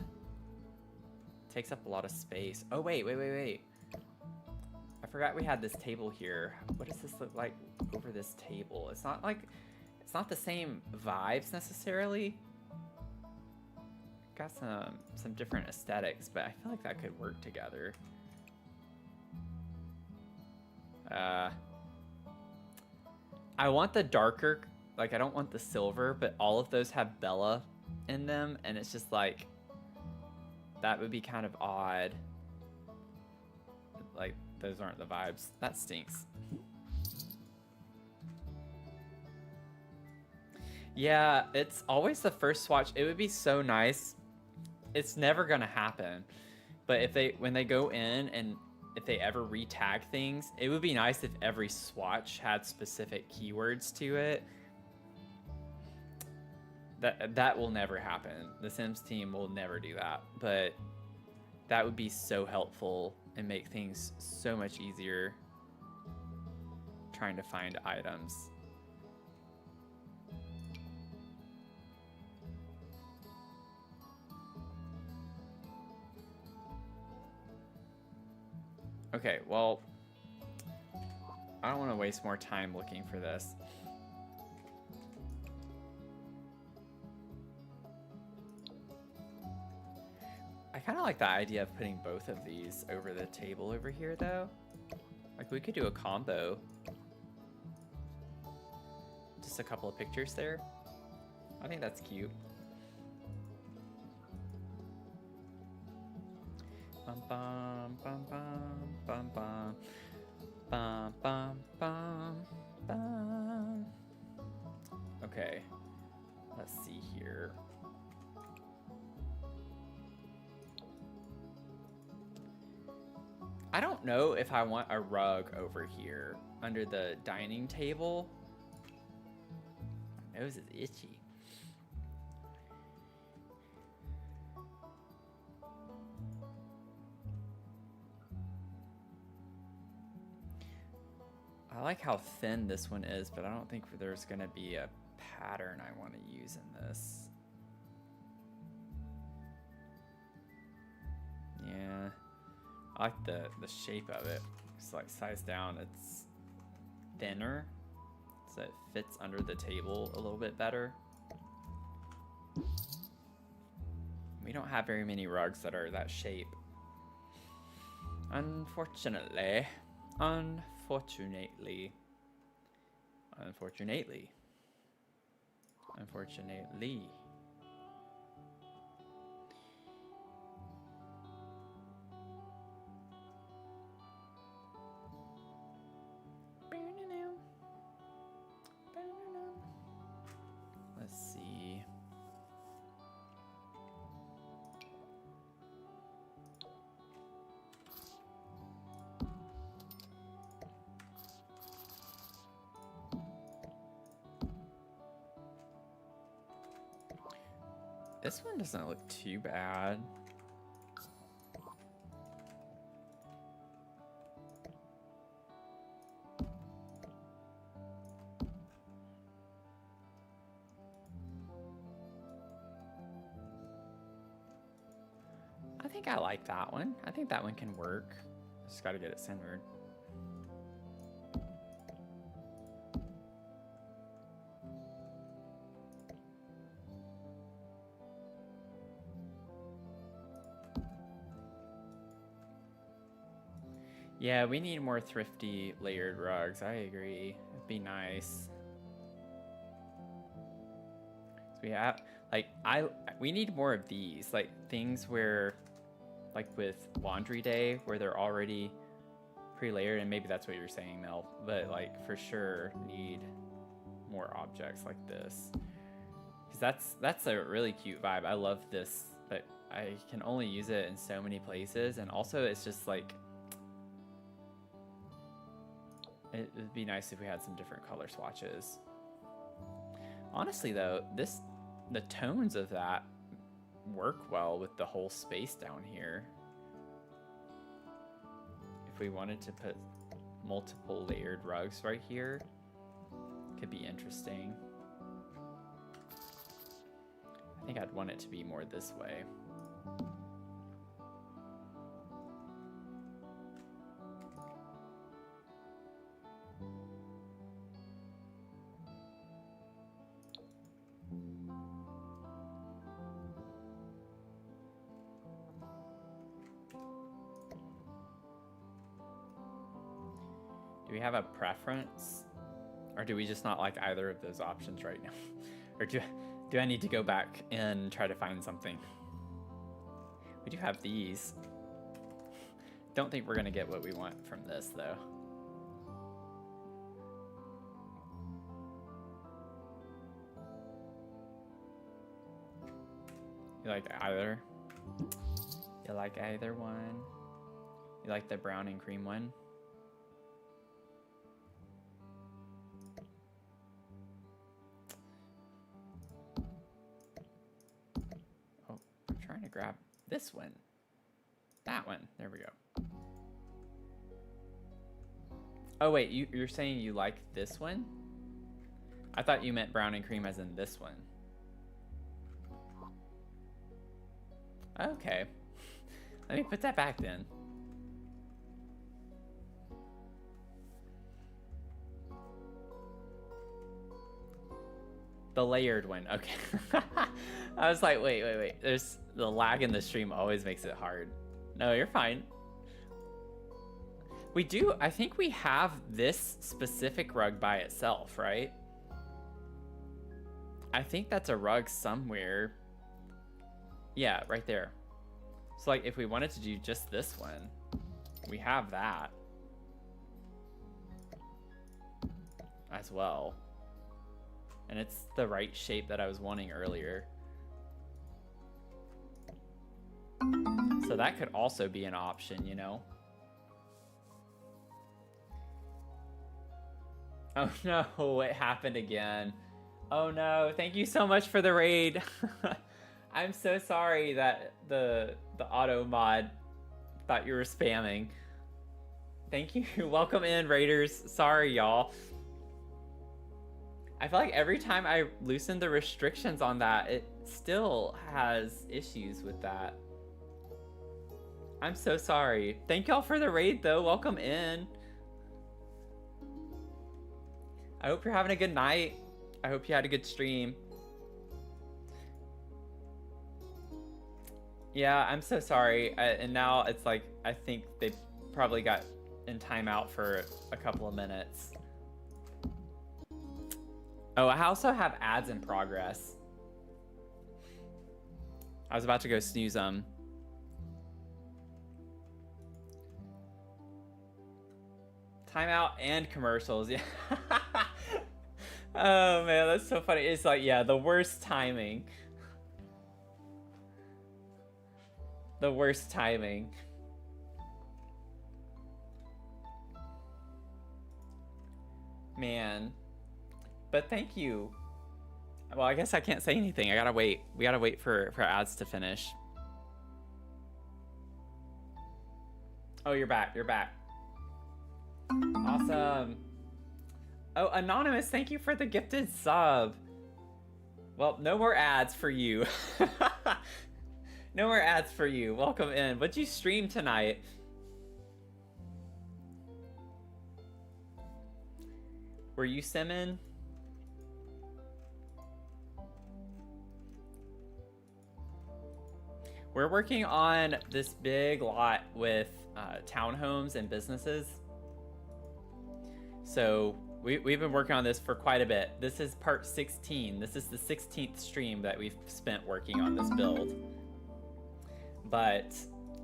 Takes up a lot of space. Oh, wait. I forgot we had this table here. What does this look like over this table? It's not the same vibes necessarily. Got some different aesthetics, but I feel like that could work together. I want the darker, like I don't want the silver, but all of those have Bella in them, and it's just like, that would be kind of odd. Like, those aren't the vibes. That stinks. Yeah, it's always the first swatch. It would be so nice. It's never gonna happen. But when they go in and if they ever re-tag things, it would be nice if every swatch had specific keywords to it. That will never happen. The Sims team will never do that. But that would be so helpful and make things so much easier trying to find items. Okay, well, I don't want to waste more time looking for this. I kind of like the idea of putting both of these over the table over here, though. Like, we could do a combo. Just a couple of pictures there. I think that's cute. Bum bum bum bum bum bum bum bum bum bum. Okay, let's see here. I don't know if I want a rug over here under the dining table. My nose is itchy. I like how thin this one is, but I don't think there's gonna be a pattern I want to use in this. Yeah, I like the shape of it. It's like size down, it's thinner, so it fits under the table a little bit better. We don't have very many rugs that are that shape. Unfortunately. Unfortunately. Unfortunately. Unfortunately. Let's see. This one doesn't look too bad. I think I like that one. I think that one can work. Just gotta get it centered. Yeah, we need more thrifty layered rugs. I agree. It'd be nice. So we have, like, we need more of these, like things where, like with laundry day, where they're already pre-layered, and maybe that's what you're saying, Mel, but like for sure need more objects like this. Because that's a really cute vibe. I love this, but I can only use it in so many places, and also it's just like, it would be nice if we had some different color swatches. Honestly though, the tones of that work well with the whole space down here. If we wanted to put multiple layered rugs right here, could be interesting. I think I'd want it to be more this way. Do we have a preference? Or do we just not like either of those options right now? Or do I need to go back and try to find something? We do have these. Don't think we're gonna get what we want from this though. You like either? You like either one? You like the brown and cream one? Trying to grab this one. That one. There we go. Oh wait, you're saying you like this one? I thought you meant brown and cream as in this one. Okay. Let me put that back then. The layered one. Okay. I was like, wait. There's the lag in the stream always makes it hard. No, you're fine. We do, I think we have this specific rug by itself, right? I think that's a rug somewhere. Yeah, right there. So like if we wanted to do just this one, we have that as well. And it's the right shape that I was wanting earlier. So that could also be an option, you know? Oh no, it happened again. Oh no, thank you so much for the raid. I'm so sorry that the auto mod thought you were spamming. Thank you. Welcome in, raiders. Sorry, y'all. I feel like every time I loosen the restrictions on that, it still has issues with that. I'm so sorry. Thank y'all for the raid though. Welcome in. I hope you're having a good night. I hope you had a good stream. Yeah, I'm so sorry. And now it's like, I think they probably got in timeout for a couple of minutes. Oh, I also have ads in progress. I was about to go snooze them. Timeout and commercials, yeah. Oh man, that's so funny. It's like, yeah, the worst timing. The worst timing. Man. But thank you. Well, I guess I can't say anything. I gotta wait. We gotta wait for ads to finish. Oh, you're back. You're back. Awesome. Oh, Anonymous, thank you for the gifted sub. Well, no more ads for you. No more ads for you. Welcome in. What'd you stream tonight? Were you simming? We're working on this big lot with townhomes and businesses. So we've been working on this for quite a bit. This is part 16. This is the 16th stream that we've spent working on this build. But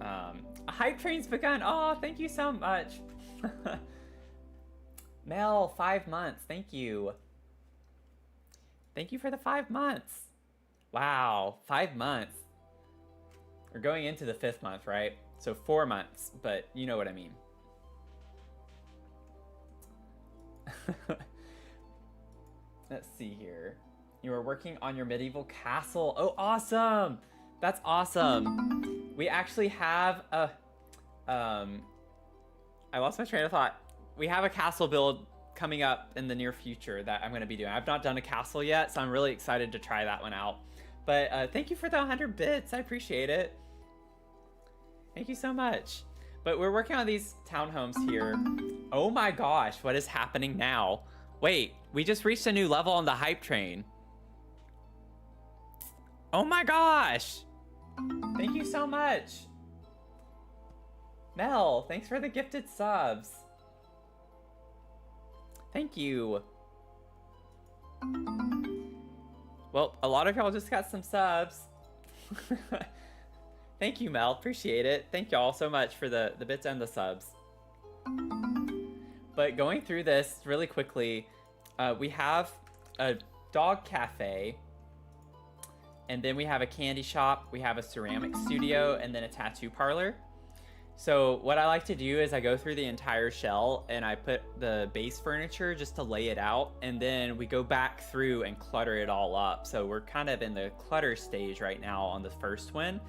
a hype train's begun. Oh, thank you so much. Mel, 5 months. Thank you. Thank you for the 5 months. Wow, 5 months. We're going into the 5th month, right? So 4 months, but you know what I mean. Let's see here. You are working on your medieval castle. Oh, awesome! That's awesome. We actually have a... I lost my train of thought. We have a castle build coming up in the near future that I'm going to be doing. I've not done a castle yet, so I'm really excited to try that one out. But thank you for the 100 bits. I appreciate it. Thank you so much. But we're working on these townhomes here. Oh my gosh, what is happening now? Wait, we just reached a new level on the hype train. Oh my gosh. Thank you so much. Mel, thanks for the gifted subs. Thank you. Well, a lot of y'all just got some subs. Thank you, Mel. Appreciate it. Thank y'all so much for the bits and the subs. But going through this really quickly, we have a dog cafe, and then we have a candy shop, we have a ceramic studio, and then a tattoo parlor. So what I like to do is I go through the entire shell and I put the base furniture just to lay it out, and then we go back through and clutter it all up. So we're kind of in the clutter stage right now on the first one.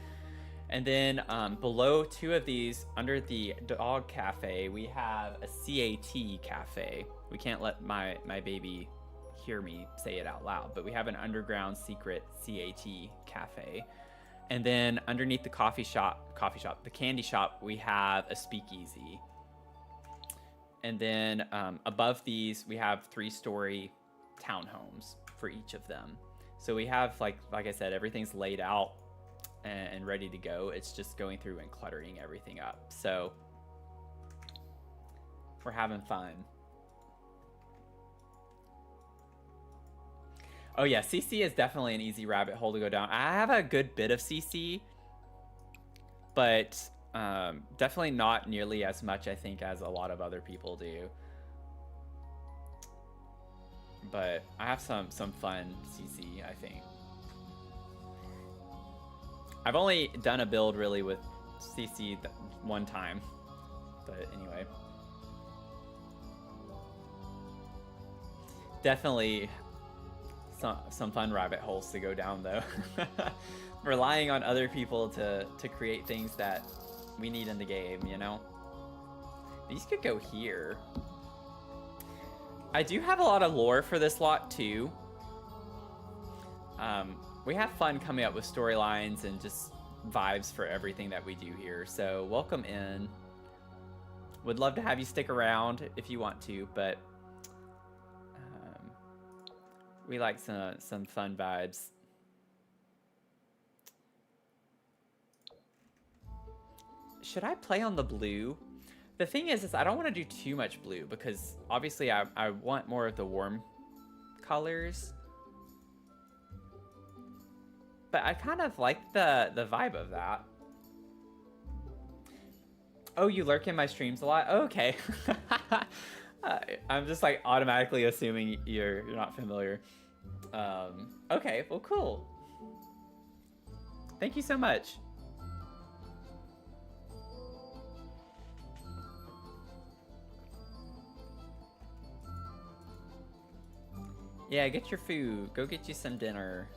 And then below 2 of these, under the dog cafe, we have a CAT cafe. We can't let my baby hear me say it out loud, but we have an underground secret CAT cafe. And then underneath the the candy shop, we have a speakeasy. And then above these, we have 3-story townhomes for each of them. So we have, like I said, everything's laid out and ready to go. It's just going through and cluttering everything up. So we're having fun. Oh yeah, CC is definitely an easy rabbit hole to go down. I have a good bit of CC, but definitely not nearly as much, I think, as a lot of other people do. But I have some fun CC, I think. I've only done a build really with CC one time, but anyway. Definitely some fun rabbit holes to go down though. Relying on other people to create things that we need in the game, you know? These could go here. I do have a lot of lore for this lot too. We have fun coming up with storylines and just vibes for everything that we do here. So welcome in. Would love to have you stick around if you want to, but we like some fun vibes. Should I play on the blue? The thing is I don't want to do too much blue because obviously I want more of the warm colors. But I kind of like the vibe of that. Oh, you lurk in my streams a lot? Oh, okay. I'm just like automatically assuming you're not familiar. Okay, well, cool. Thank you so much. Yeah, get your food. Go get you some dinner.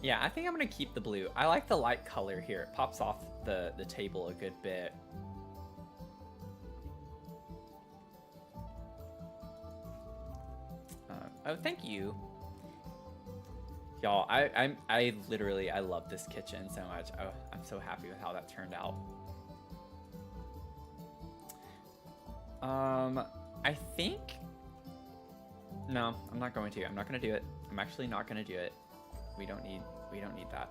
Yeah, I think I'm gonna keep the blue. I like the light color here. It pops off the table a good bit. Oh, thank you. Y'all, I literally, I love this kitchen so much. Oh, I'm so happy with how that turned out. I think... No, I'm not going to. I'm not going to do it. I'm actually not going to do it. We don't need that.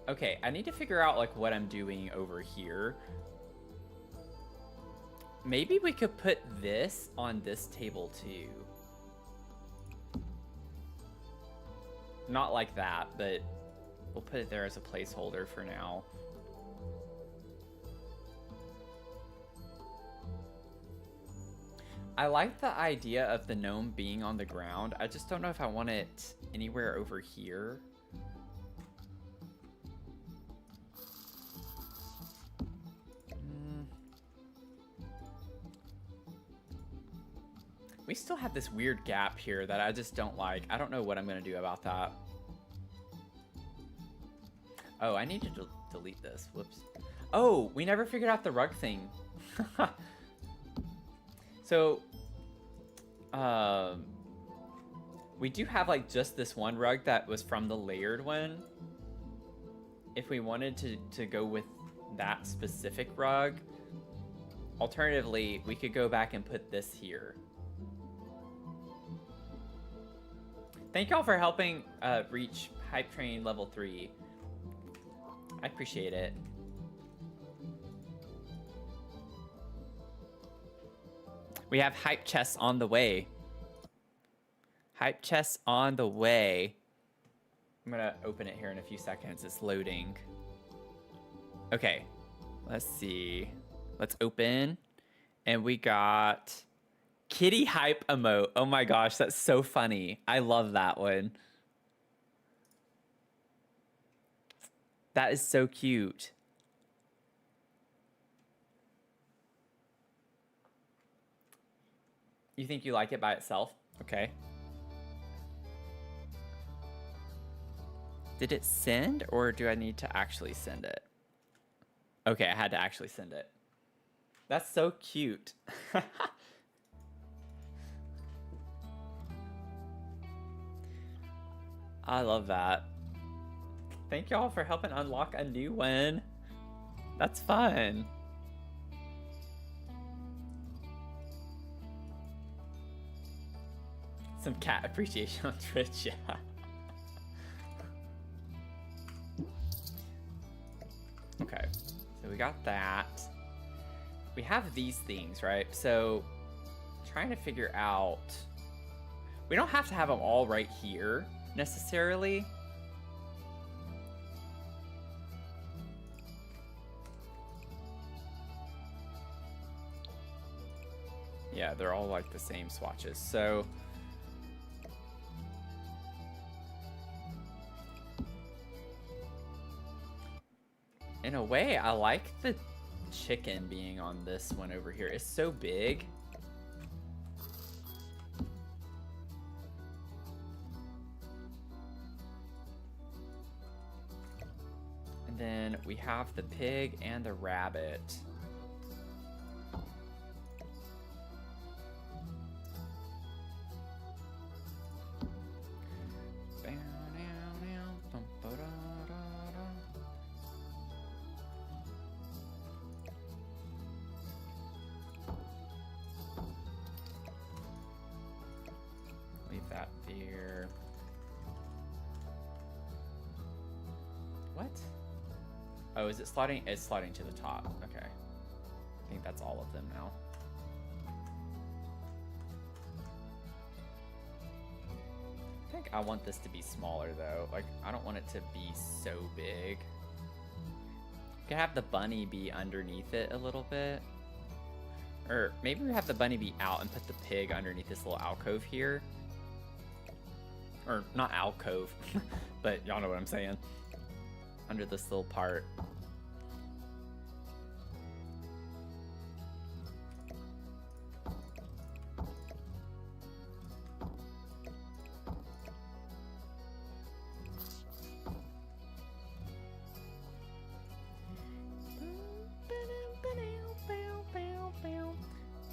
Okay, I need to figure out like what I'm doing over here. Maybe we could put this on this table too. Not like that, but we'll put it there as a placeholder for now. I like the idea of the gnome being on the ground. I just don't know if I want it anywhere over here. We still have this weird gap here that I just don't like. I don't know what I'm going to do about that. Oh, I need to delete this. Whoops. Oh, we never figured out the rug thing. So, we do have like just this one rug that was from the layered one. If we wanted to go with that specific rug, alternatively, we could go back and put this here. Thank y'all for helping reach Hype Train level 3. I appreciate it. We have hype chests on the way. Hype chests on the way. I'm gonna open it here in a few seconds. It's loading. Okay, let's see. Let's open. And we got kitty hype emote. Oh my gosh, that's so funny. I love that one. That is so cute. You think you like it by itself? Okay. Did it send, or do I need to actually send it? Okay, I had to actually send it. That's so cute. I love that. Thank y'all for helping unlock a new one. That's fun. Some cat appreciation on Twitch, yeah. Okay, so we got that. We have these things, right? So, trying to figure out... We don't have to have them all right here, necessarily. Yeah, they're all like the same swatches, so... In a way, I like the chicken being on this one over here. It's so big. And then we have the pig and the rabbit. there. What? Oh, is it sliding? It's sliding to the top. Okay. I think that's all of them now. I think I want this to be smaller though. Like, I don't want it to be so big. We could have the bunny be underneath it a little bit. Or maybe we have the bunny be out and put the pig underneath this little alcove here. Or not alcove, but y'all know what I'm saying. Under this little part.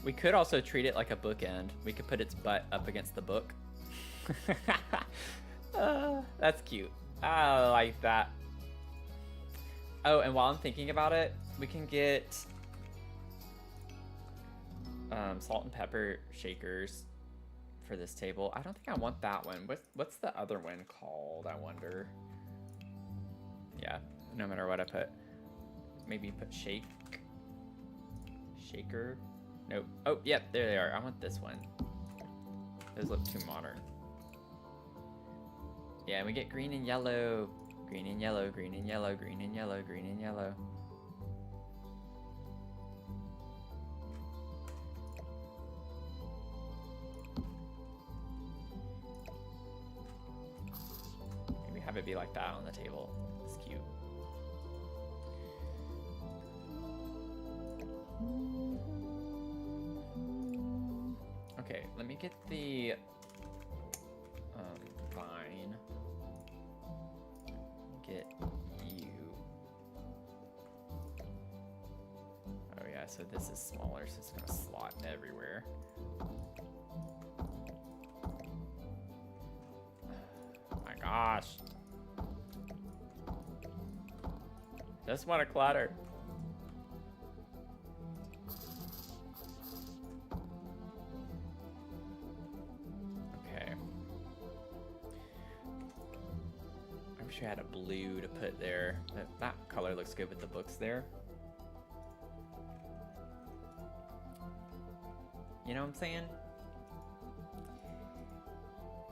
We could also treat it like a bookend. We could put its butt up against the book. That's cute. I like that. Oh, and while I'm thinking about it, we can get salt and pepper shakers for this table. I don't think I want that one. What's the other one called, I wonder? Yeah, no matter what I put. Maybe put shaker. Nope. Oh, yep, there they are. I want this one. Those look too modern. Yeah, and we get green and yellow. Green and yellow, green and yellow, green and yellow, green and yellow. Maybe have it be like that on the table. It's cute. Okay, let me get the vine. Get you. Oh yeah, so this is smaller, so it's gonna slot everywhere. Oh my gosh. Just want to clutter. I had a blue to put there. That color looks good with the books there. You know what I'm saying?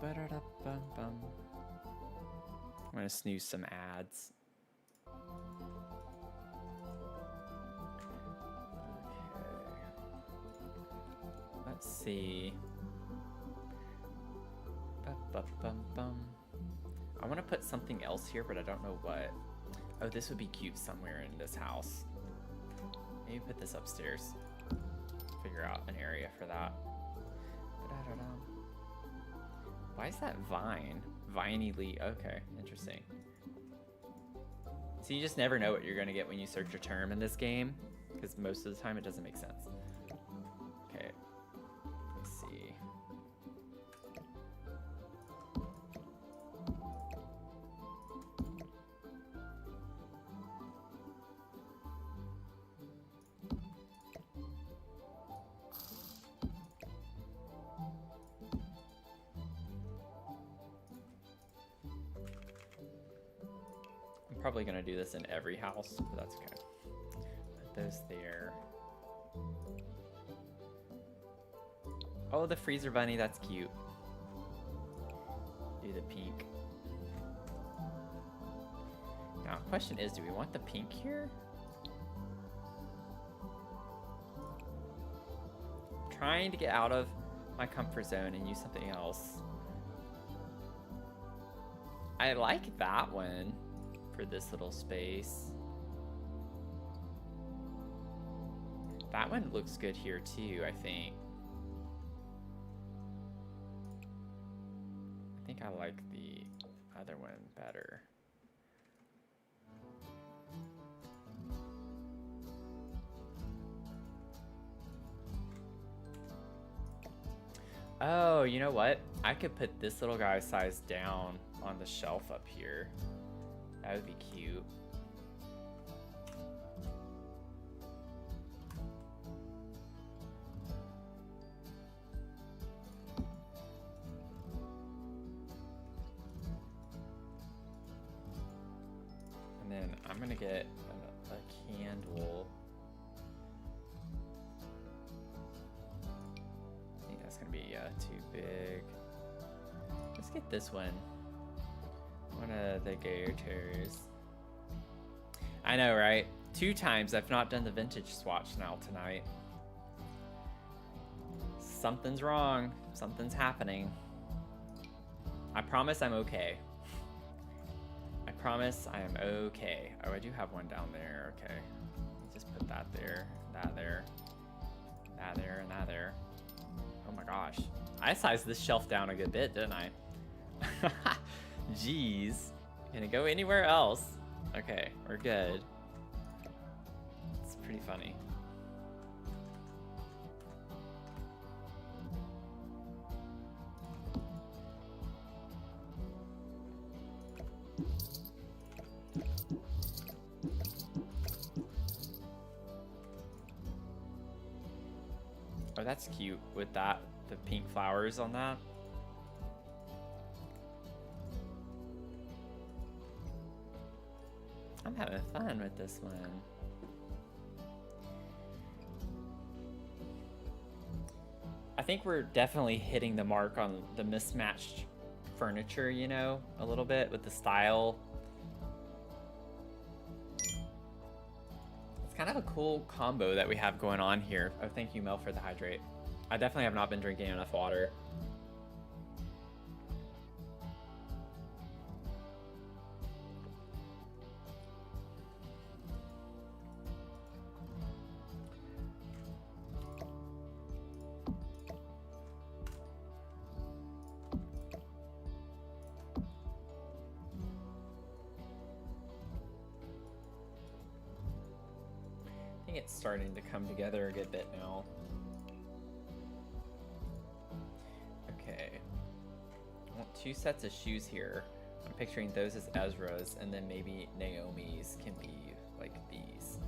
Ba-da-da-bum-bum. I'm gonna snooze some ads. Okay. Let's see. Ba-ba-bum-bum. I want to put something else here, but I don't know what. Oh, this would be cute somewhere in this house. Maybe put this upstairs. Figure out an area for that. Why is that vine? Viney Lee. Okay, interesting. So you just never know what you're going to get when you search a term in this game, because most of the time it doesn't make sense. Okay. Let's see. Probably gonna do this in every house, but that's okay. Put those there. Oh, the freezer bunny, that's cute. Do the pink. Now, question is, do we want the pink here? I'm trying to get out of my comfort zone and use something else. I like that one. For this little space. That one looks good here too, I think. I think I like the other one better. Oh, you know what? I could put this little guy size down on the shelf up here. That would be cute. I'm gonna get a candle. I think that's gonna be too big. Let's get this one. One of the gators. I know, right? 2 times I've not done the vintage swatch now tonight. Something's wrong. Something's happening. I promise I'm okay. I promise I am okay. Oh, I do have one down there. Okay. Just put that there, that there, that there, and that there. Oh my gosh. I sized this shelf down a good bit, didn't I? Jeez. Can it go anywhere else? Okay, we're good. It's pretty funny. Oh, that's cute with that, the pink flowers on that. I'm having fun with this one. I think we're definitely hitting the mark on the mismatched furniture, you know, a little bit with the style. It's kind of a cool combo that we have going on here. Oh, thank you, Mel, for the hydrate. I definitely have not been drinking enough water. It's starting to come together a good bit now. Okay. I want 2 sets of shoes here. I'm picturing those as Ezra's, and then maybe Naomi's can be like these.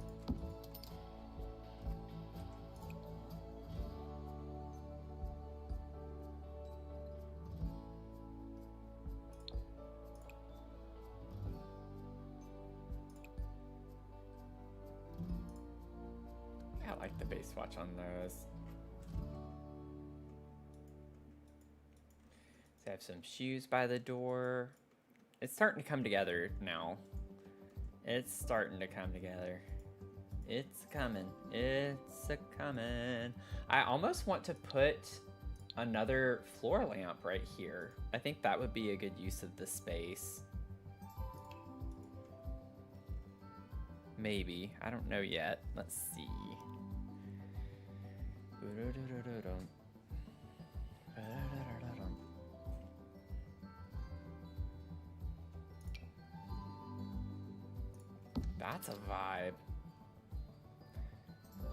I like the base watch on those. So I have some shoes by the door. It's starting to come together now. It's starting to come together. It's coming. It's a coming. I almost want to put another floor lamp right here. I think that would be a good use of the space. Maybe. I don't know yet. Let's see. That's a vibe.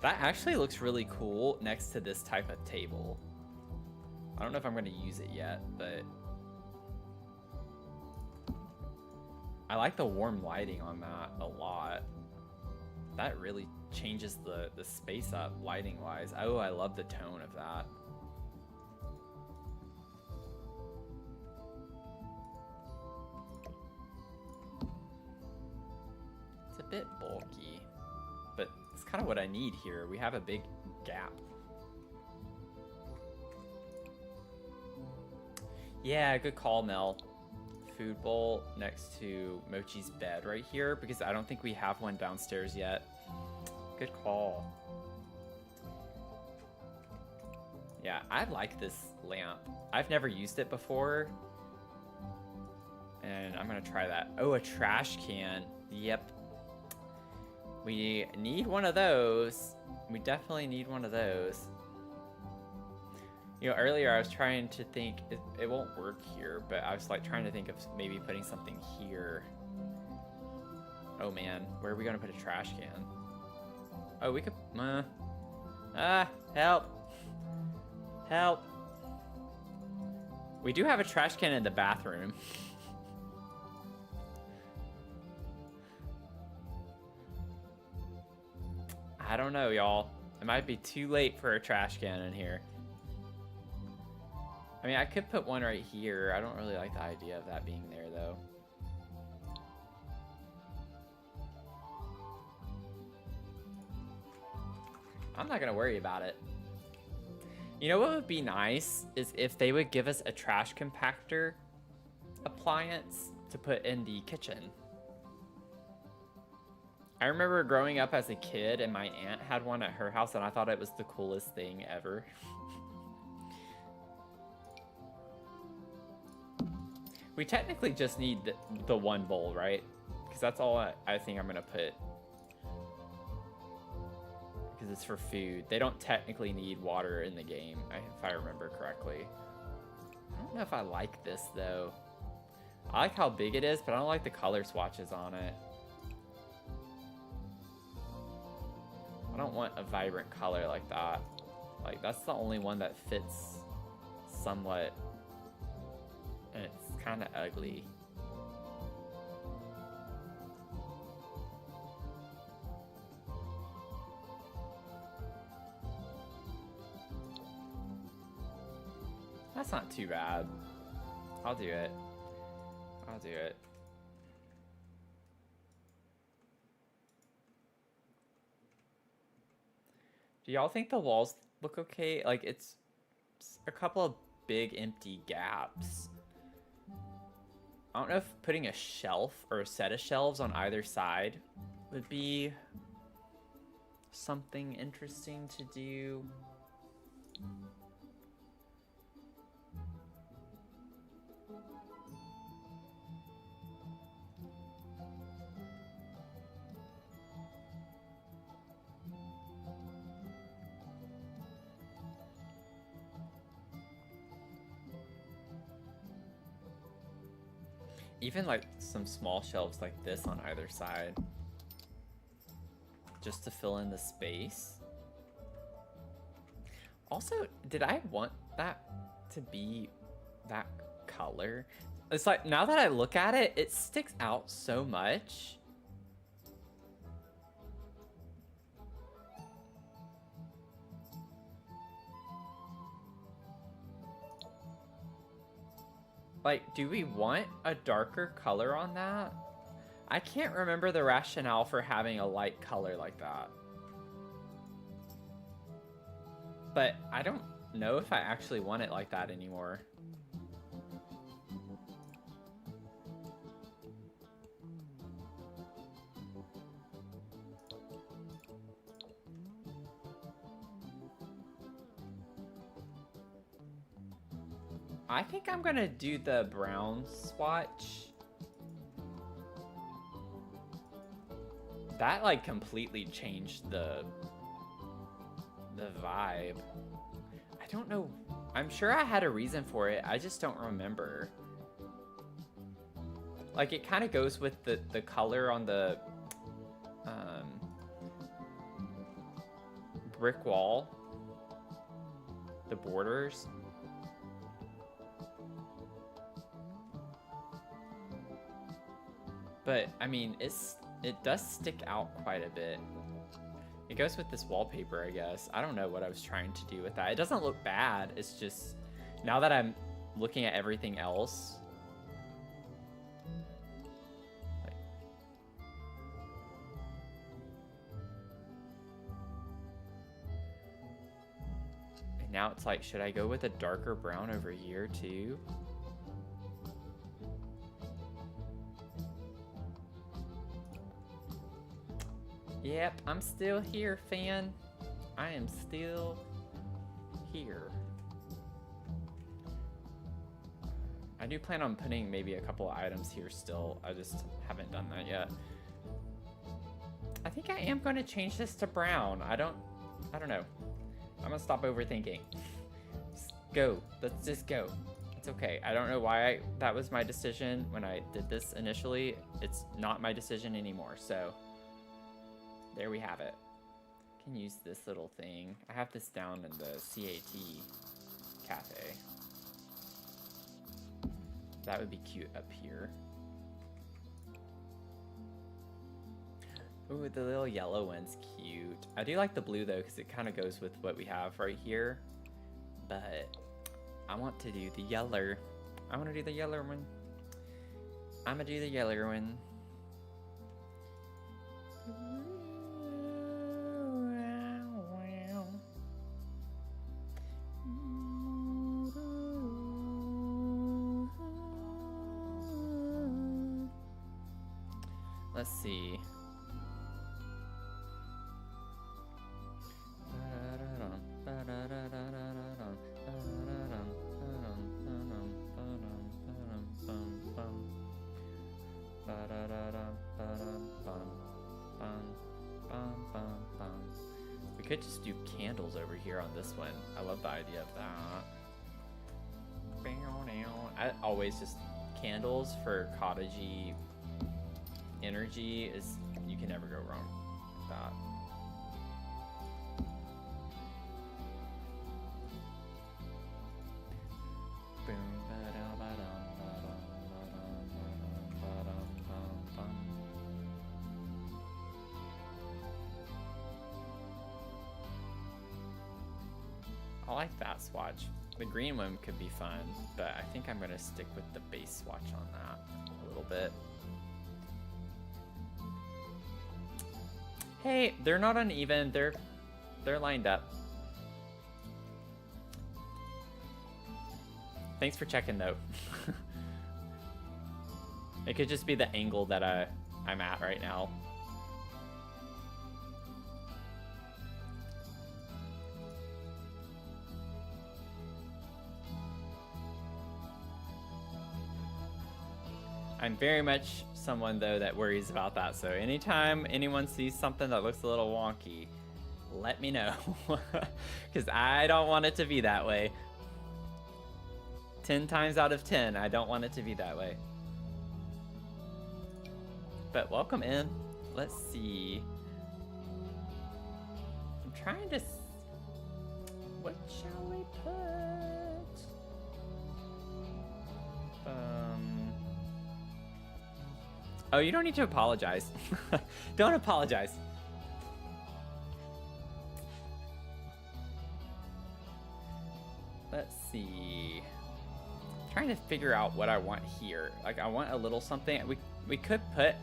That actually looks really cool next to this type of table. I don't know if I'm going to use it yet, but I like the warm lighting on that a lot. That really changes the space up lighting wise. Oh, I love the tone of that. It's a bit bulky, but it's kind of what I need here. We have a big gap. Yeah, good call, Mel. Food bowl next to Mochi's bed right here, because I don't think we have one downstairs yet. Good call. Yeah, I like this lamp. I've never used it before, and I'm gonna try that. Oh, a trash can. Yep. We need one of those. We definitely need one of those. You know, earlier I was trying to think, it won't work here, but I was like trying to think of maybe putting something here. Oh man, where are we gonna put a trash can? Oh, we could, help. Help. We do have a trash can in the bathroom. I don't know, y'all. It might be too late for a trash can in here. I mean, I could put one right here. I don't really like the idea of that being there, though. I'm not gonna worry about it. You know what would be nice is if they would give us a trash compactor appliance to put in the kitchen. I remember growing up as a kid and my aunt had one at her house and I thought it was the coolest thing ever. We technically just need the one bowl, right? Because that's all I think I'm gonna put. Because it's for food. They don't technically need water in the game, if I remember correctly. I don't know if I like this though. I like how big it is, but I don't like the color swatches on it. I don't want a vibrant color like that. Like, that's the only one that fits somewhat. And it's kind of ugly. That's not too bad. I'll do it. I'll do it. Do y'all think the walls look okay? Like, it's a couple of big empty gaps. I don't know if putting a shelf or a set of shelves on either side would be something interesting to do. Even like some small shelves like this on either side, just to fill in the space. Also, did I want that to be that color? It's like, now that I look at it, it sticks out so much. Like, do we want a darker color on that? I can't remember the rationale for having a light color like that. But I don't know if I actually want it like that anymore. I think I'm gonna do the brown swatch. That like completely changed the vibe. I don't know. I'm sure I had a reason for it. I just don't remember. Like, it kind of goes with the color on the brick wall, the borders. But, I mean, it does stick out quite a bit. It goes with this wallpaper, I guess. I don't know what I was trying to do with that. It doesn't look bad. It's just, now that I'm looking at everything else. And now it's like, should I go with a darker brown over here too? Yep, I'm still here, fan. I am still here. I do plan on putting maybe a couple of items here still. I just haven't done that yet. I think I am going to change this to brown. I don't know. I'm going to stop overthinking. Just go. Let's just go. It's okay. I don't know why that was my decision when I did this initially. It's not my decision anymore, so there we have it. I can use this little thing. I have this down in the CAT cafe. That would be cute up here. Ooh, the little yellow one's cute. I do like the blue though, because it kind of goes with what we have right here. But I want to do the yellow. I want to do the yellow one. I'm gonna do the yellow one. Let's see. We could just do candles over here on this one. I love the idea of that. I always just candles for cottagey energy is, you can never go wrong with that. I like that swatch. The green one could be fun, but I think I'm gonna stick with the base swatch on that a little bit. Hey, they're not uneven. They're lined up. Thanks for checking though. It could just be the angle that I'm at right now. I'm very much someone though that worries about that, so anytime anyone sees something that looks a little wonky, let me know. Because I don't want it to be that way. 10 times out of 10, I don't want it to be that way. But welcome in. Let's see. I'm trying to... What shall we put? Oh, you don't need to apologize. Don't apologize. Let's see. I'm trying to figure out what I want here. Like, I want a little something. We could put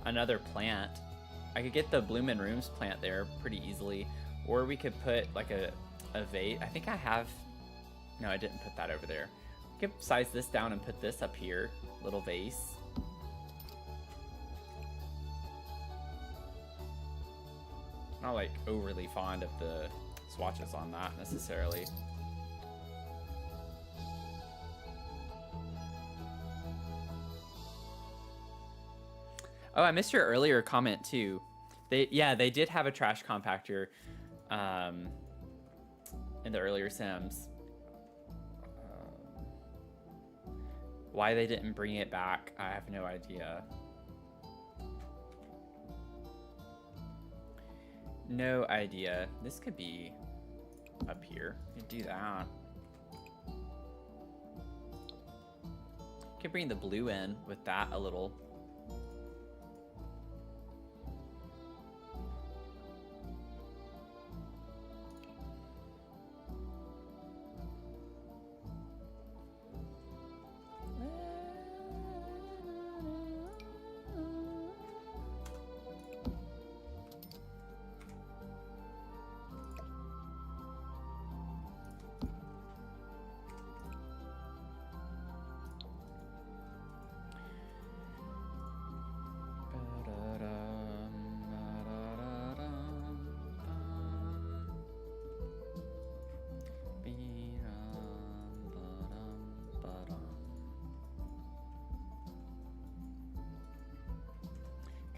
another plant. I could get the Bloomin' Rooms plant there pretty easily. Or we could put like a vase. I think I have... No, I didn't put that over there. We could size this down and put this up here. Little vase. Not like overly fond of the swatches on that necessarily. Oh, I missed your earlier comment too. They did have a trash compactor in the earlier Sims. Why they didn't bring it back, I have no idea. No idea. This could be up here. You could do that. Could bring the blue in with that a little.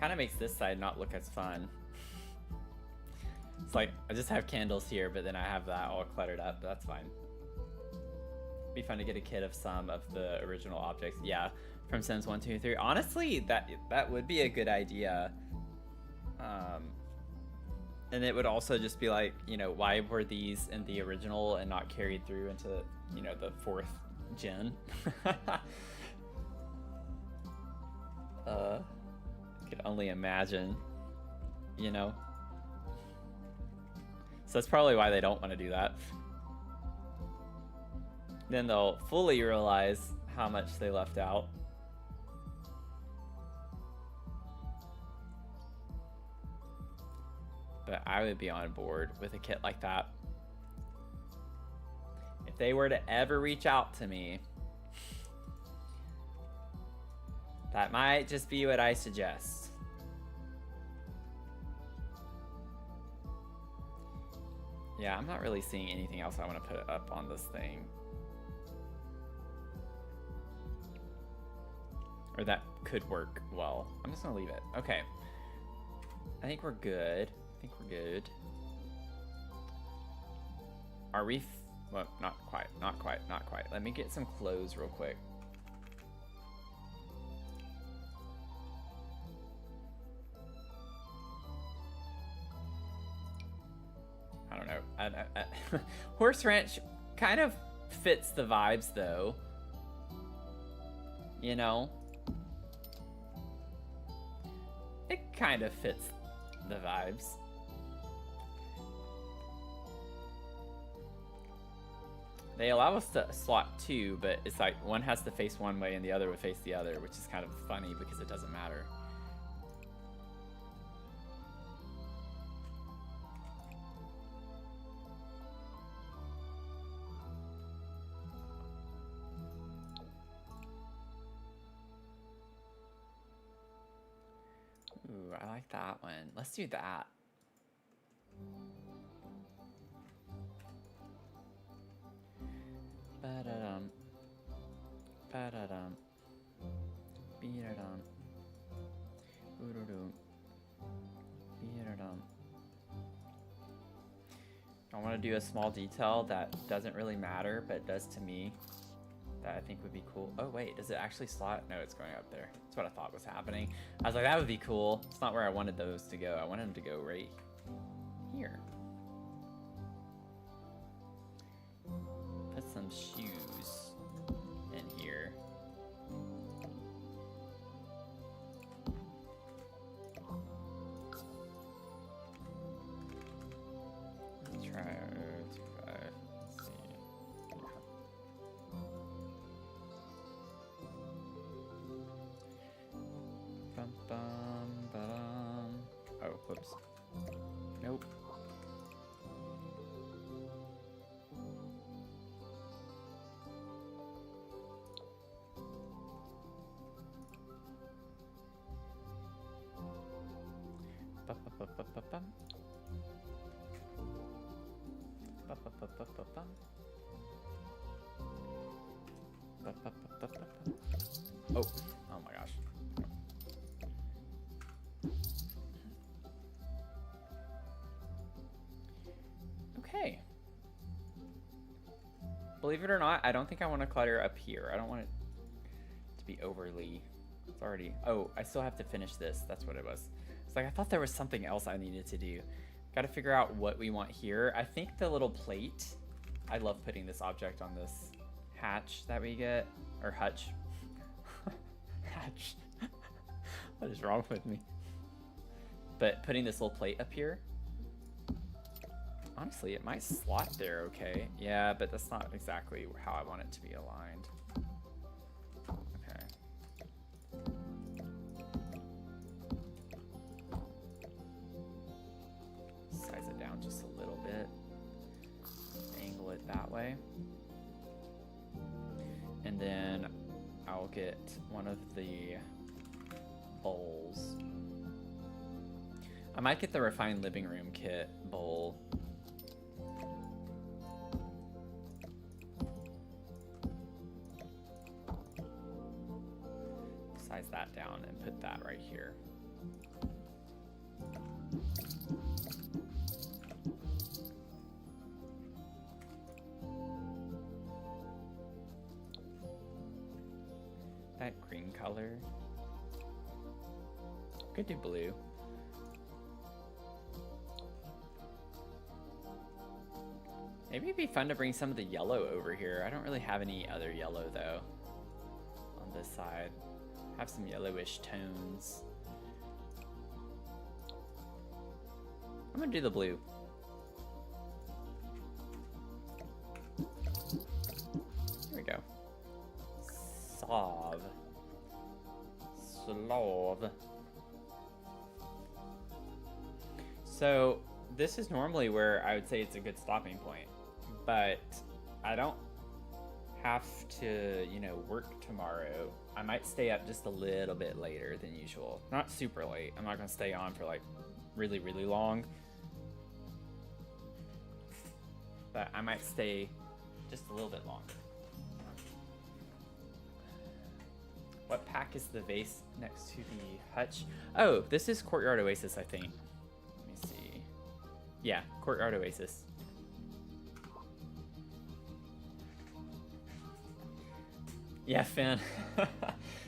Kind of makes this side not look as fun. It's like, I just have candles here, but then I have that all cluttered up, but that's fine. Be fun to get a kit of some of the original objects. Yeah, from Sims 1, 2, 3. Honestly, that would be a good idea. And it would also just be like, you know, why were these in the original and not carried through into, you know, the 4th gen? Could only imagine, you know. So that's probably why they don't want to do that. Then they'll fully realize how much they left out. But I would be on board with a kit like that. If they were to ever reach out to me, that might just be what I suggest. Yeah, I'm not really seeing anything else I want to put up on this thing. Or that could work well. I'm just gonna leave it. Okay. I think we're good. Are we? Well, not quite. Let me get some clothes real quick. I don't know. Horse Ranch kind of fits the vibes, though. You know? It kind of fits the vibes. They allow us to slot two, but it's like one has to face one way and the other would face the other, which is kind of funny because it doesn't matter. Ooh, I like that one. Let's do that. Ba-da-dum. Ba-da-dum. Be-da-dum. Ooh-doo-doo. Be-da-dum. I want to do a small detail that doesn't really matter, but does to me, that I think would be cool. Oh wait, does it actually slot? No, it's going up there. That's what I thought was happening. I was like, that would be cool. It's not where I wanted those to go. I wanted them to go right here. Put some shoes in here. Let's try 2-5. Let's see. Bum bum ba-dum. Oh, whoops. Nope. Ba-ba-ba-ba-ba-bum. Ba-ba-ba-ba-ba-bum. Ba-ba-ba-ba-ba-bum. Oh my gosh. Okay. Believe it or not, I don't think I want to clutter up here. I don't want it to be overly... It's already... Oh, I still have to finish this. That's what it was. It's like I thought there was something else I needed to do. Got to figure out what we want here. I think the little plate... I love putting this object on this hatch that we get. Or hutch. Hatch. What is wrong with me? But putting this little plate up here... Honestly, it might slot there okay. Yeah, but that's not exactly how I want it to be aligned. Okay. Size it down just a little bit. Angle it that way. And then I'll get one of the bowls. I might get the refined living room kit bowl. Size that down and put that right here. That green color. Could do blue. Maybe it'd be fun to bring some of the yellow over here. I don't really have any other yellow though on this side. Have some yellowish tones. I'm gonna do the blue. Here we go. Sauve. Slove. So this is normally where I would say it's a good stopping point, but I don't have to, you know, work tomorrow. I might stay up just a little bit later than usual. Not super late. I'm not gonna stay on for like really, really long. but I might stay just a little bit longer. What pack is the vase next to the hutch? Oh, this is Courtyard Oasis, I think. Let me see. Yeah, Courtyard Oasis. Yeah, Finn.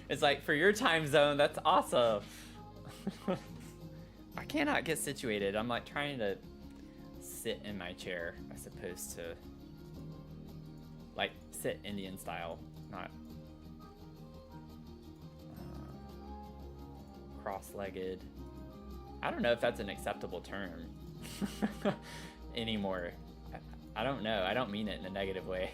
It's like, for your time zone, that's awesome. I cannot get situated. I'm like trying to sit in my chair as opposed to like sit Indian style, not cross-legged. I don't know if that's an acceptable term anymore. I don't know. I don't mean it in a negative way.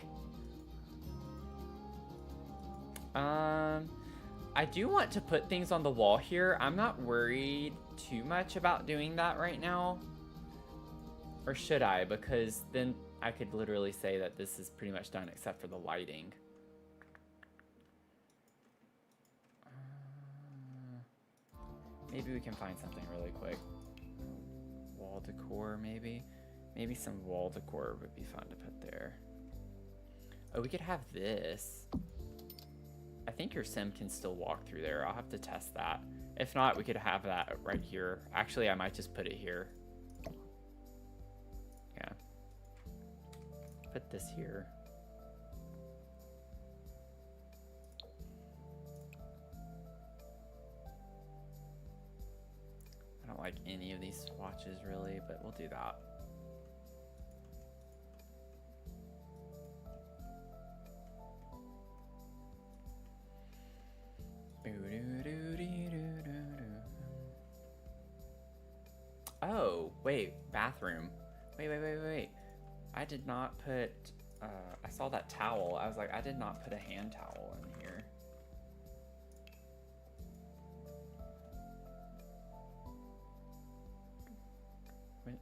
I do want to put things on the wall here. I'm not worried too much about doing that right now. Or should I? Because then I could literally say that this is pretty much done except for the lighting. Maybe we can find something really quick. Wall decor, maybe? Maybe some wall decor would be fun to put there. Oh, we could have this. I think your sim can still walk through there. I'll have to test that. If not, we could have that right here. Actually, I might just put it here. Yeah. Put this here. I don't like any of these swatches really, but we'll do that. Oh, wait, bathroom. Wait. I did not put, I saw that towel. I was like, I did not put a hand towel in here. Wait.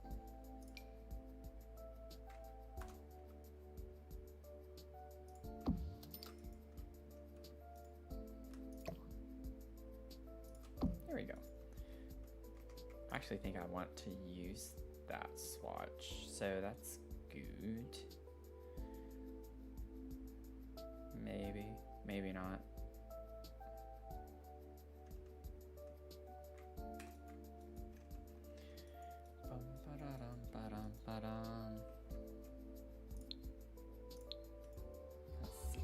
There we go. I actually think I want to use that swatch, so that's good. Maybe not. Let's see.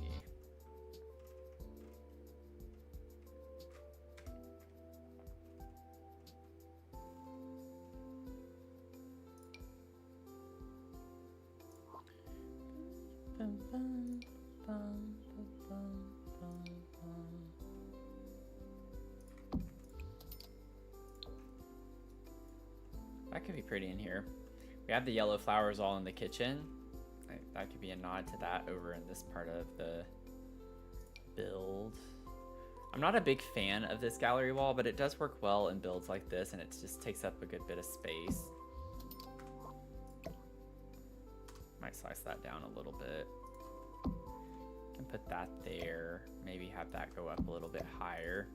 That could be pretty in here. We have the yellow flowers all in the kitchen. That could be a nod to that over in this part of the build. I'm not a big fan of this gallery wall, but it does work well in builds like this, and it just takes up a good bit of space. Might slice that down a little bit. Can put that there. Maybe have that go up a little bit higher.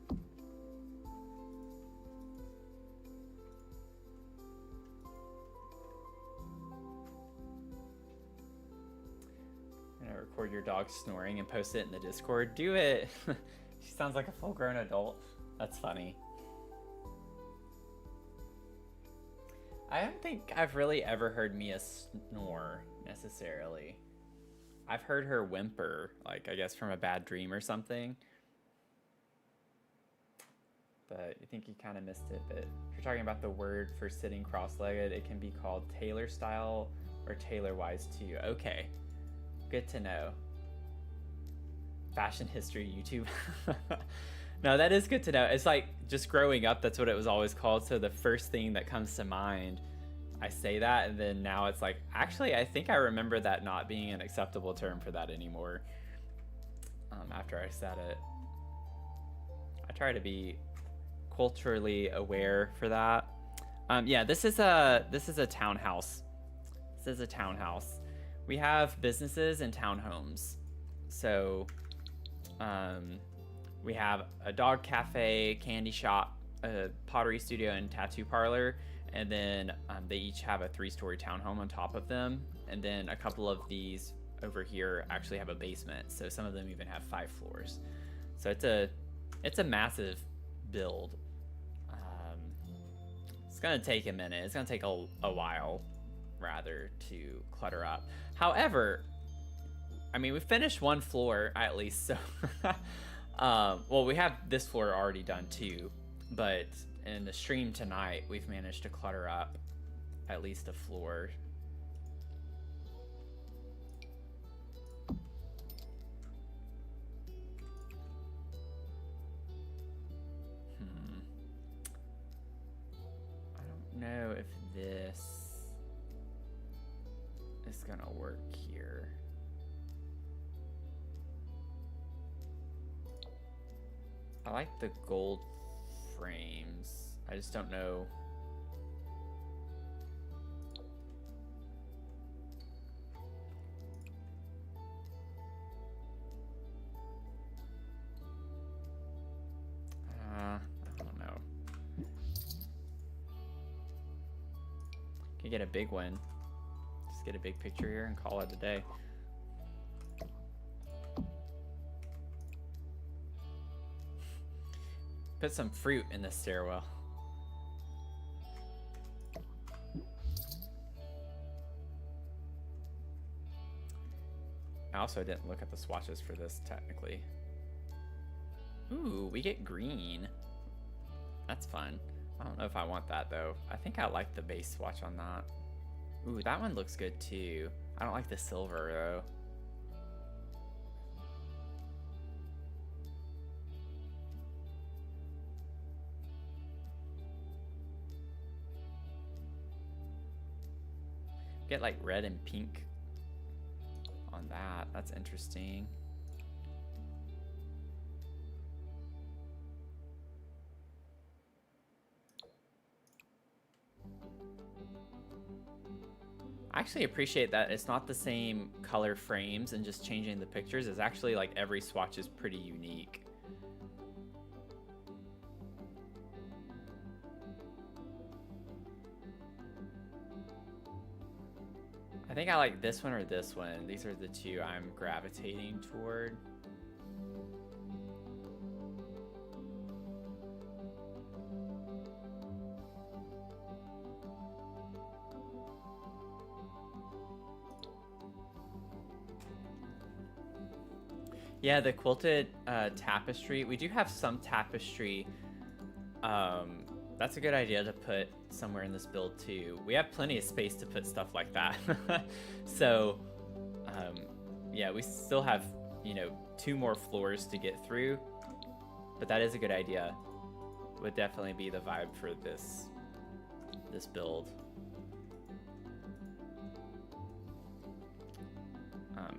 I'm gonna record your dog snoring and post it in the Discord. Do it! She sounds like a full-grown adult. That's funny. I don't think I've really ever heard Mia snore, necessarily. I've heard her whimper, like, I guess from a bad dream or something. But I think you kind of missed it. But if you're talking about the word for sitting cross-legged, it can be called Taylor style or Taylor-wise too. Okay, good to know. Fashion history YouTube. No, that is good to know. It's like just growing up, that's what it was always called. So the first thing that comes to mind, I say that, and then now it's like, actually, I think I remember that not being an acceptable term for that anymore. After I said it, I try to be culturally aware for that. Yeah, this is a townhouse. This is a townhouse. We have businesses and townhomes. So, we have a dog cafe, candy shop, a pottery studio, and tattoo parlor. And then they each have a 3-story townhome on top of them. and then a couple of these over here actually have a basement, so some of them even have 5 floors. So it's a massive build. It's gonna take a minute. It's gonna take a while, rather, to clutter up. However, I mean, we finished 1 floor at least, so well, we have this floor already done too, but in the stream tonight, we've managed to clutter up at least a floor. I don't know if this is gonna work here. I like the gold frames. I just don't know. I don't know. Can get a big one. Just get a big picture here and call it a day. Put some fruit in the stairwell. I also didn't look at the swatches for this technically. Ooh, we get green. That's fun. I don't know if I want that though. I think I like the base swatch on that. Ooh, that one looks good too. I don't like the silver though. Get like red and pink on that. That's interesting. I actually appreciate that it's not the same color frames and just changing the pictures. It's actually like every swatch is pretty unique. I think I like this one or this one. These are the two I'm gravitating toward. Yeah, the quilted tapestry. We do have some tapestry. That's a good idea to put somewhere in this build too. We have plenty of space to put stuff like that. So, yeah, we still have, you know, 2 more floors to get through. But that is a good idea. Would definitely be the vibe for this build.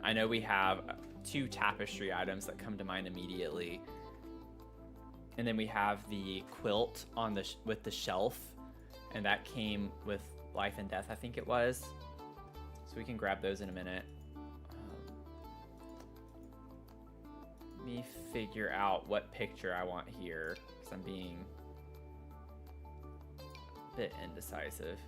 I know we have 2 tapestry items that come to mind immediately. And then we have the quilt on the with the shelf, and that came with Life and Death, I think it was. So we can grab those in a minute. Let me figure out what picture I want here, because I'm being a bit indecisive.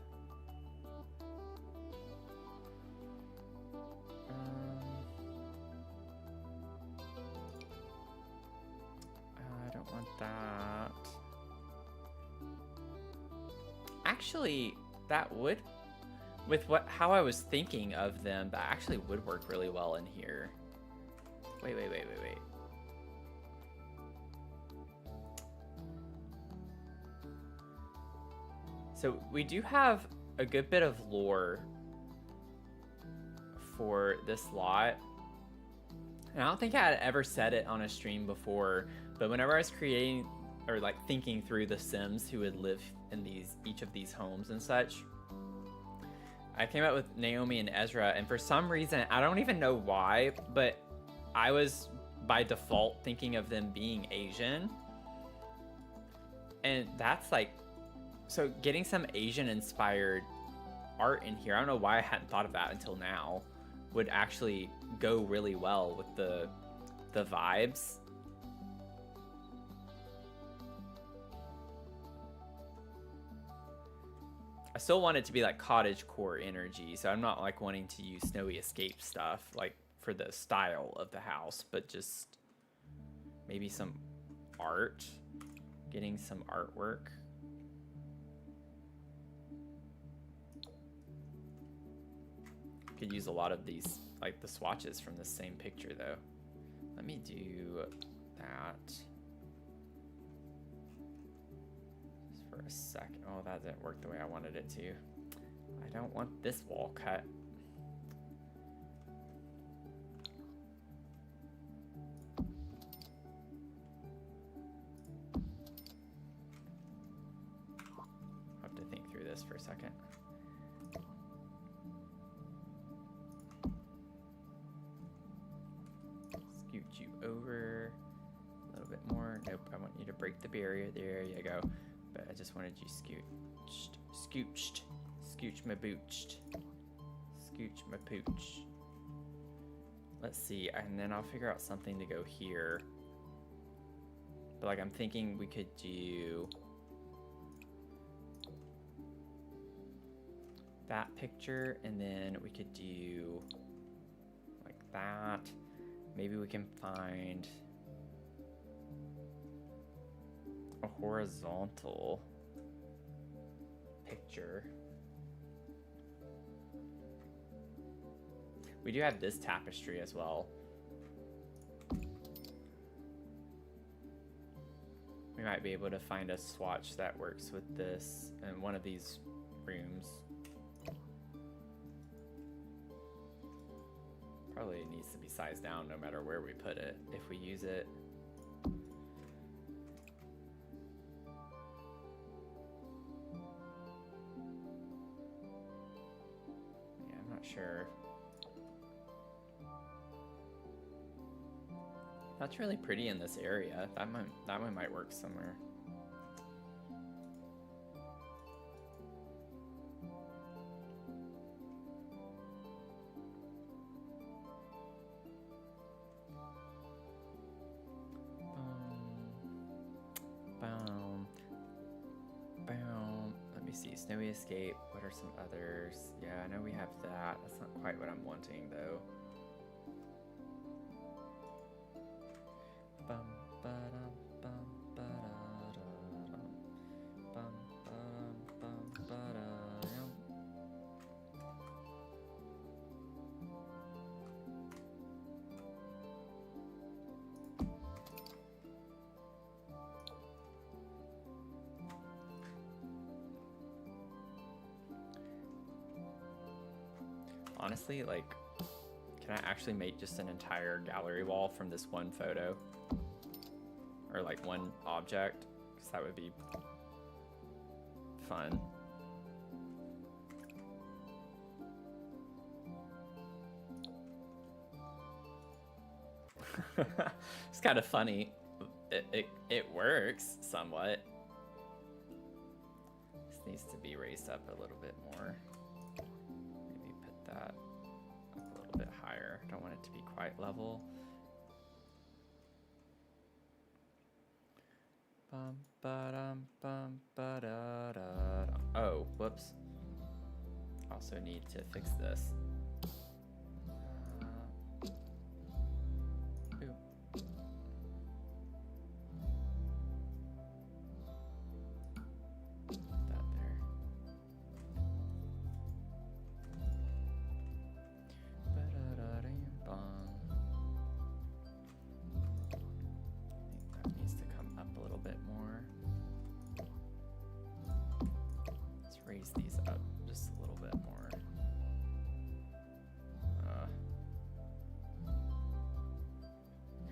I don't want that. Actually, that would, with how I was thinking of them, that actually would work really well in here. Wait. So we do have a good bit of lore for this lot. And I don't think I had ever said it on a stream before, but whenever I was creating or like thinking through the Sims who would live in each of these homes and such, I came up with Naomi and Ezra, and for some reason, I don't even know why, but I was by default thinking of them being Asian. And that's like, so getting some Asian inspired art in here, I don't know why I hadn't thought of that until now, would actually go really well with the vibes. still want it to be like cottage core energy, so I'm not like wanting to use snowy escape stuff like for the style of the house, but just maybe some art, getting some artwork. Could use a lot of these, like the swatches from the same picture though. Let me do that just for a second. Oh, that didn't work the way I wanted it to. I don't want this wall cut. I'll have to think through this for a second. Scoot you over a little bit more. Nope, I want you to break the barrier. There you go. But I just wanted you scooched. Scooched. Scooch my booched. Scooch my pooch. Let's see, and then I'll figure out something to go here. But like I'm thinking we could do that picture, and then we could do like that. Maybe we can find a horizontal picture. We do have this tapestry as well. We might be able to find a swatch that works with this in one of these rooms. Probably needs to be sized down no matter where we put it, if we use it. Yeah, I'm not sure. That's really pretty in this area. That one might work somewhere. Let me see. Snowy Escape. What are some others? Yeah, I know we have that. That's not quite what I'm wanting though. Honestly, like, can I actually make just an entire gallery wall from this one photo? Or like one object? Because that would be fun. It's kind of funny. It works somewhat. This needs to be raised up a little bit more. Maybe put that up a little bit higher. Don't want it to be quite level. Bum, ba-dum, bum, ba-da-da-da. Oh, whoops. Also need to fix this. That there. Ba-da-da-ding-bum. I think that needs to come up a little bit more. Let's raise these up just a little bit more.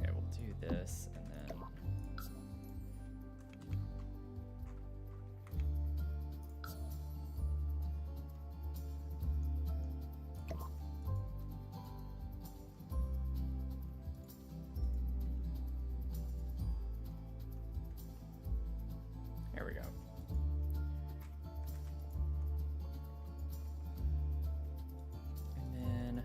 Okay, we'll do this and then there we go. And then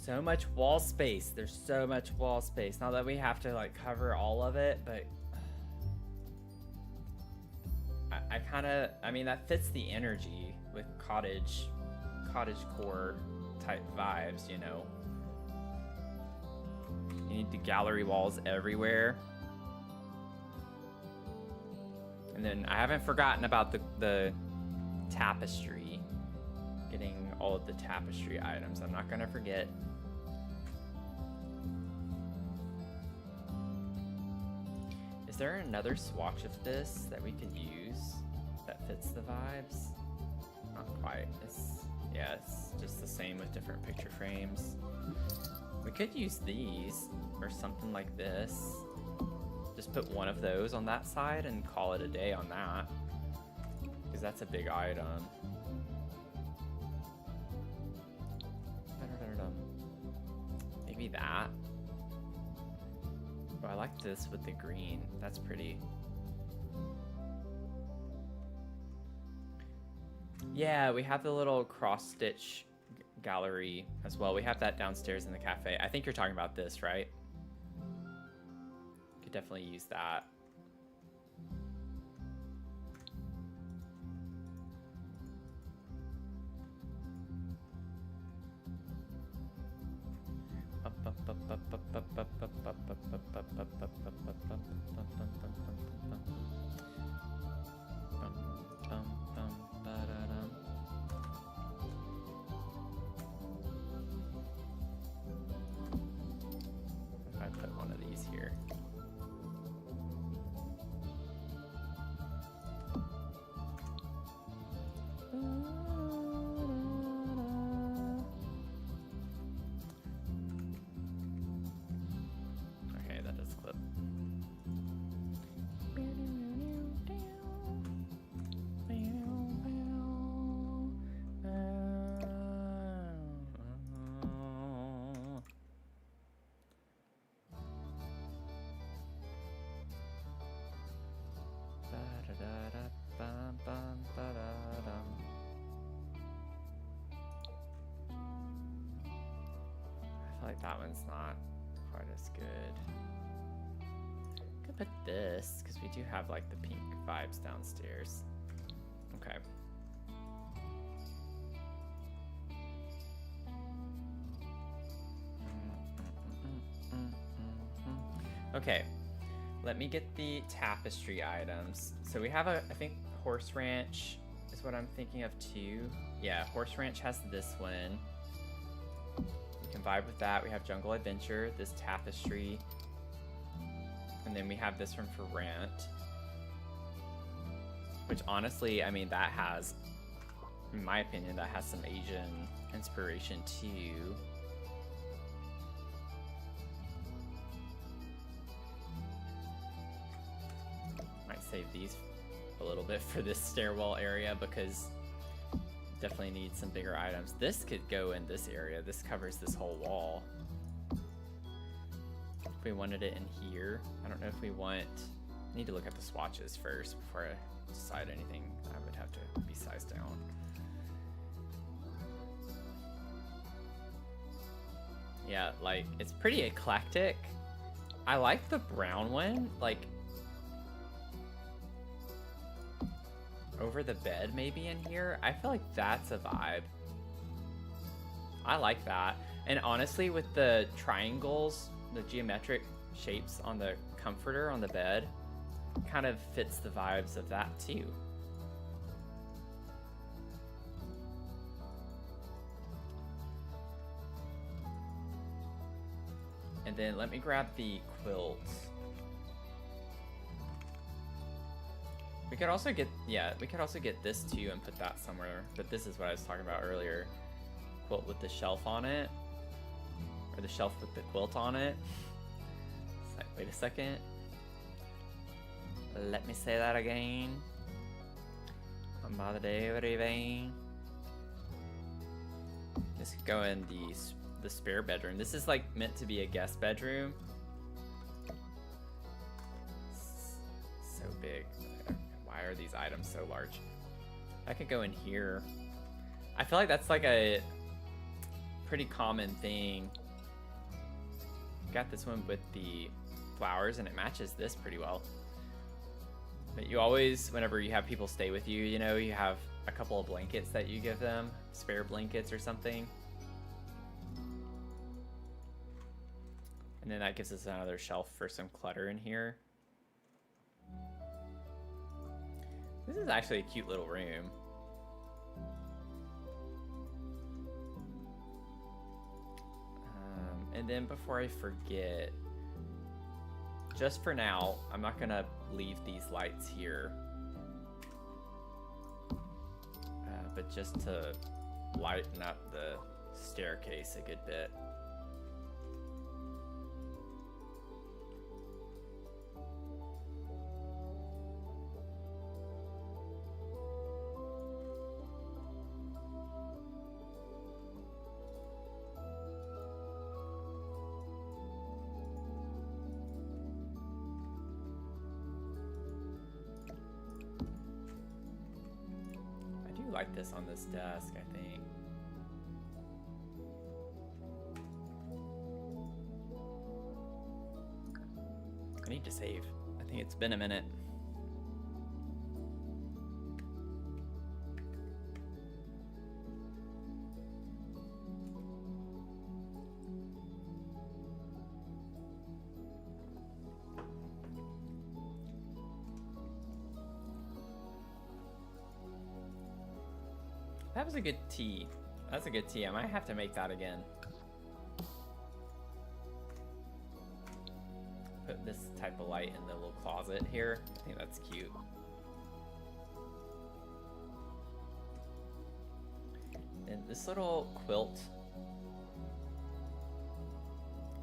so much wall space. There's so much wall space. Not that we have to like cover all of it, but I kind of, I mean, that fits the energy with cottage core type vibes, you know. You need the gallery walls everywhere. And then I haven't forgotten about the tapestry. Getting all of the tapestry items. I'm not gonna forget. Is there another swatch of this that we could use that fits the vibes? Not quite. Yeah, it's just the same with different picture frames. We could use these or something like this. Just put one of those on that side and call it a day on that. Because that's a big item. Maybe that. Oh, I like this with the green. That's pretty. Yeah, we have the little cross-stitch gallery as well. We have that downstairs in the cafe. I think you're talking about this, right? Could definitely use that. If I put one of these here. Okay, that does clip. I feel like that one's not quite as good. Could put this, because we do have like the pink vibes downstairs. Okay. Okay, let me get the tapestry items. So we have I think Horse Ranch is what I'm thinking of too. Yeah, Horse Ranch has this one. We can vibe with that. We have Jungle Adventure, this tapestry. And then we have this one for rent. Which honestly, I mean, that has, in my opinion, that has some Asian inspiration too. Might save these a little bit for this stairwell area because definitely need some bigger items. This could go in this area. This covers this whole wall. If we wanted it in here, I don't know if we want, I need to look at the swatches first before I decide anything. I would have to be sized down. Yeah, like, it's pretty eclectic. I like the brown one, like, over the bed maybe in here. I feel like that's a vibe. I like that. And honestly, with the triangles, the geometric shapes on the comforter on the bed, kind of fits the vibes of that too. And then let me grab the quilt. We could also get, yeah, we could also get this too and put that somewhere. But this is what I was talking about earlier. Quilt with the shelf on it. Or the shelf with the quilt on it. It's like, wait a second. Let me say that again. This could go in the spare bedroom. This is like meant to be a guest bedroom. So big. Why are these items so large? I could go in here. I feel like that's like a pretty common thing. Got this one with the flowers and it matches this pretty well. But you always, whenever you have people stay with you, you know, you have a couple of blankets that you give them, spare blankets or something. And then that gives us another shelf for some clutter in here. This is actually a cute little room. And then before I forget, just for now, I'm not gonna leave these lights here. But just to lighten up the staircase a good bit. Like this on this desk, I think. I need to save. I think it's been a minute. That was a good tea. That's a good tea. I might have to make that again. Put this type of light in the little closet here. I think that's cute. And this little quilt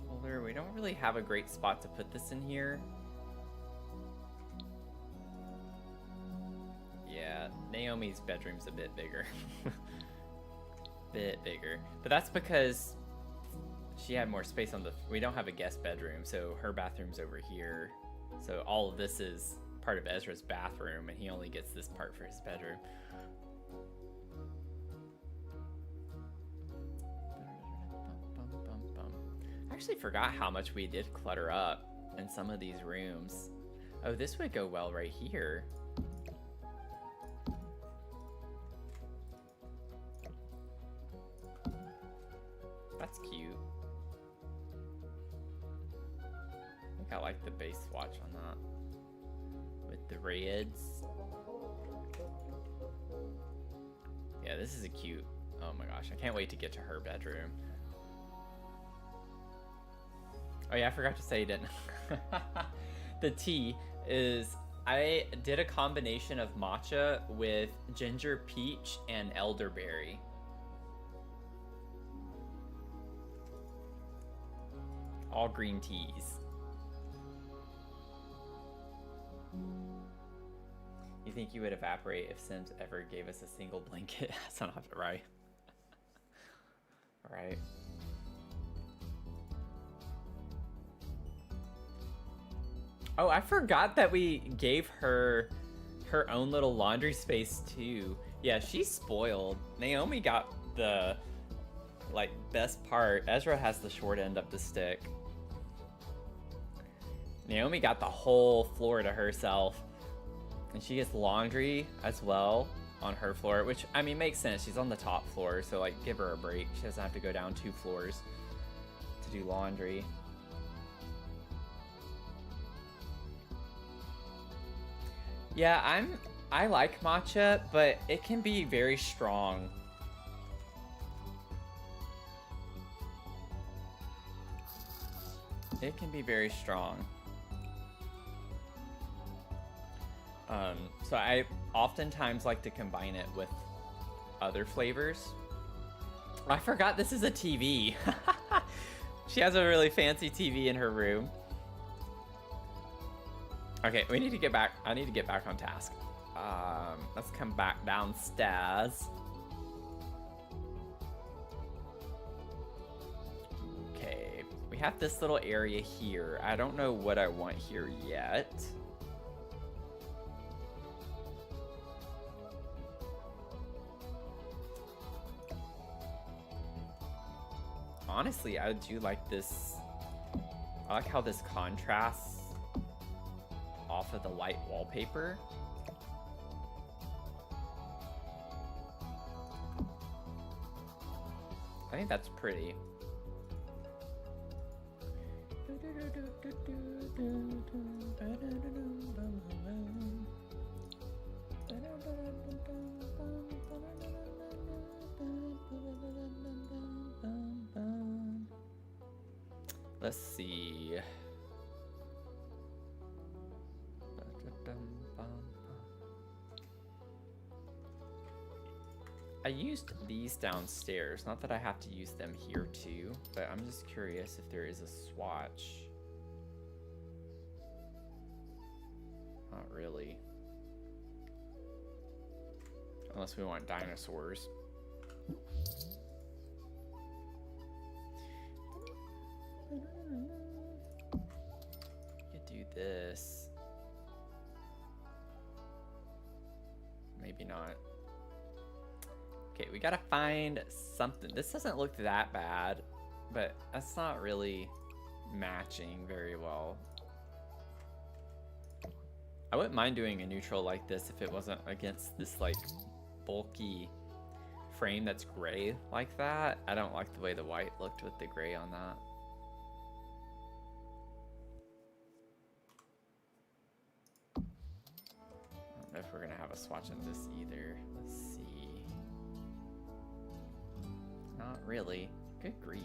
holder, we don't really have a great spot to put this in here. Yeah, Naomi's bedroom's a bit bigger. Bit bigger. But that's because she had more space on the... We don't have a guest bedroom, so her bathroom's over here. So all of this is part of Ezra's bathroom, and he only gets this part for his bedroom. I actually forgot how much we did clutter up in some of these rooms. Oh, this would go well right here. That's cute. I think I like the base swatch on that. With the reds. Yeah, this is a cute... Oh my gosh, I can't wait to get to her bedroom. Oh yeah, I forgot to say, didn't the tea is... I did a combination of matcha with ginger peach and elderberry. All green teas. You think you would evaporate if Sims ever gave us a single blanket? That's not right. Right. Oh, I forgot that we gave her her own little laundry space too. Yeah, she's spoiled. Naomi got the like best part. Ezra has the short end of the stick. Naomi got the whole floor to herself. And she gets laundry as well on her floor, which, I mean, makes sense. She's on the top floor, so, like, give her a break. She doesn't have to go down 2 floors to do laundry. Yeah, I like matcha, but it can be very strong. It can be very strong. So I oftentimes like to combine it with other flavors. I forgot this is a TV. She has a really fancy TV in her room. Okay, we need to get back. I need to get back on task. Let's come back downstairs. Okay, we have this little area here. I don't know what I want here yet. Honestly, I do like this. I like how this contrasts off of the white wallpaper. I think that's pretty. Let's see. I used these downstairs, not that I have to use them here too, but I'm just curious if there is a swatch. Not really. Unless we want dinosaurs. You could do this. Maybe not. Okay, we gotta find something. This doesn't look that bad, but that's not really matching very well. I wouldn't mind doing a neutral like this if it wasn't against this like bulky frame that's gray like that. I don't like the way the white looked with the gray on that. I don't know if we're gonna have a swatch on this either. Let's see. Not really. Good grief.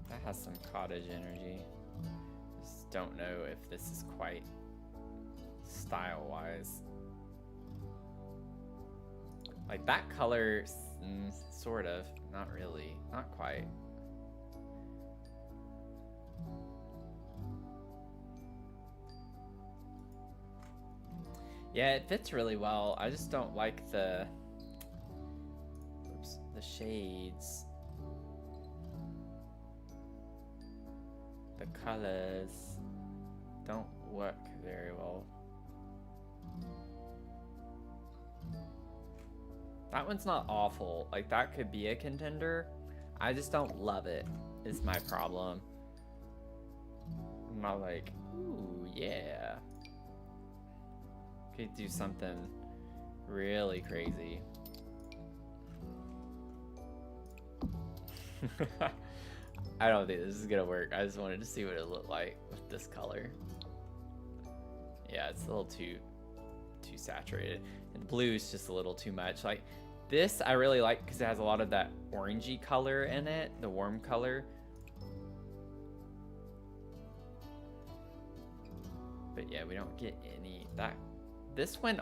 That has some cottage energy. Just don't know if this is quite style-wise. Like that color, sort of. Not really. Not quite. Yeah, it fits really well. I just don't like the shades. The colors don't work very well. That one's not awful. Like, that could be a contender. I just don't love it, is my problem. I'm not like, ooh, yeah. Could do something really crazy. I don't think this is gonna work. I just wanted to see what it looked like with this color. Yeah, it's a little too saturated. And blue is just a little too much. Like this I really like because it has a lot of that orangey color in it, the warm color. But yeah, we don't get any that. This one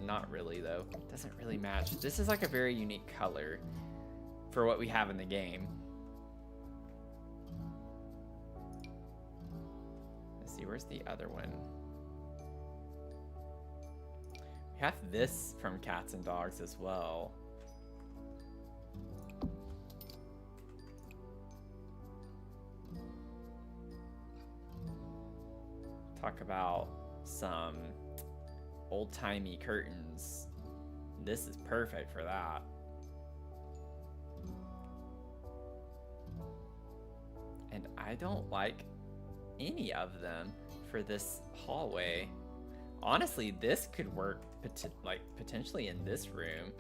not really though. Doesn't really match. This is like a very unique color for what we have in the game. Let's see, where's the other one? We have this from Cats and Dogs as well. Talk about some old-timey curtains. This is perfect for that. And I don't like any of them for this hallway. Honestly, this could work potentially in this room.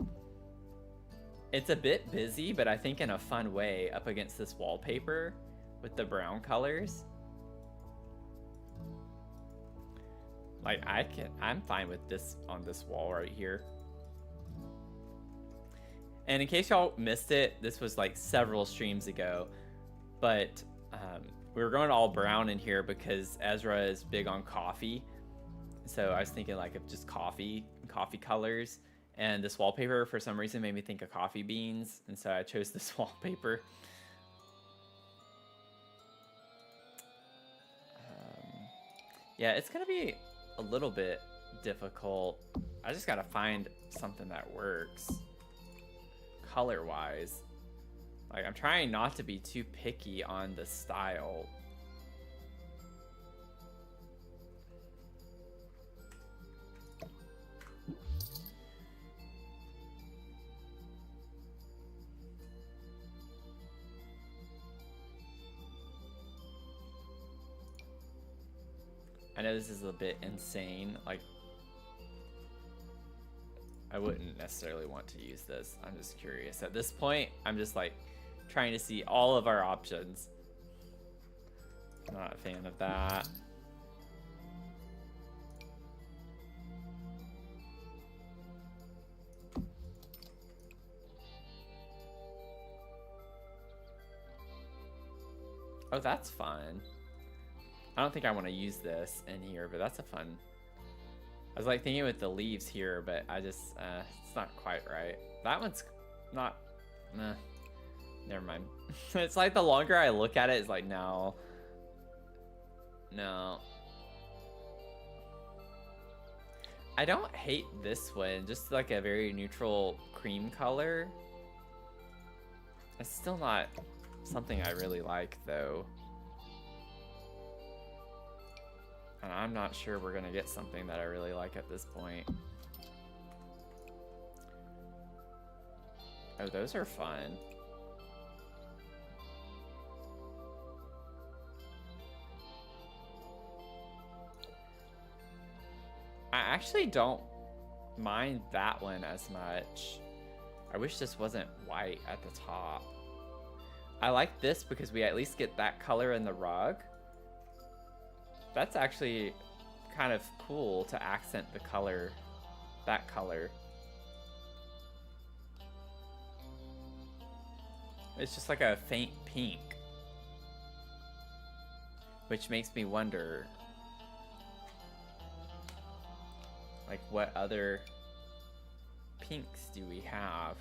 It's a bit busy, but I think in a fun way up against this wallpaper with the brown colors. Like I'm fine with this on this wall right here. And in case y'all missed it, this was like several streams ago, but we were going all brown in here because Ezra is big on coffee. So I was thinking like of just coffee colors, and this wallpaper for some reason made me think of coffee beans, and so I chose this wallpaper. Yeah, it's gonna be a little bit difficult. I just gotta find something that works color-wise. Like, I'm trying not to be too picky on the style. I know this is a bit insane. Like, I wouldn't necessarily want to use this. I'm just curious. At this point, I'm just like trying to see all of our options. Not a fan of that. Oh, that's fun. I don't think I want to use this in here, but that's a fun. I was like thinking with the leaves here, but I just, it's not quite right. That one's not, never mind. It's like the longer I look at it, it's like, no. No. I don't hate this one, just like a very neutral cream color. It's still not something I really like though. And I'm not sure we're gonna get something that I really like at this point. Oh, those are fun. I actually don't mind that one as much. I wish this wasn't white at the top. I like this because we at least get that color in the rug. That's actually kind of cool to accent the color, that color. It's just like a faint pink, which makes me wonder, like, what other pinks do we have?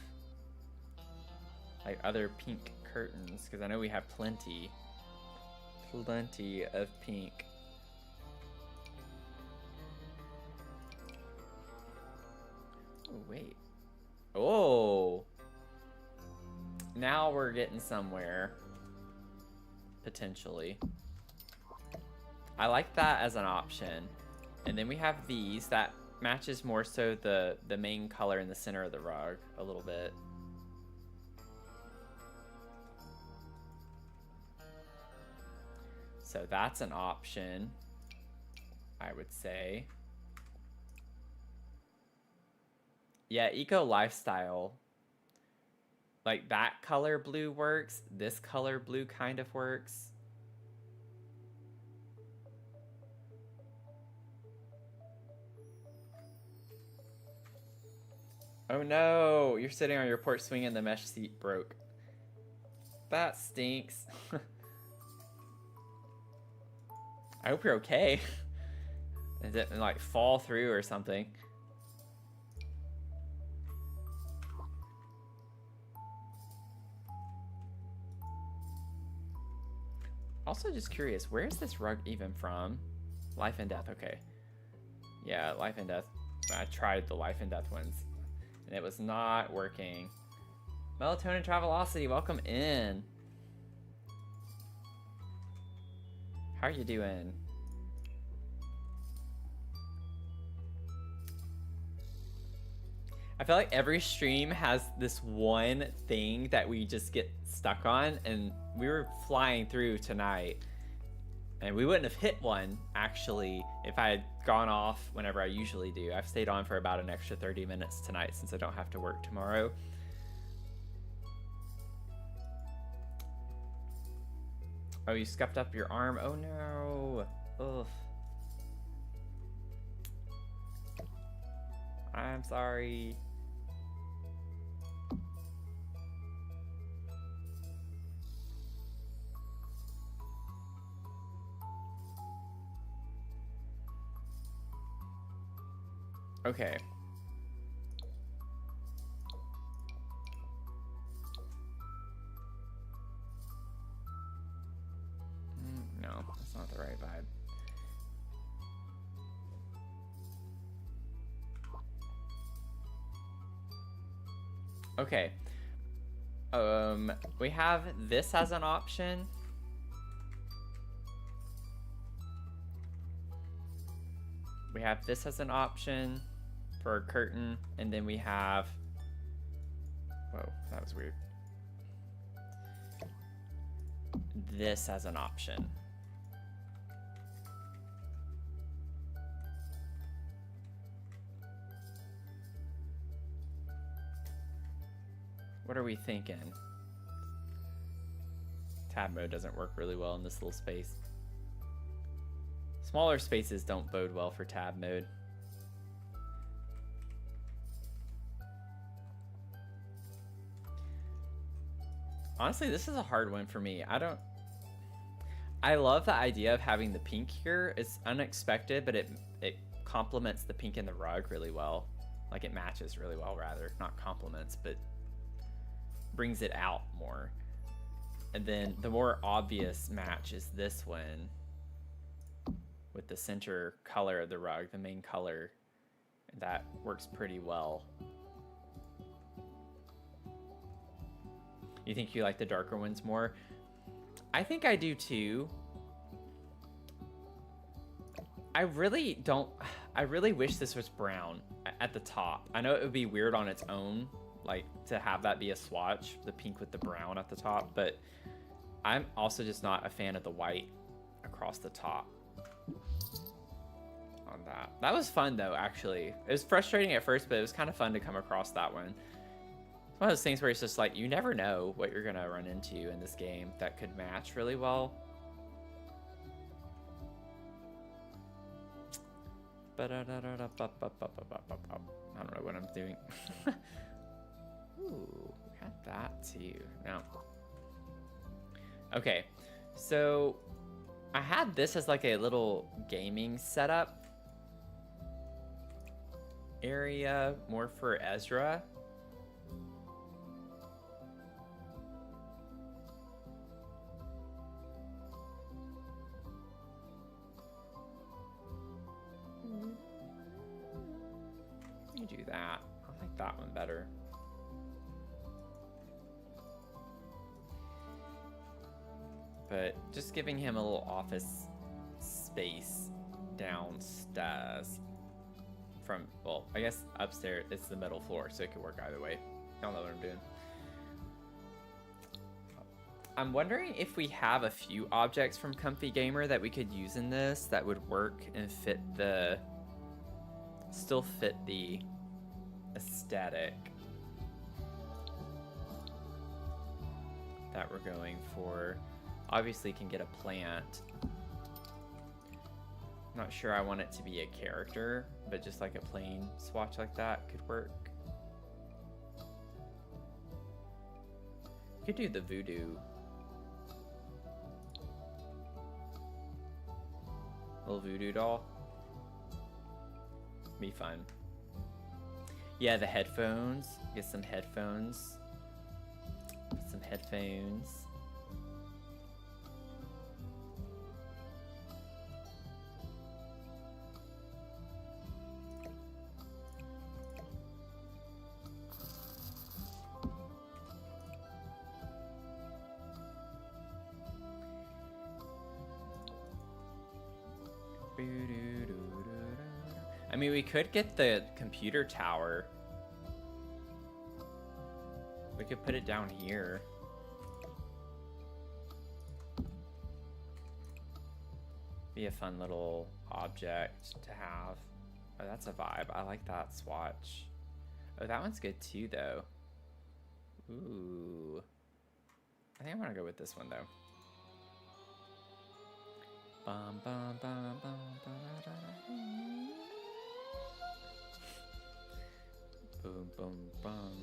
Like other pink curtains, because I know we have plenty of pink. Oh, wait. Oh! Now we're getting somewhere. Potentially. I like that as an option. And then we have these. That matches more so the main color in the center of the rug a little bit. So that's an option, I would say. Yeah, eco lifestyle. Like that color blue works. This color blue kind of works. Oh no, you're sitting on your porch swing and the mesh seat broke. That stinks. I hope you're okay. It didn't like fall through or something. Also just curious, where is this rug even from? Life and Death, okay. Yeah, Life and Death. I tried the Life and Death ones and it was not working. Melatonin Travelocity, welcome in. How are you doing? I feel like every stream has this one thing that we just get stuck on, and we were flying through tonight and we wouldn't have hit one actually if I had gone off whenever I usually do. I've stayed on for about an extra 30 minutes tonight since I don't have to work tomorrow. Oh, you scuffed up your arm? Oh no. Ugh. I'm sorry. Okay. No, that's not the right vibe. Okay. We have this as an option. We have this as an option for a curtain, and then we have, whoa, that was weird. This as an option. What are we thinking? Tab mode doesn't work really well in this little space. Smaller spaces don't bode well for tab mode. Honestly, this is a hard one for me. I love the idea of having the pink here. It's unexpected, but it complements the pink in the rug really well. Like, it matches really well, rather. Not complements, but brings it out more. And then the more obvious match is this one with the center color of the rug, the main color. That works pretty well. You think you like the darker ones more? I think I do too. I really wish this was brown at the top. I know it would be weird on its own, like to have that be a swatch, the pink with the brown at the top, but I'm also just not a fan of the white across the top on that. That was fun though, actually. It was frustrating at first, but it was kind of fun to come across that one. It's one of those things where it's just like, you never know what you're gonna run into in this game that could match really well. I don't know what I'm doing. Ooh, we got that too. No. Okay, so I had this as like a little gaming setup area, more for Ezra. You do that. I like that one better. But just giving him a little office space downstairs from, well, I guess upstairs, it's the middle floor, so it could work either way. I don't know what I'm doing. I'm wondering if we have a few objects from Comfy Gamer that we could use in this that would work and fit the, still fit the aesthetic that we're going for. Obviously can get a plant. Not sure I want it to be a character, but just like a plain swatch like that could work. Could do the voodoo. Little voodoo doll. Be fun. Yeah, the headphones. Get some headphones. Some headphones. I mean, we could get the computer tower. We could put it down here. Be a fun little object to have. Oh, that's a vibe. I like that swatch. Oh, that one's good too, though. Ooh. I think I'm gonna go with this one, though. Bum, bum, bum, bum, ba, da, da, da. Boom, boom, bum.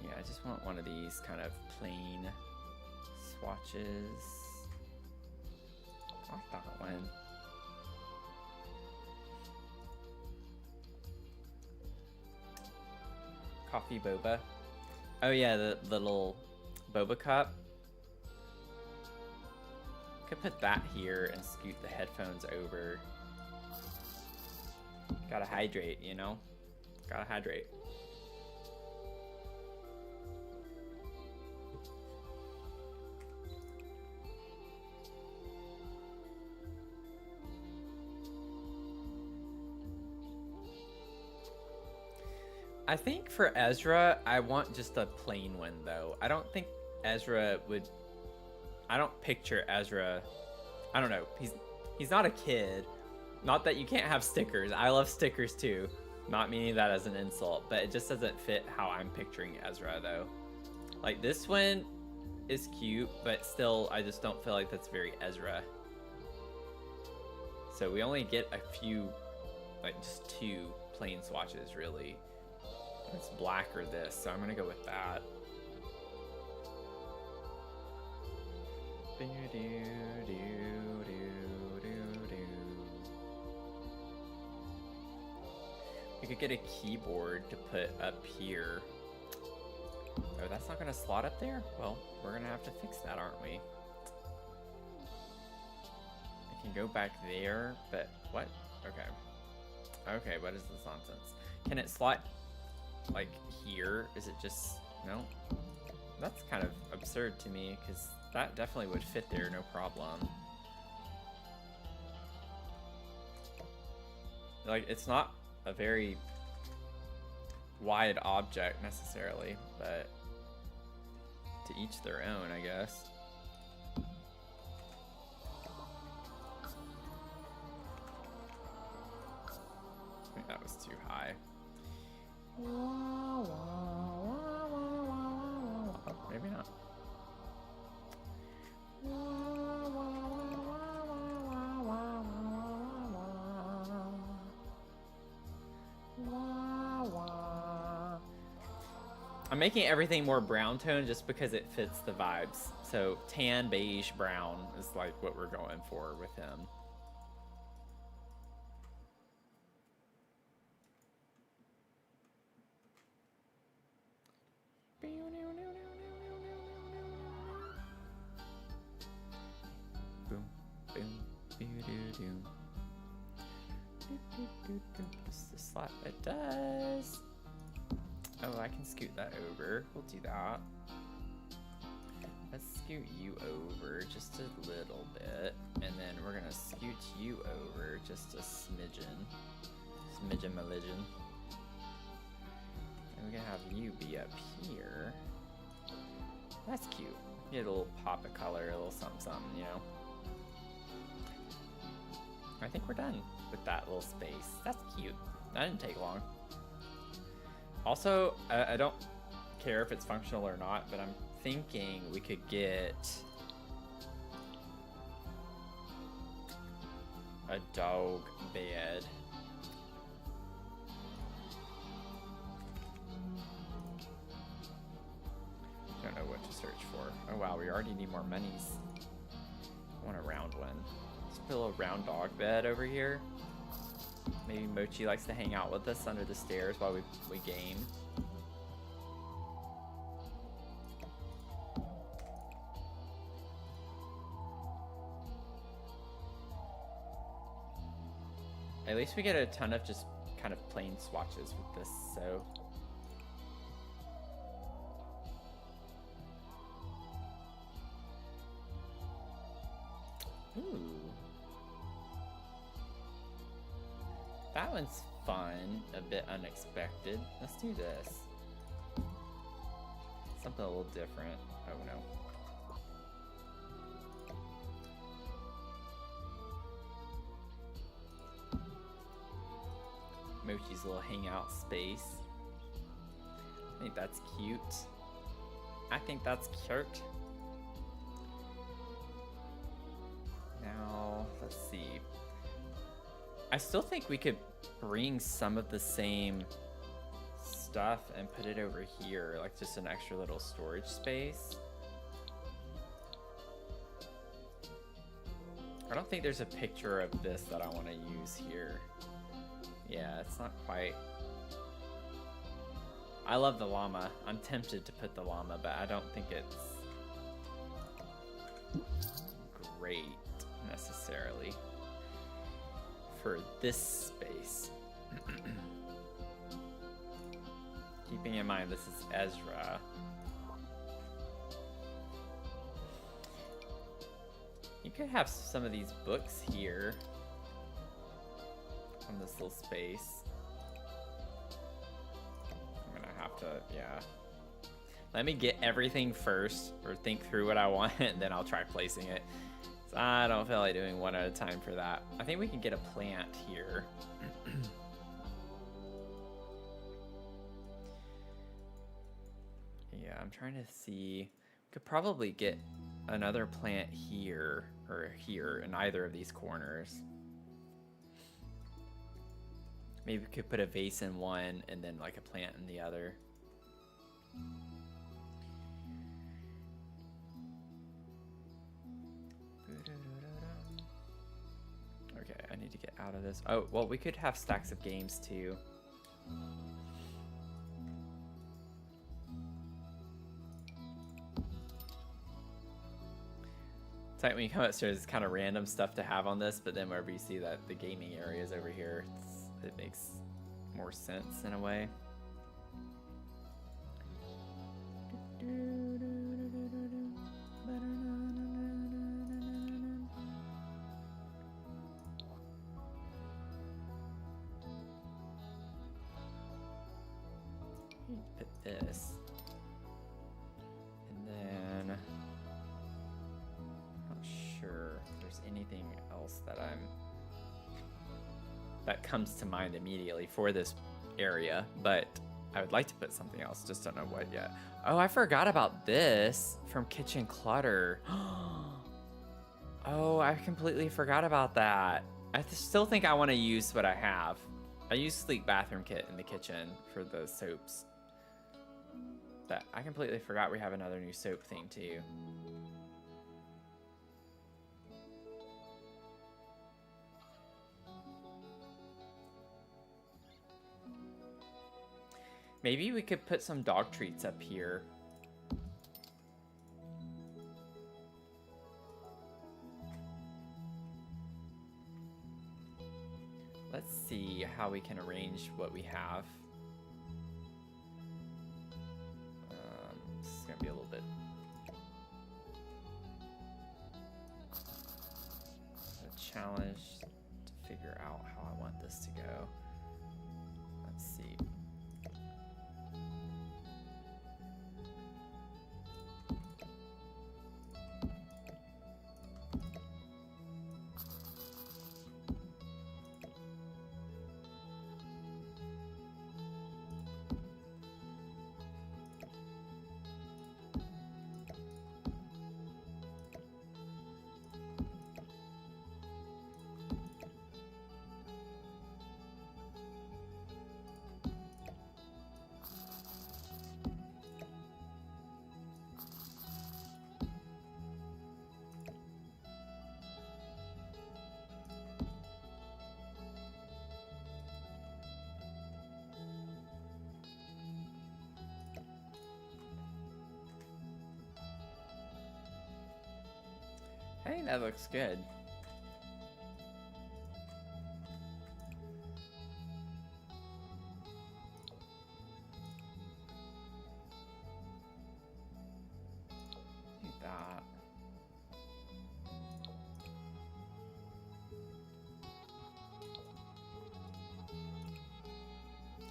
Yeah, I just want one of these kind of plain swatches. I like that one. Coffee boba. Oh yeah, the little boba cup. Could put that here and scoot the headphones over. Gotta hydrate, you know? Gotta hydrate. I think for Ezra, I want just a plain one though. I don't think Ezra would. I don't picture Ezra. I don't know. He's not a kid. Not that you can't have stickers. I love stickers too. Not meaning that as an insult, but it just doesn't fit how I'm picturing Ezra though. Like this one is cute, but still I just don't feel like that's very Ezra. So we only get a few, like just 2 plain swatches really. It's black or this, so I'm gonna go with that. We could get a keyboard to put up here. Oh, that's not gonna slot up there? Well, we're gonna have to fix that, aren't we? I can go back there, but what? Okay. Okay, what is this nonsense? Can it slot like here? Is it just, no? That's kind of absurd to me, because that definitely would fit there, no problem. Like, it's not a very wide object necessarily, but to each their own, I guess. I think that was too high. Oh, maybe not. I'm making everything more brown tone just because it fits the vibes. So tan, beige, brown is like what we're going for with him. Boom, boom, doo-doo-doo. Does this slot? It does. Oh, I can scoot that over. We'll do that. Let's scoot you over just a little bit. And then we're gonna scoot you over just a smidgen. Smidgen-maligin. And we're gonna have you be up here. That's cute. Get a little pop of color, a little something, you know? I think we're done with that little space. That's cute. That didn't take long. Also, I don't care if it's functional or not, but I'm thinking we could get a dog bed. Don't know what to search for. Oh wow, we already need more monies. I want a round one. Let's put a little round dog bed over here. Maybe Mochi likes to hang out with us under the stairs while we game. At least we get a ton of just kind of plain swatches with this, so. Ooh. That one's fun, a bit unexpected. Let's do this. Something a little different. Oh no. Mochi's little hangout space. I think that's cute. I think that's cute. Now, let's see. I still think we could bring some of the same stuff and put it over here, like just an extra little storage space. I don't think there's a picture of this that I want to use here. Yeah, it's not quite. I love the llama. I'm tempted to put the llama, but I don't think it's great necessarily for this space. Keeping in mind this is Ezra. You could have some of these books here on this little space. I'm gonna have to, yeah. Let me get everything first, or think through what I want, and then I'll try placing it. So I don't feel like doing one at a time for that. I think we can get a plant here. Yeah, I'm trying to see. We could probably get another plant here, or here, in either of these corners. Maybe we could put a vase in one, and then like a plant in the other. Okay, I need to get out of this. Oh, well, we could have stacks of games too. It's like when you come upstairs, it's kind of random stuff to have on this, but then wherever you see that the gaming area is over here, it makes more sense in a way. Put this, and then I'm not sure if there's anything else that comes to mind immediately for this area, but I would like to put something else, just don't know what yet. Oh, I forgot about this from Kitchen Clutter. Oh, I completely forgot about that. I still think I want to use what I have. I use Sleek Bathroom Kit in the kitchen for the soaps. But I completely forgot we have another new soap thing too. Maybe we could put some dog treats up here. Let's see how we can arrange what we have. This is gonna be a little bit a challenge to figure out how I want this to go. Let's see. I think that looks good. Do that.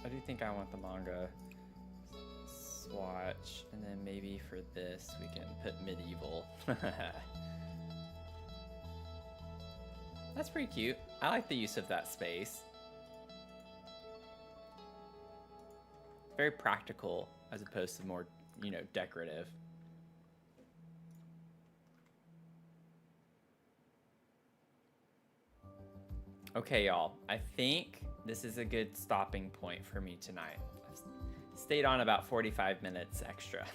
I do think I want the manga swatch, and then maybe for this we can put medieval. That's pretty cute. I like the use of that space. Very practical as opposed to more, you know, decorative. Okay, y'all. I think this is a good stopping point for me tonight. I've stayed on about 45 minutes extra.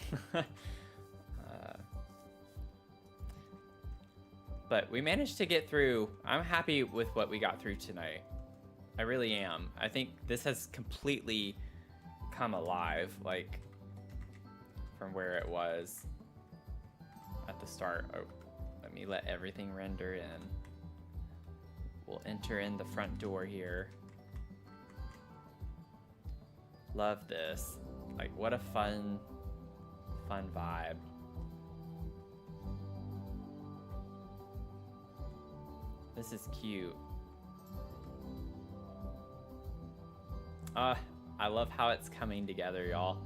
But we managed to get through. I'm happy with what we got through tonight. I really am. I think this has completely come alive, like from where it was at the start. Oh, let me let everything render in. We'll enter in the front door here. Love this. Like, what a fun vibe. This is cute. I love how it's coming together, y'all.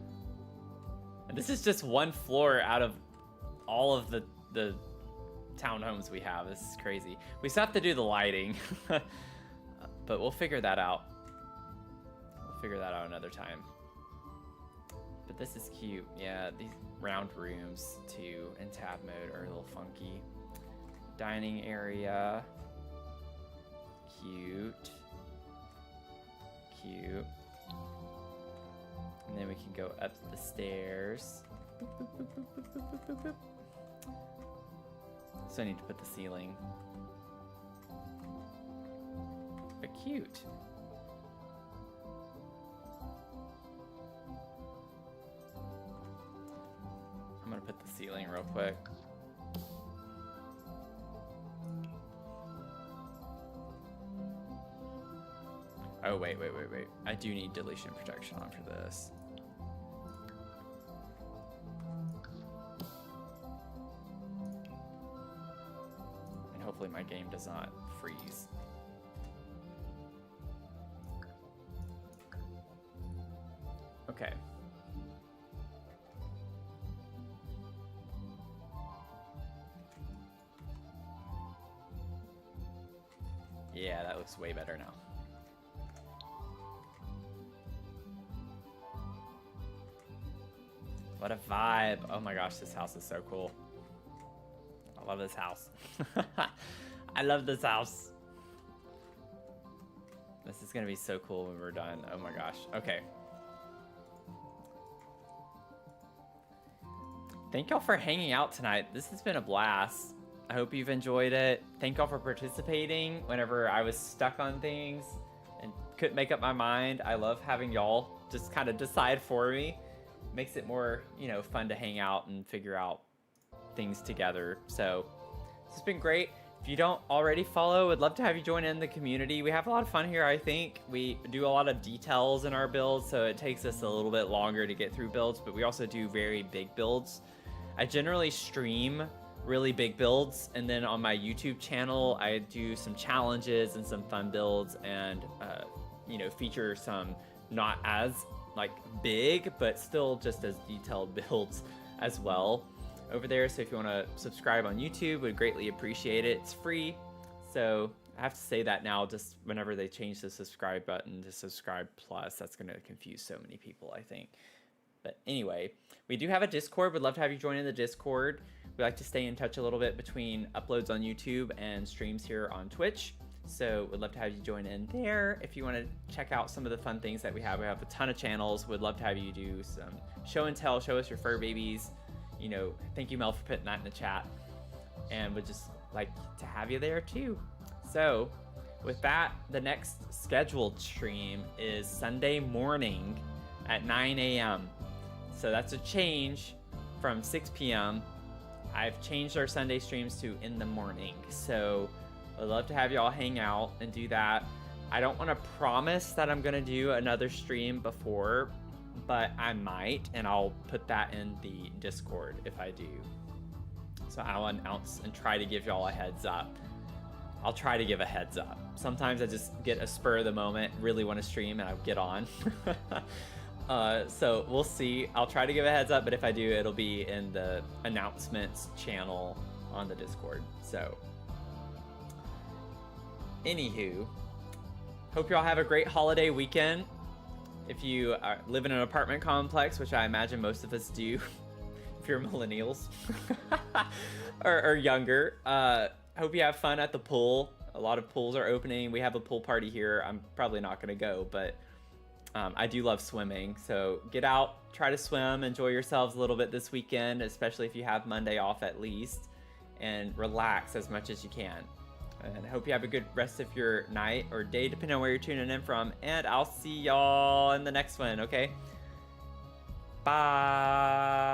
And this is just one floor out of all of the townhomes we have. This is crazy. We still have to do the lighting, but we'll figure that out. We'll figure that out another time. But this is cute. Yeah, these round rooms too in tab mode are a little funky. Dining area. Cute. Cute. And then we can go up the stairs. Boop, boop, boop, boop, boop, boop, boop, boop. So I need to put the ceiling. But cute. I'm gonna put the ceiling real quick. Oh, wait. I do need deletion protection on for this. And hopefully my game does not freeze. Okay. Yeah, that looks way better now. What a vibe. Oh my gosh, this house is so cool. I love this house. I love this house. This is gonna be so cool when we're done. Oh my gosh. Okay. Thank y'all for hanging out tonight. This has been a blast. I hope you've enjoyed it. Thank y'all for participating whenever I was stuck on things and couldn't make up my mind. I love having y'all just kind of decide for me. Makes it more, you know, fun to hang out and figure out things together. So it's been great. If you don't already follow, would love to have you join in the community. We have a lot of fun here, I think. We do a lot of details in our builds, so it takes us a little bit longer to get through builds, but we also do very big builds. I generally stream really big builds, and then on my YouTube channel, I do some challenges and some fun builds and, you know, feature some not as like big, but still just as detailed builds as well over there. So if you want to subscribe on YouTube, would greatly appreciate it. It's free. So I have to say that now, just whenever they change the subscribe button to subscribe plus, that's going to confuse so many people, I think. But anyway, we do have a Discord. Would love to have you join in the Discord. We like to stay in touch a little bit between uploads on YouTube and streams here on Twitch. So we'd love to have you join in there. If you want to check out some of the fun things that we have a ton of channels. We'd love to have you do some show and tell, show us your fur babies. You know, thank you, Mel, for putting that in the chat. And we'd just like to have you there too. So with that, the next scheduled stream is Sunday morning at 9 a.m. So that's a change from 6 p.m. I've changed our Sunday streams to in the morning. So I'd love to have y'all hang out and do that. I don't want to promise that I'm going to do another stream before, but I might, and I'll put that in the Discord if I do. So I'll announce and try to give y'all a heads up. I'll try to give a heads up. Sometimes I just get a spur of the moment, really want to stream, and I'll get on. So we'll see. I'll try to give a heads up, but if I do, it'll be in the announcements channel on the Discord. So anywho, hope y'all have a great holiday weekend. If you live in an apartment complex, which I imagine most of us do, if you're millennials or younger, hope you have fun at the pool. A lot of pools are opening. We have a pool party here. I'm probably not going to go, but I do love swimming. So get out, try to swim, enjoy yourselves a little bit this weekend, especially if you have Monday off at least, and relax as much as you can. And I hope you have a good rest of your night or day, depending on where you're tuning in from. And I'll see y'all in the next one, okay? Bye.